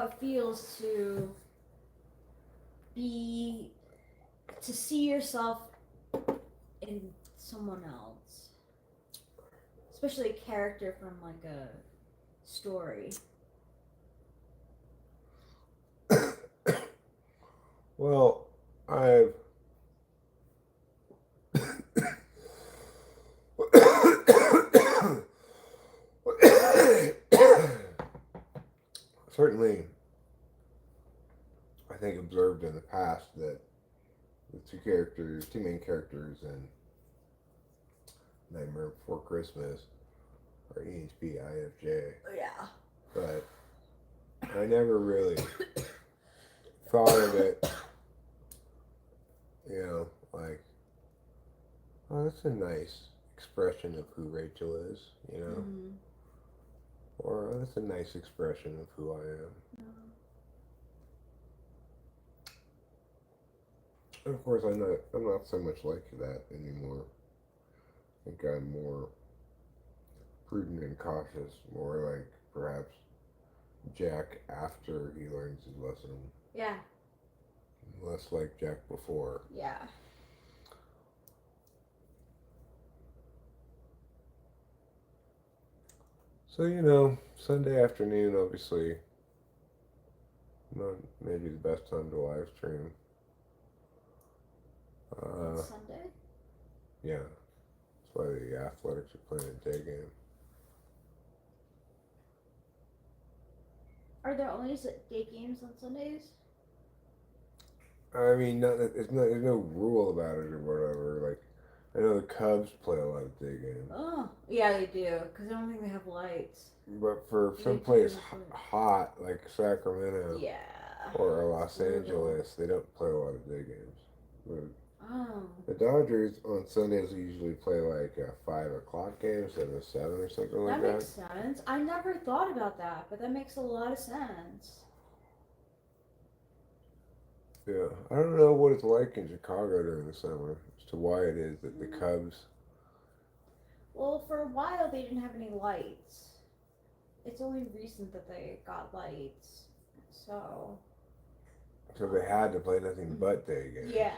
it feels to see yourself in someone else, especially a character from like a story. Well, I've certainly, I think, observed in the past that the two main characters in Nightmare Before Christmas are EHP, IFJ. Yeah. But I never really thought of it, like, oh, that's a nice expression of who Rachel is, Mm-hmm. or oh, that's a nice expression of who I am. Mm-hmm. And of course, I'm not so much like that anymore. I think I'm more prudent and cautious, more like perhaps Jack after he learns his lesson. Yeah. Less like Jack before. Yeah. So, Sunday afternoon, obviously, not maybe the best time to live stream. Sunday? Yeah. That's why the Athletics are playing a day game. Are there only day games on Sundays? I mean, there's no rule about it or whatever. Like, I know the Cubs play a lot of day games. Oh, yeah, they do. Because I don't think they have lights. But for some place hot like Sacramento or Los Angeles, they don't play a lot of day games. But the Dodgers on Sundays usually play like a 5 o'clock game instead of a 7 or something like that. That makes sense. I never thought about that, but that makes a lot of sense. Yeah, I don't know what it's like in Chicago during the summer as to why it is that the Cubs. Well, for a while they didn't have any lights. It's only recent that they got lights, so. So they had to play nothing but day games. Yeah.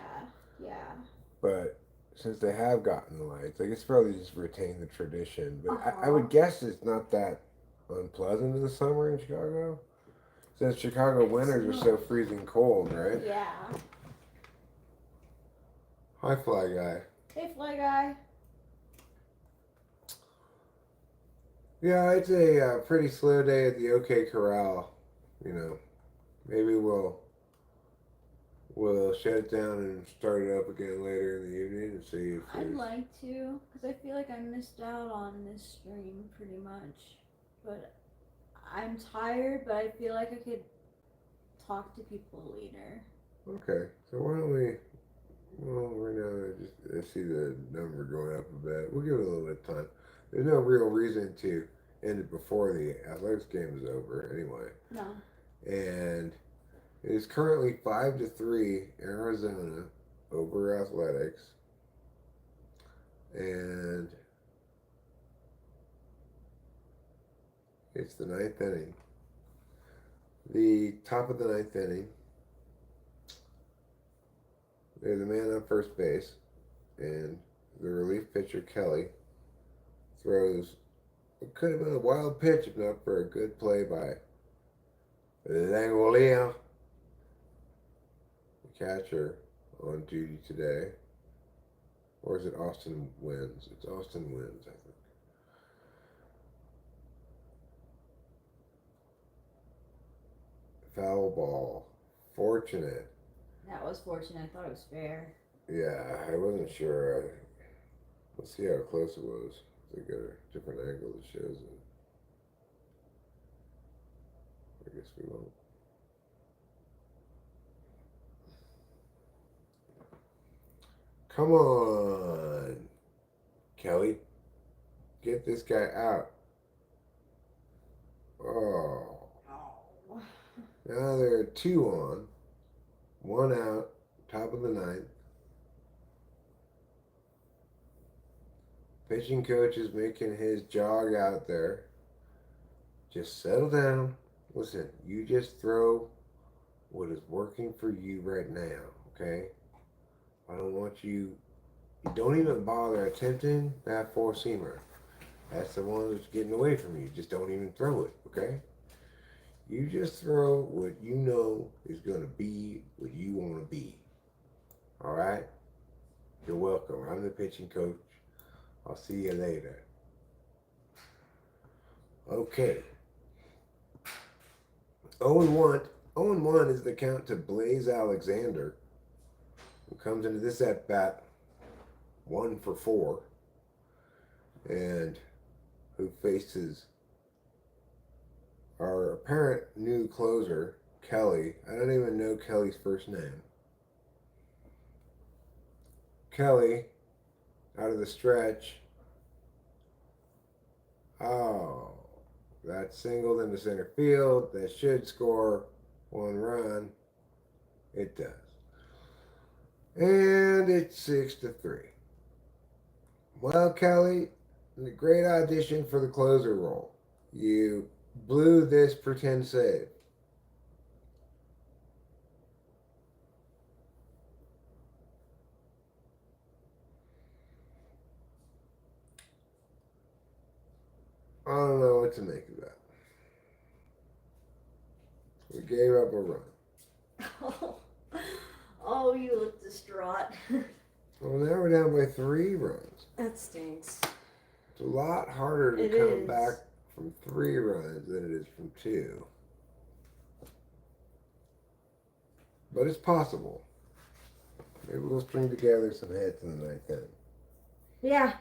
But since they have gotten the lights, I guess probably just retain the tradition. But I would guess it's not that unpleasant in the summer in Chicago. Since Chicago winters are so freezing cold, right? Yeah. Hi, Fly Guy. Hey, Fly Guy. Yeah, it's a pretty slow day at the OK Corral. Maybe we'll shut it down and start it up again later in the evening and see if I'd like to, because I feel like I missed out on this stream pretty much. But I'm tired, but I feel like I could talk to people later. Okay, so why don't we? Well, right now I see the number going up a bit. We'll give it a little bit of time. There's no real reason to end it before the athletics game is over, anyway. No. And it is currently 5-3 Arizona over Athletics, and It's the ninth inning. The top of the ninth inning. There's a man on first base, and the relief pitcher, Kelly, throws what could have been a wild pitch if not for a good play by Langolier, the catcher on duty today. Or is it Austin Wins? It's Austin Wins, I think. Foul ball. Fortunate. That was fortunate. I thought it was fair. Yeah, I wasn't sure. Let's see how close it was. They got a different angle that shows it. I guess we won't. Come on, Kelly. Get this guy out. Oh. Oh. Now there are two on. One out. Top of the ninth. Pitching coach is making his jog out there. Just settle down. Listen, you just throw what is working for you right now, okay? I don't want you don't even bother attempting that four-seamer. That's the one that's getting away from you. Just don't even throw it, okay? You just throw what you know is going to be what you want to be. All right? You're welcome. I'm the pitching coach. I'll see you later. Okay. 0-1. 0-1 is the count to Blaze Alexander, who comes into this at bat 1 for 4, and who faces our apparent new closer, Kelly. I don't even know Kelly's first name. Kelly, out of the stretch. Oh, that's singled into center field. That should score 1 run. It does. And it's 6-3. Well, Kelly, a great audition for the closer role. You blew this pretend save. I don't know what to make of that. We gave up a run. Oh, you look distraught. Well, now we're down by 3 runs. That stinks. It's a lot harder to come back from 3 runs than it is from 2. But it's possible. Maybe we'll string together some hits in the ninth inning. Yeah.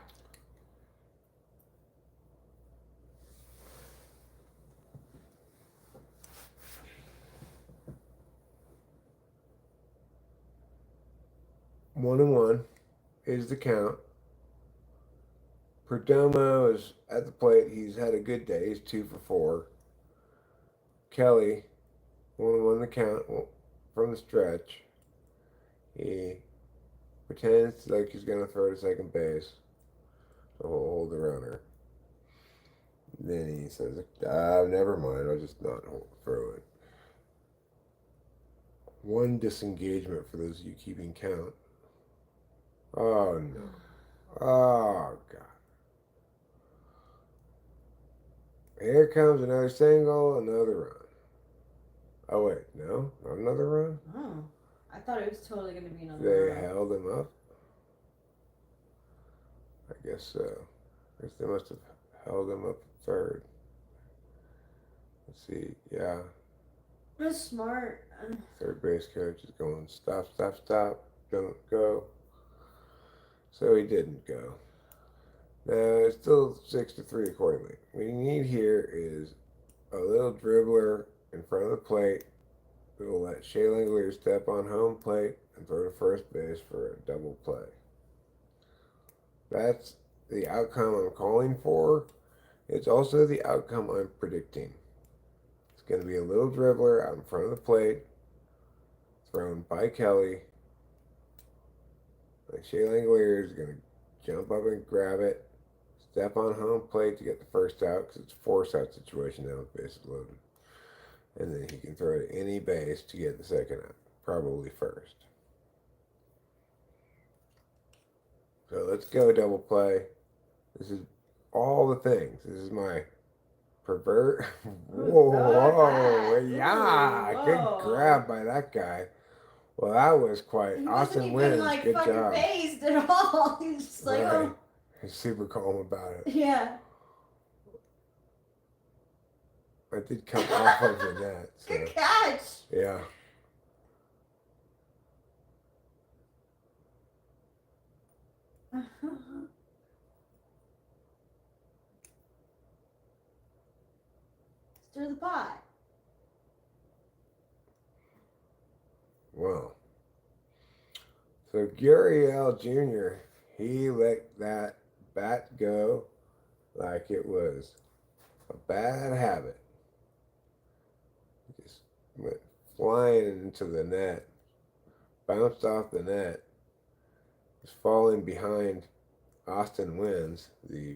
One and one is the count. Perdomo is at the plate. He's had a good day. He's 2 for 4. Kelly, 1-1 the count from the stretch. He pretends like he's going to throw to second base. So he'll hold the runner. Then he says, never mind. I'll just not throw it. 1 disengagement for those of you keeping count. Oh, no. Oh, God. Here comes another single, another run. Oh, wait. No? Not another run? Oh. I thought it was totally going to be another They run. held him up? I guess so. I guess they must have held him up at third. Let's see. Yeah. That's smart. Third base coach is going, stop, stop, stop. Don't go. So he didn't go. Now it's still 6-3 accordingly. What you need here is a little dribbler in front of the plate who will let Shea Langolier step on home plate and throw to first base for a double play. That's the outcome I'm calling for. It's also the outcome I'm predicting. It's going to be a little dribbler out in front of the plate, thrown by Kelly. Like Shea Langolier is going to jump up and grab it, Step on home plate to get the first out because it's a force-out situation now with bases loaded. And then he can throw to any base to get the second out, probably first. So let's go double play. This is all the things. This is my pervert. Whoa, yeah, good grab by that guy. Well, that was quite. He Austin wasn't wins. even like Good fucking job. phased at all. He's just like, Right. oh. He's super calm about it. Yeah. I did come off of the net. So. Good catch. Yeah. Stir the pot. Well. So Gurriel Jr., he let that bat go like it was a bad habit. He just went flying into the net, bounced off the net, was falling behind Austin Wins, the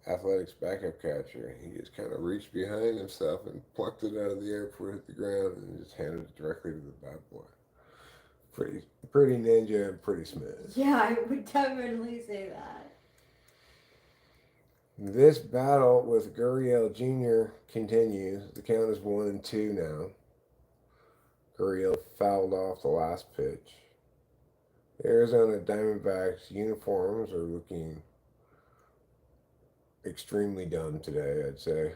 Athletics backup catcher. He just kind of reached behind himself and plucked it out of the air before it hit the ground and just handed it directly to the bat boy. Pretty ninja and pretty smooth. Yeah, I would definitely say that. This battle with Gurriel Jr. continues. The count is 1-2 now. Gurriel fouled off the last pitch. The Arizona Diamondbacks uniforms are looking extremely dumb today, I'd say.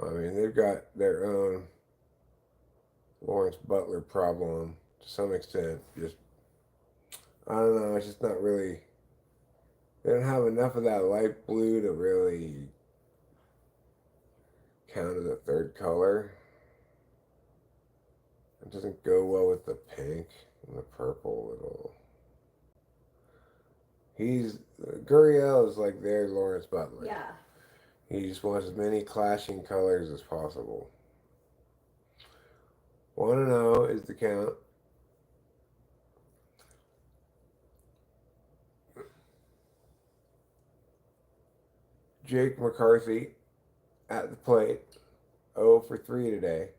I mean, they've got their own Lawrence Butler problem to some extent. Just, I don't know, it's just not really, they don't have enough of that light blue to really count as a third color. It doesn't go well with the pink and the purple at all. Gurriel is like their Lawrence Butler. Yeah. He just wants as many clashing colors as possible. 1-0 is the count. Jake McCarthy at the plate, 0 for 3 today.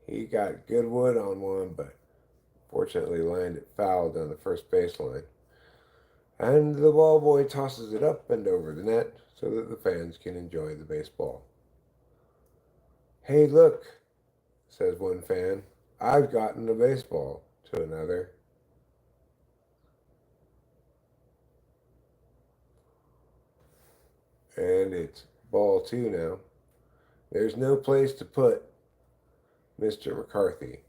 He got good wood on one, but fortunately lined it foul down the first baseline. And the ball boy tosses it up and over the net so that the fans can enjoy the baseball. Hey, look, says one fan. I've gotten a baseball, to another. And it's ball 2 now. There's no place to put Mr. McCarthy.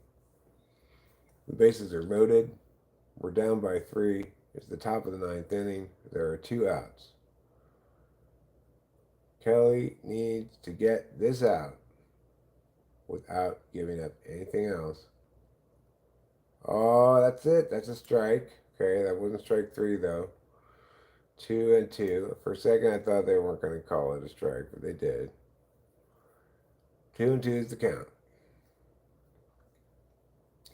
The bases are loaded. We're down by 3. It's the top of the 9th inning. There are 2 outs. Kelly needs to get this out without giving up anything else. Oh, that's it. That's a strike. Okay, that wasn't strike 3 though. 2-2. For a second I thought they weren't going to call it a strike, but they did. 2-2 is the count.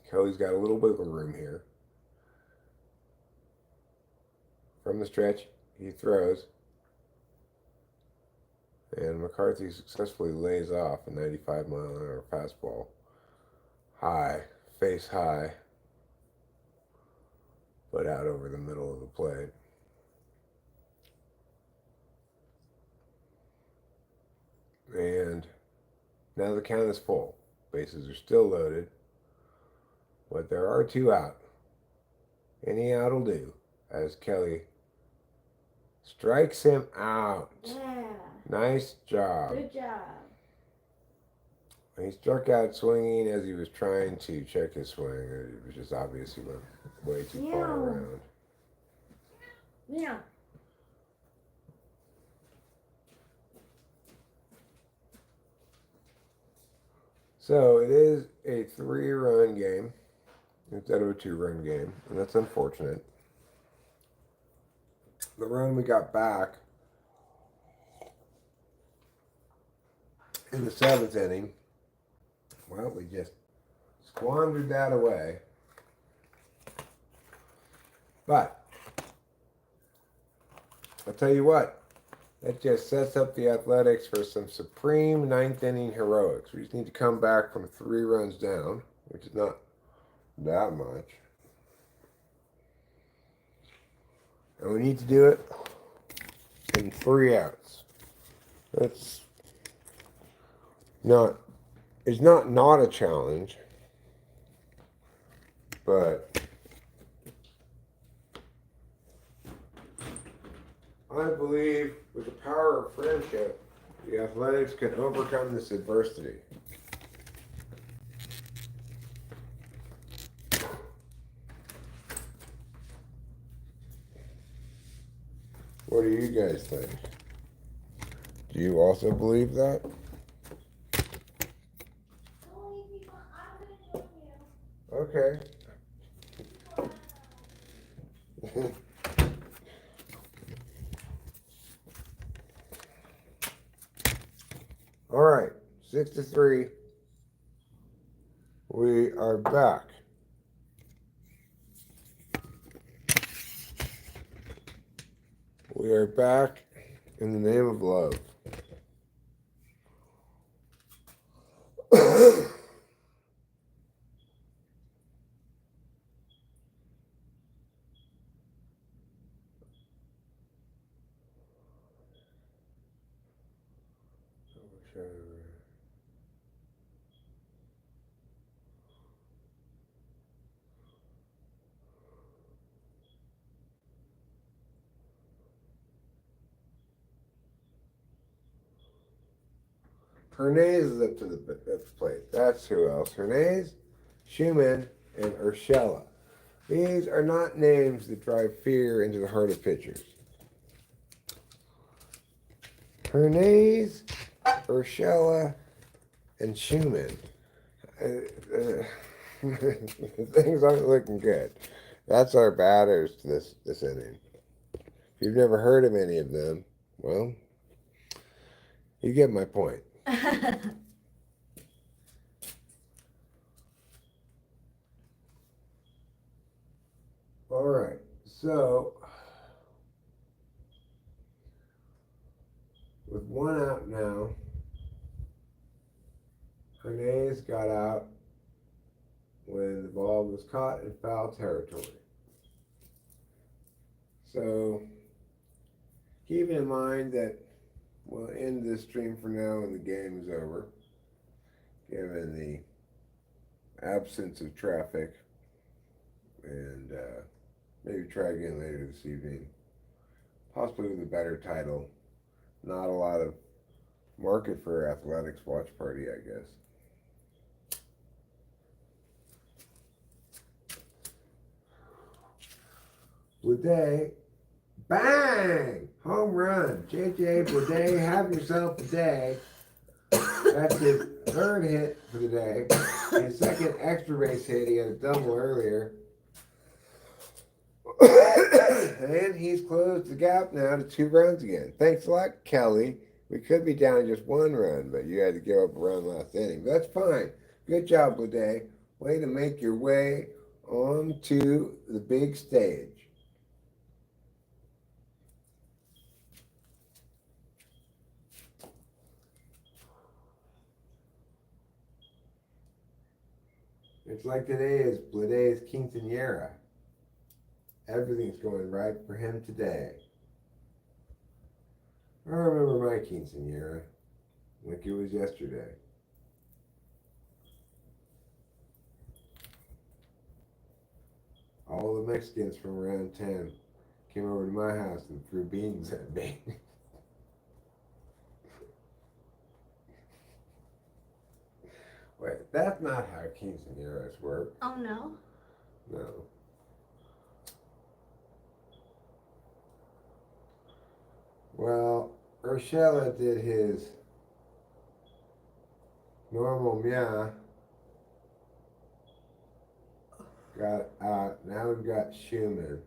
Kelly's got a little wiggle room here. From the stretch, he throws. And McCarthy successfully lays off a 95-mile-an-hour fastball. High, face high, but out over the middle of the plate. And now the count is full. Bases are still loaded, but there are 2 out. Any out will do, as Kelly strikes him out. Yeah. Nice job. Good job. He struck out swinging as he was trying to check his swing. It was just obvious he went way too far around. Yeah. So it is a 3-run game instead of a 2-run game, and that's unfortunate. The run we got back in the 7th inning, well, we just squandered that away. But I'll tell you what, That just sets up the Athletics for some supreme ninth inning heroics. We just need to come back from 3 runs down, which is not that much. And we need to do it in 3 outs. That's not, it's not a challenge, but I believe with the power of friendship, the Athletics can overcome this adversity. What do you guys think? Do you also believe that? Okay. All right, 6-3. We are back. We are back in the name of love. Hernandez is up to the plate. That's who else. Hernandez, Schumann, and Urshela. These are not names that drive fear into the heart of pitchers. Hernandez, Urshela, and Schumann. Things aren't looking good. That's our batters to this inning. If you've never heard of any of them, well, you get my point. All right, so with 1 out now, Hernandez got out when the ball was caught in foul territory. So keep in mind that we'll end this stream for now and the game is over, given the absence of traffic, and maybe try again later this evening, possibly with a better title. Not a lot of market for Athletics watch party, I guess. Bleday, bang! Home run. J.J. Bleday, have yourself a day. That's his 3rd hit for the day. His 2nd extra base hit. He had a double earlier. And he's closed the gap now to 2 runs again. Thanks a lot, Kelly. We could be down just 1 run, but you had to give up a run last inning. That's fine. Good job, Bleday. Way to make your way onto the big stage. It's like today is Bleday's quinceañera. Everything's going right for him today. I remember my quinceañera like it was yesterday. All the Mexicans from around 10 came over to my house and threw beans at me. Wait, that's not how quinceañeras work. Oh, no? No. Well, Urshela did his normal meow. Got out. Now we've got Schumann.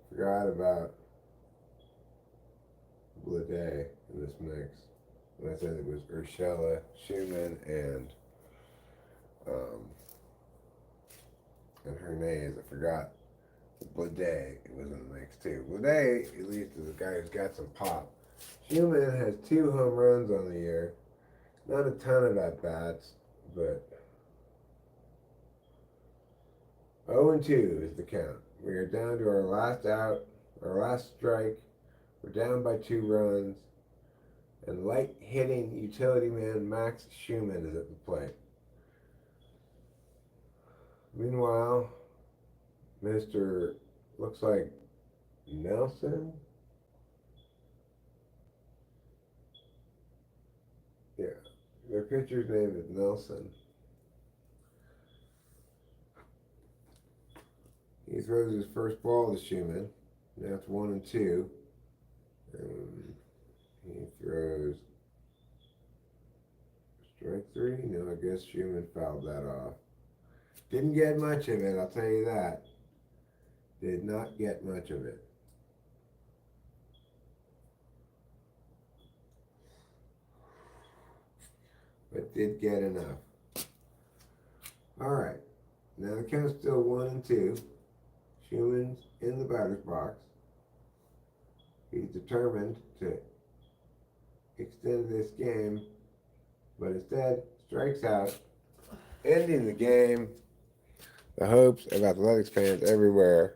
Forgot about Bleday in this mix. When I said it was Urshela, Schumann, and Hernandez. I forgot Bleday was in the mix too. Bleday, at least, is a guy who's got some pop. Schumann has 2 home runs on the year. Not a ton of at-bats, but 0-2 is the count. We are down to our last out, our last strike. We're down by 2 runs. And light hitting utility man Max Schumann is at the plate. Meanwhile, Mr. looks like Nelson. Yeah, their pitcher's name is Nelson. He throws his first ball to Schumann. Now it's 1-2. He throws strike 3. No, I guess Schumann fouled that off. Didn't get much of it, I'll tell you that. Did not get much of it. But did get enough. Alright. Now the count's still 1-2. Schumann's in the batter's box. He's determined to extend this game, but instead strikes out, ending the game. The hopes of athletics fans everywhere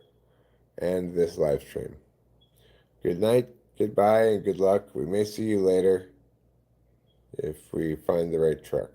and this live stream. Good night, goodbye, and good luck. We may see you later if we find the right truck.